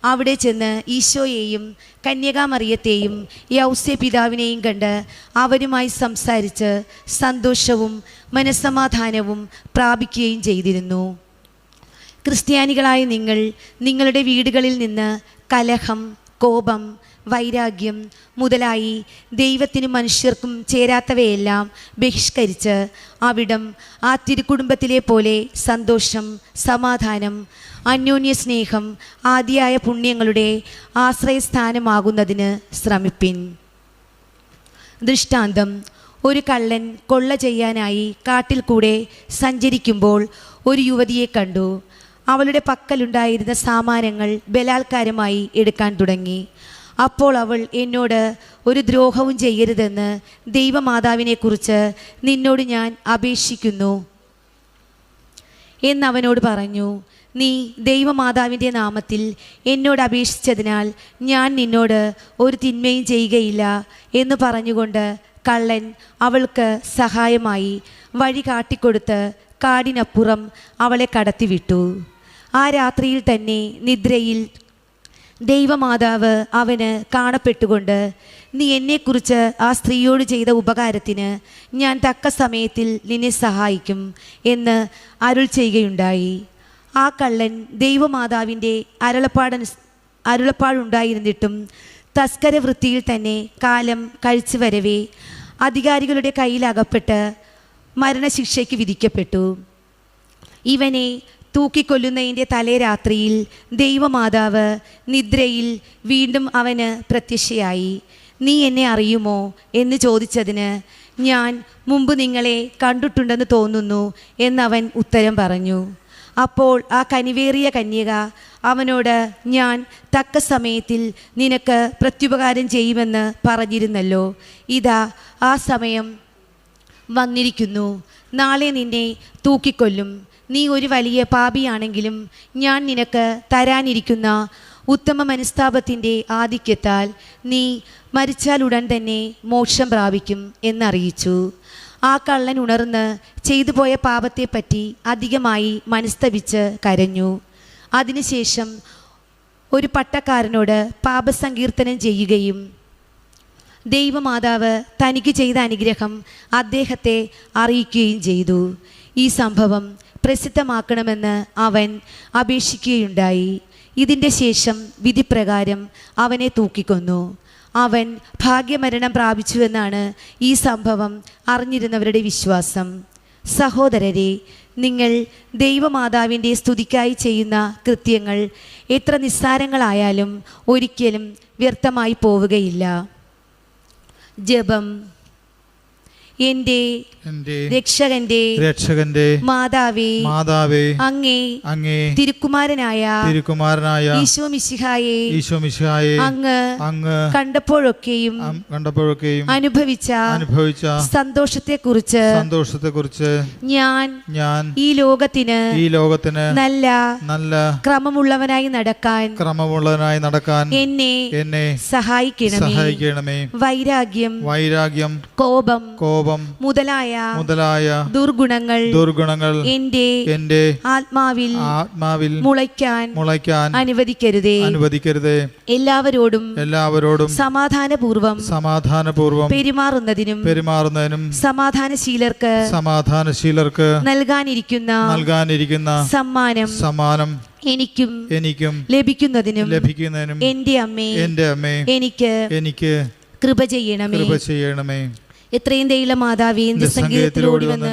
അവിടെ ചെന്ന് ഈശോയെയും കന്യകാമറിയത്തെയും യൗസേ പിതാവിനെയും കണ്ട് അവരുമായി സംസാരിച്ച് സന്തോഷവും മനസ്സമാധാനവും പ്രാപിക്കുകയും ചെയ്തിരുന്നു. ക്രിസ്ത്യാനികളായ നിങ്ങൾ നിങ്ങളുടെ വീടുകളിൽ നിന്ന് കലഹം, കോപം, വൈരാഗ്യം മുതലായി ദൈവത്തിനും മനുഷ്യർക്കും ചേരാത്തവയെല്ലാം ബഹിഷ്കരിച്ച് അവിടം ആ തിരുക്കുടുംബത്തിലെ പോലെ സന്തോഷം, സമാധാനം, അന്യോന്യ സ്നേഹം ആദിയായ പുണ്യങ്ങളുടെ ആശ്രയസ്ഥാനമാകുന്നതിന് ശ്രമിപ്പിൻ. ദൃഷ്ടാന്തം: ഒരു കള്ളൻ കൊള്ള ചെയ്യാനായി കാട്ടിൽ കൂടെ സഞ്ചരിക്കുമ്പോൾ ഒരു യുവതിയെ കണ്ടു. അവളുടെ പക്കലുണ്ടായിരുന്ന സാമാനങ്ങൾ ബലാത്കാരമായി എടുക്കാൻ തുടങ്ങി. അപ്പോൾ അവൾ, എന്നോട് ഒരു ദ്രോഹവും ചെയ്യരുതെന്ന് ദൈവമാതാവിനെക്കുറിച്ച് നിന്നോട് ഞാൻ അപേക്ഷിക്കുന്നു എന്നവനോട് പറഞ്ഞു. നീ ദൈവമാതാവിൻ്റെ നാമത്തിൽ എന്നോട് അപേക്ഷിച്ചതിനാൽ ഞാൻ നിന്നോട് ഒരു തിന്മയും ചെയ്യുകയില്ല എന്ന് പറഞ്ഞുകൊണ്ട് കള്ളൻ അവൾക്ക് സഹായമായി വഴി കാട്ടിക്കൊടുത്ത് കാടിനപ്പുറം അവളെ കടത്തിവിട്ടു. ആ രാത്രിയിൽ തന്നെ നിദ്രയിൽ ദൈവമാതാവ് അവന് കാണപ്പെട്ടുകൊണ്ട്, നീ എന്നെക്കുറിച്ച് ആ സ്ത്രീയോട് ചെയ്ത ഉപകാരത്തിന് ഞാൻ തക്ക സമയത്തിൽ നിന്നെ സഹായിക്കും എന്ന് അരുൾ ചെയ്യുകയുണ്ടായി. ആ കള്ളൻ ദൈവമാതാവിൻ്റെ അരുളപ്പാടുണ്ടായിരുന്നിട്ടും തസ്കര വൃത്തിയിൽ തന്നെ കാലം കഴിച്ചു വരവേ അധികാരികളുടെ കയ്യിലകപ്പെട്ട് മരണശിക്ഷയ്ക്ക് വിധിക്കപ്പെട്ടു. ഇവനെ തൂക്കിക്കൊല്ലുന്നതിൻ്റെ തലേ രാത്രിയിൽ ദൈവമാതാവ് നിദ്രയിൽ വീണ്ടും അവന് പ്രത്യക്ഷയായി. നീ എന്നെ അറിയുമോ എന്ന് ചോദിച്ചതിന്, ഞാൻ മുമ്പ് നിങ്ങളെ കണ്ടിട്ടുണ്ടെന്ന് തോന്നുന്നു എന്നവൻ ഉത്തരം പറഞ്ഞു. അപ്പോൾ ആ കനിവേറിയ കന്യക അവനോട്, ഞാൻ തക്ക സമയത്തിൽ നിനക്ക് പ്രത്യുപകാരം ചെയ്യുമെന്ന് പറഞ്ഞിരുന്നല്ലോ, ഇതാ ആ സമയം വന്നിരിക്കുന്നു. നാളെ നിന്നെ തൂക്കിക്കൊല്ലും. നീ ഒരു വലിയ പാപിയാണെങ്കിലും ഞാൻ നിനക്ക് തരാനിരിക്കുന്ന ഉത്തമ മനസ്താപത്തിൻ്റെ ആധിക്യത്താൽ നീ മരിച്ചാലുടൻ തന്നെ മോക്ഷം പ്രാപിക്കും എന്നറിയിച്ചു. ആ കള്ളൻ ഉണർന്ന് ചെയ്തു പോയ പാപത്തെപ്പറ്റി അധികമായി മനസ്തപിച്ച് കരഞ്ഞു. അതിനുശേഷം ഒരു പട്ടക്കാരനോട് പാപസങ്കീർത്തനം ചെയ്യുകയും ദൈവമാതാവ് തനിക്ക് ചെയ്ത അനുഗ്രഹം അദ്ദേഹത്തെ അറിയിക്കുകയും ചെയ്തു. ഈ സംഭവം പ്രസിദ്ധമാക്കണമെന്ന് അവൻ അപേക്ഷിക്കുകയുണ്ടായി. ഇതിൻ്റെ ശേഷം വിധിപ്രകാരം അവനെ തൂക്കിക്കൊന്നു. അവൻ ഭാഗ്യമരണം പ്രാപിച്ചുവെന്നാണ് ഈ സംഭവം അറിഞ്ഞിരുന്നവരുടെ വിശ്വാസം. സഹോദരരെ, നിങ്ങൾ ദൈവമാതാവിൻ്റെ സ്തുതിക്കായി ചെയ്യുന്ന കൃത്യങ്ങൾ എത്ര നിസ്സാരങ്ങളായാലും ഒരിക്കലും വ്യർത്ഥമായി പോവുകയില്ല. ജപം. എൻ്റെ എൻ്റെ രക്ഷകന്റെ മാതാവേ അങ്ങേ തിരുക്കുമാരനായ ഈശോ മിശിഹായെ അങ്ങ് കണ്ടപ്പോഴൊക്കെയും അനുഭവിച്ച സന്തോഷത്തെക്കുറിച്ച് ഞാൻ ഈ ലോകത്തിന് നല്ല ക്രമമുള്ളവനായി നടക്കാൻ എന്നെ സഹായിക്കണമേ. വൈരാഗ്യം കോപം മുതലായ ദുർഗുണങ്ങൾ എന്റെ ആത്മാവിൽ മുളയ്ക്കാൻ അനുവദിക്കരുതേ. എല്ലാവരോടും സമാധാനപൂർവം പെരുമാറുന്നതിനും സമാധാനശീലർക്ക് നൽകാനിരിക്കുന്ന സമ്മാനം എനിക്കും ലഭിക്കുന്നതിനും എന്റെ അമ്മേ എനിക്ക് കൃപ ചെയ്യണമേ. എത്രയും ദയുള്ള മാതാവേ, നിന്റെ സംഗീതത്തിലോടി വന്ന്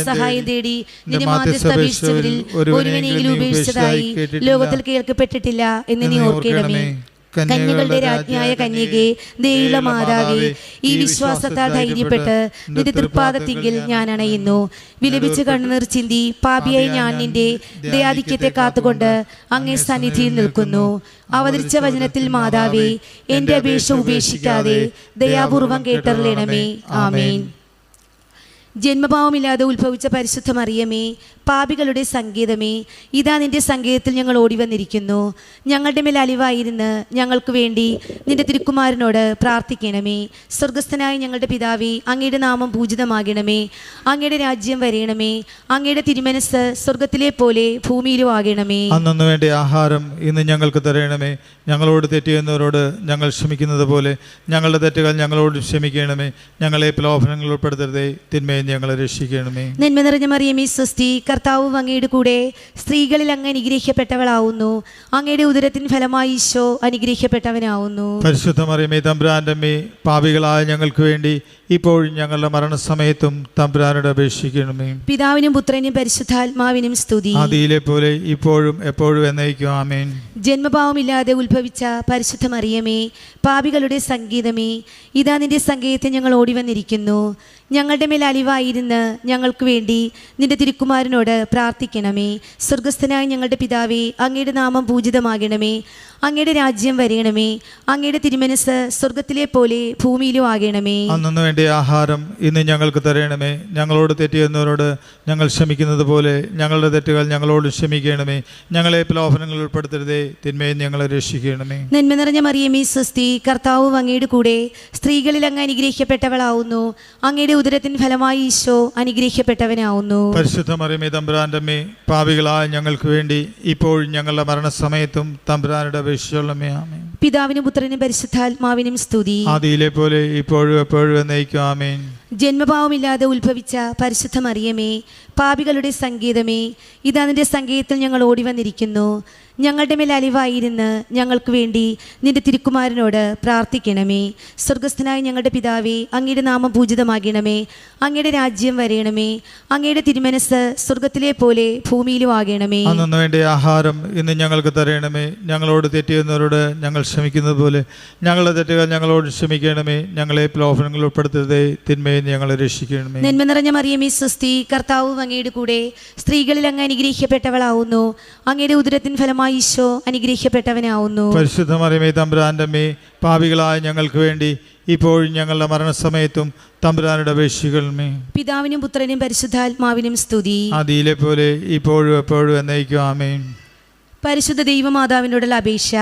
സഹായം തേടി നിന്റെ മാധ്യസ്ഥ അപേക്ഷിച്ചവരിൽ ഒരുവനെങ്കിലും ഉപേക്ഷിച്ചതായി ലോകത്തിൽ കേൾക്കപ്പെട്ടിട്ടില്ല എന്ന് നീ ഓർക്കണമേ. കന്യകളുടെ രാജ്ഞിയായ കന്യകേ, ദയുള്ള മാതാവേ, ഈ വിശ്വാസത്താൽ ധൈര്യപ്പെട്ട് നിന്റെ തൃപ്പാദത്തിങ്കിൽ ഞാൻ അണയുന്നു. വിലപിച്ച് കണ്ണുനീർ ചിന്തി പാപിയായി ഞാൻ നിന്റെ ദയാധിക്യത്തെ കാത്തുകൊണ്ട് അങ്ങേ സന്നിധിയിൽ നിൽക്കുന്നു. അവതരിച്ച വചനത്തിൽ മാതാവേ, എന്റെ അപേക്ഷ ഉപേക്ഷിക്കാതെ ദയാപൂർവം കേട്ടറിയണമേ. ആമേൻ. ജന്മഭാവമില്ലാതെ ഉത്ഭവിച്ച പരിശുദ്ധ മറിയമേ, പാപികളുടെ സങ്കേതമേ, ഇതാ നിന്റെ സങ്കേതത്തിൽ ഞങ്ങൾ ഓടി വന്നിരിക്കുന്നു. ഞങ്ങളുടെ മേൽ അലിവായിരുന്ന് ഞങ്ങൾക്ക് വേണ്ടി നിന്റെ തിരുക്കുമാരനോട് പ്രാർത്ഥിക്കണമേ. സ്വർഗസ്ഥനായ ഞങ്ങളുടെ പിതാവേ, അങ്ങയുടെ നാമം പൂജിതമാകണമേ. അങ്ങയുടെ രാജ്യം വരയണമേ. അങ്ങയുടെ തിരുമനസ് സ്വർഗത്തിലെ പോലെ ഭൂമിയിലും ആകണമേ. അന്നു വേണ്ട ആഹാരം ഇന്ന് ഞങ്ങൾക്ക് തരണമേ. ഞങ്ങളോട് തെറ്റിയെന്നവരോട് ഞങ്ങൾ ക്ഷമിക്കുന്നത് പോലെ ഞങ്ങളുടെ തെറ്റുകൾ ഞങ്ങളോട് ക്ഷമിക്കണമേ. ഞങ്ങളെ പ്രലോഭനങ്ങളിൽ ഉൾപ്പെടുത്തരുതേ, തിന്മയെ ഞങ്ങളെ രക്ഷിക്കണമേ. നന്മ നിറഞ്ഞ മറിയമേ സ്വസ്തി, കർത്താവ് അങ്ങയുടെ കൂടെ സ്ത്രീകളിൽ അങ്ങ് അനുഗ്രഹിക്കപ്പെട്ടവളാവുന്നു. അങ്ങയുടെ ഉദരത്തിൻ ഫലമായി ഈശോ അനുഗ്രഹിക്കപ്പെട്ടവനാവുന്നു. പരിശുദ്ധ മറിയമേ, തമ്പുരാന്റെ അമ്മേ, പാപികളായ ഞങ്ങൾക്ക് വേണ്ടി ഇപ്പോഴും ഞങ്ങളുടെ മരണസമയത്തും തമ്പുരാനോട് അപേക്ഷിക്കണമേ. പിതാവിനും പുത്രനും പരിശുദ്ധാത്മാവിനും സ്തുതി. ആദിയിലെ പോലെ ഇപ്പോഴും എപ്പോഴും എന്നേക്കും. ആമേൻ. ജന്മഭാവമില്ലാതെ ഉത്ഭവിച്ച പരിശുദ്ധ മറിയമേ, പാപികളുടെ സംഗീതമേ, ഇതാ നിന്റെ സംഗീതത്തെ ഞങ്ങൾ ഓടി വന്നിരിക്കുന്നു. ഞങ്ങളുടെ മേൽ അലിവായിരുന്ന് ഞങ്ങൾക്ക് വേണ്ടി നിന്റെ തിരുക്കുമാരനോട് പ്രാർത്ഥിക്കണമേ. സ്വർഗസ്ഥനായ ഞങ്ങളുടെ പിതാവേ, അങ്ങയുടെ നാമം പൂജിതമാകണമേ. അങ്ങയുടെ രാജ്യം വരയണമേ. അങ്ങയുടെ തിരുമനസ് സ്വർഗത്തിലെ പോലെ ഭൂമിയിലും ആകണമേ. അന്നു വേണ്ട ആഹാരം ഇന്ന് ഞങ്ങൾക്ക് തരണമേ. ഞങ്ങളോട് തെറ്റിയെന്നവരോട് ഞങ്ങൾ ക്ഷമിക്കുന്നത് പോലെ ഞങ്ങളുടെ തെറ്റുകൾ ഞങ്ങളോട് ക്ഷമിക്കണമേ. ഞങ്ങളെ പ്രലോഭനങ്ങളിൽ ഉൾപ്പെടുത്തരുതേ, തിന്മയെ ഞങ്ങളെ രക്ഷിക്കണമേ. നന്മ നിറഞ്ഞ മറിയമേ സ്വസ്തി, കർത്താവ് അങ്ങയുടെ കൂടെ സ്ത്രീകളിൽ അങ്ങ് അനുഗ്രഹിക്കപ്പെട്ടവളാവുന്നു. അങ്ങയുടെ ഉദരത്തിൻ ഫലമായി ഈശോ അനുഗ്രഹിക്കപ്പെട്ടവനാവുന്നു. പരിശുദ്ധ മറിയമേ, തമ്പുരാന്റെ അമ്മേ, പാപികളായ ഞങ്ങൾക്ക് വേണ്ടി ഇപ്പോഴും ഞങ്ങളുടെ മരണസമയത്തും തമ്പുരാനുടെ അപേക്ഷിച്ചുള്ളമേ. ആമേൻ. പിതാവിനും പുത്രനും പരിശുദ്ധാത്മാവിനും സ്തുതി. ആദിയിലെ പോലെ ഇപ്പോഴും എപ്പോഴും എന്നേക്കും. ആമേൻ. ജന്മഭാവമില്ലാതെ ഉത്ഭവിച്ച പരിശുദ്ധ മറിയമേ, പാപികളുടെ സംഗീതമേ, ഇതാ നിന്റെ സംഗീതത്തിൽ ഞങ്ങൾ ഓടി വന്നിരിക്കുന്നു. ഞങ്ങളുടെ മേൽ അലിവായിരുന്ന് ഞങ്ങൾക്ക് വേണ്ടി നിന്റെ തിരുക്കുമാരനോട് പ്രാർത്ഥിക്കണമേ. സ്വർഗസ്ഥനായ ഞങ്ങളുടെ പിതാവേ, അങ്ങയുടെ നാമം പൂജിതമാകണമേ. അങ്ങയുടെ രാജ്യം വരയണമേ. അങ്ങയുടെ തിരുമനസ് സ്വർഗത്തിലെ പോലെ ഭൂമിയിലും ആകണമേ. അന്നു വേണ്ട ആഹാരം ഇന്ന് ഞങ്ങൾക്ക് തരണമേ. ഞങ്ങളോട് തെറ്റിയെന്നവരോട് ഞങ്ങൾ ക്ഷമിക്കുന്നത് പോലെ ഞങ്ങളുടെ തെറ്റുകൾ ഞങ്ങളോട് ക്ഷമിക്കണമേ. ഞങ്ങളെ പ്രലോഭനങ്ങളിൽ ഉൾപ്പെടുത്തരുതേ, തിന്മയെ ഞങ്ങളെ രക്ഷിക്കണമേ. നന്മ നിറഞ്ഞ മറിയമേ സ്വസ്തി, കർത്താവ് അങ്ങയുടെ കൂടെ സ്ത്രീകളിൽ അങ്ങ് അനുഗ്രഹിക്കപ്പെട്ടവളാവുന്നു. അങ്ങയുടെ ഉദരത്തിൻ ഫലമായി ഈശോ അനുഗ്രഹിക്കപ്പെട്ടവനാവുന്നു. പരിശുദ്ധ മറിയമേ, തമ്പുരാന്റെ അമ്മേ, പാപികളായ ഞങ്ങൾക്ക് വേണ്ടി ഇപ്പോഴും ഞങ്ങളുടെ മരണസമയത്തും തമ്പുരാനുടെ അപേക്ഷിക്കണമേ. പിതാവിനും പുത്രനും പരിശുദ്ധാത്മാവിനും സ്തുതി. ആദിയിലെ പോലെ ഇപ്പോഴും എപ്പോഴും എന്നേക്കും. ആമേൻ. പരിശുദ്ധ ദൈവമാതാവിനോടുള്ള അപേക്ഷ.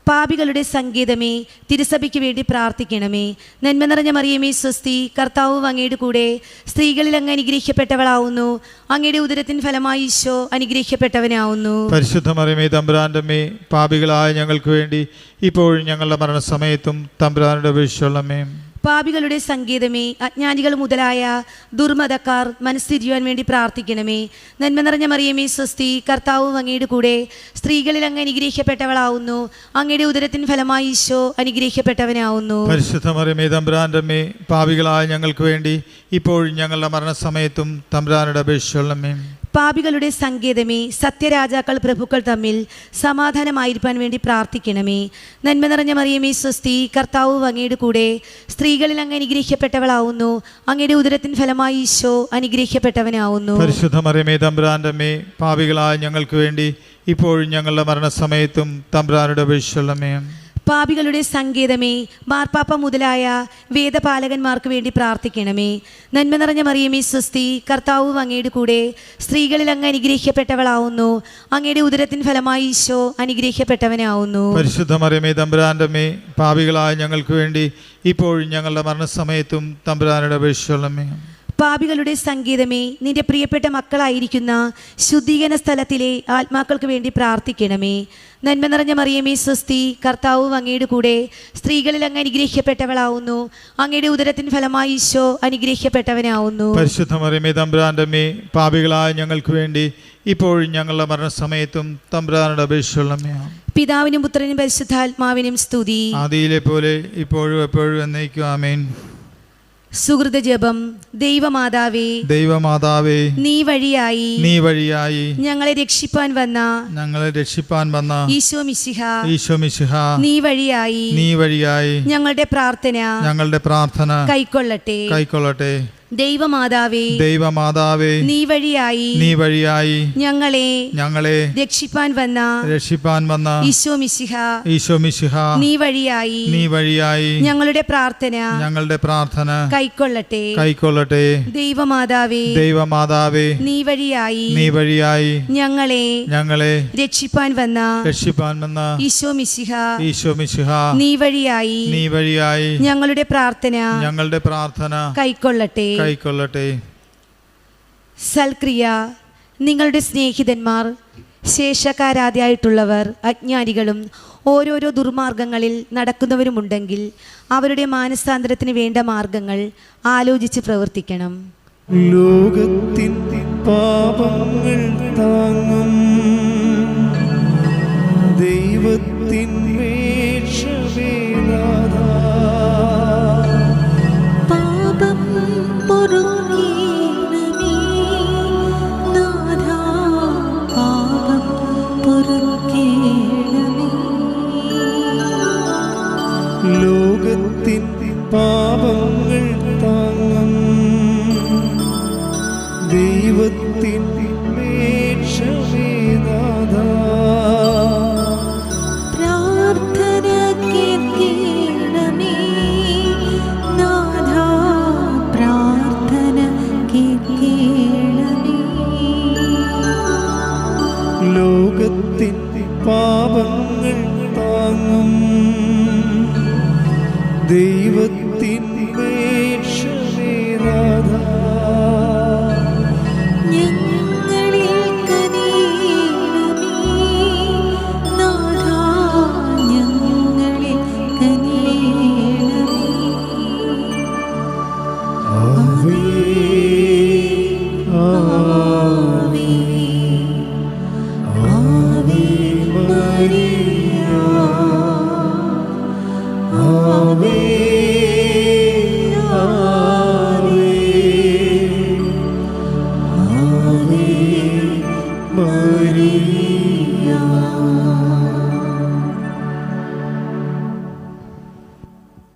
പാപികളുടെ സംഗീതമേ, തിരുസഭയ്ക്ക് വേണ്ടി പ്രാർത്ഥിക്കണമേ. നന്മ നിറഞ്ഞ മറിയമേ സ്വസ്തി, കർത്താവ് അങ്ങയുടെ കൂടെ സ്ത്രീകളിൽ അങ്ങ് അനുഗ്രഹിക്കപ്പെട്ടവളാവുന്നു. അങ്ങയുടെ ഉദരത്തിൻ ഫലമായി ഈശോ അനുഗ്രഹിക്കപ്പെട്ടവനാവുന്നു. പരിശുദ്ധ മറിയമേ, തമ്പുരാന്റെ അമ്മേ, പാപികളായ ഞങ്ങൾക്ക് വേണ്ടി ഇപ്പോഴും ഞങ്ങളുടെ മരണസമയത്തും തമ്പുരാനുടെ അപേക്ഷിച്ചുള്ളമേ. പാപികളുടെ സംഗീതമേ, അജ്ഞാനികൾ മുതലായ ദുർമതക്കാർ മനസ്സിരിയുവാൻ വേണ്ടി പ്രാർത്ഥിക്കണമേ. നന്മ നിറഞ്ഞ മറിയമേ സ്വസ്തി, കർത്താവ് അങ്ങയുടെ കൂടെ സ്ത്രീകളിൽ അങ്ങ് അനുഗ്രഹിക്കപ്പെട്ടവളാവുന്നു. അങ്ങയുടെ ഉദരത്തിൻ ഫലമായി ഈശോ അനുഗ്രഹിക്കപ്പെട്ടവനാവുന്നു. പരിശുദ്ധ മറിയമേ, തമ്പുരാന്റെ അമ്മേ, പാപികളായ ഞങ്ങൾക്ക് വേണ്ടി ഇപ്പോഴും ഞങ്ങളുടെ മരണസമയത്തും തമ്പുരാനുടെ അപേക്ഷിച്ചുള്ളമേ. പാപികളുടെ സങ്കേതമേ, സത്യരാജാക്കൾ പ്രഭുക്കൾ തമ്മിൽ സമാധാനമായിരിക്കാൻ വേണ്ടി പ്രാർത്ഥിക്കണമേ. നന്മ നിറഞ്ഞ മറിയമേ സ്വസ്തി, കർത്താവ് അങ്ങയുടെ കൂടെ, സ്ത്രീകളിൽ അങ്ങ് അനുഗ്രഹിക്കപ്പെട്ടവളാവുന്നു. അങ്ങയുടെ ഉദരത്തിൻ ഫലമായി ഈശോ അനുഗ്രഹിക്കപ്പെട്ടവനാവുന്നു. പരിശുദ്ധ മറിയമേ തമ്പുരാന്റെ അമ്മേ, പാപികളായ ഞങ്ങൾക്ക് വേണ്ടി ഇപ്പോഴും ഞങ്ങളുടെ മരണസമയത്തും തമ്പുരാനോട് അപേക്ഷിച്ചുകൊള്ളണമേ. പാപികളുടെ സങ്കേതമേ, മാർപ്പാപ്പ മുതലായ വേദപാലകന്മാർക്ക് വേണ്ടി പ്രാർത്ഥിക്കണമേ. നന്മ നിറഞ്ഞ മറിയമേ സ്വസ്തി, കർത്താവ് അങ്ങയുടെ കൂടെ, സ്ത്രീകളിൽ അങ്ങ് അനുഗ്രഹിക്കപ്പെട്ടവളാവുന്നു. അങ്ങയുടെ ഉദരത്തിൻ ഫലമായി ഈശോ അനുഗ്രഹിക്കപ്പെട്ടവനാവുന്നു. പരിശുദ്ധ മറിയമേ തമ്പുരാന്റെ അമ്മേ, പാപികളായ ഞങ്ങൾക്ക് വേണ്ടി ഇപ്പോഴും ഞങ്ങളുടെ മരണസമയത്തും തമ്പുരാനോട് അപേക്ഷിച്ചുകൊള്ളണമേ. പാപികളുടെ സങ്കേതമേ, നിന്റെ പ്രിയപ്പെട്ട മക്കളായിരിക്കുന്ന ശുദ്ധീകരണ സ്ഥലത്തിലെ ആത്മാക്കൾക്ക് വേണ്ടി പ്രാർത്ഥിക്കണമേ. നന്മ നിറഞ്ഞ മറിയമേ സ്വസ്തി, കർത്താവ് അങ്ങയുടെ കൂടെ, സ്ത്രീകളിൽ അങ്ങ് അനുഗ്രഹിക്കപ്പെട്ടവളാവുന്നു. അങ്ങയുടെ ഉദരത്തിൻ ഫലമായി ഈശോ അനുഗ്രഹിക്കപ്പെട്ടവനാവുന്നു. പരിശുദ്ധ മറിയമേ തമ്പുരാന്റെ അമ്മേ, പാപികളായ ഞങ്ങൾക്ക് വേണ്ടി ഇപ്പോഴും ഞങ്ങളുടെ മരണസമയത്തും തമ്പുരാനോട് അപേക്ഷിച്ചുകൊള്ളണമേ. പിതാവിനും പുത്രനും പരിശുദ്ധാത്മാവിനും സ്തുതി. ആദിയിലെ പോലെ ഇപ്പോഴും എപ്പോഴും എന്നേക്കും ആമേൻ. സുഹൃത ജപം. ദൈവമാതാവേ, ദൈവമാതാവേ, നീ വഴിയായി ഞങ്ങളെ രക്ഷിപ്പാൻ വന്ന ഈശോ മിശിഹ, നീ വഴിയായി ഞങ്ങളുടെ പ്രാർത്ഥന കൈക്കൊള്ളട്ടെ. ദൈവമാതാവേ, നീ വഴിയായി ഞങ്ങളെ രക്ഷിപ്പാൻ വന്ന ഈശോ മിശിഹ, നീ വഴിയായി ഞങ്ങളുടെ പ്രാർത്ഥന കൈക്കൊള്ളട്ടെ. ദൈവമാതാവേ, നീ വഴിയായി ഞങ്ങളെ രക്ഷിപ്പാൻ വന്ന ഈശോ മിശിഹ, നീ വഴിയായി ഞങ്ങളുടെ പ്രാർത്ഥന കൈക്കൊള്ളട്ടെ. സൽക്രിയ. നിങ്ങളുടെ സ്നേഹിതന്മാർ, ശേഷക്കാരാധ്യായിട്ടുള്ളവർ, അജ്ഞാനികളും ഓരോരോ ദുർമാർഗങ്ങളിൽ നടക്കുന്നവരുമുണ്ടെങ്കിൽ അവരുടെ മാനസാന്തരത്തിന് വേണ്ട മാർഗങ്ങൾ ആലോചിച്ച് പ്രവർത്തിക്കണം. ലോകത്തിൻ പാപങ്ങൾ താങ്ങും ദൈവത്തിൻ വേഷവേദാ, പാപം പൊറുക്കണമേ നാഥാ, പാപം പൊറുക്കണമേ. ലോകത്തിൻ പാപങ്ങൾ താങ്ങും ദൈവത്തിൻ വേഷവേദാ, പ്രാർത്ഥന കേൾക്കണമേ നാഥാ, പ്രാർത്ഥന കേൾക്കണമേ. ലോകത്തിൻ പാപങ്ങൾ താങ്ങും ദൈവത്തിൻ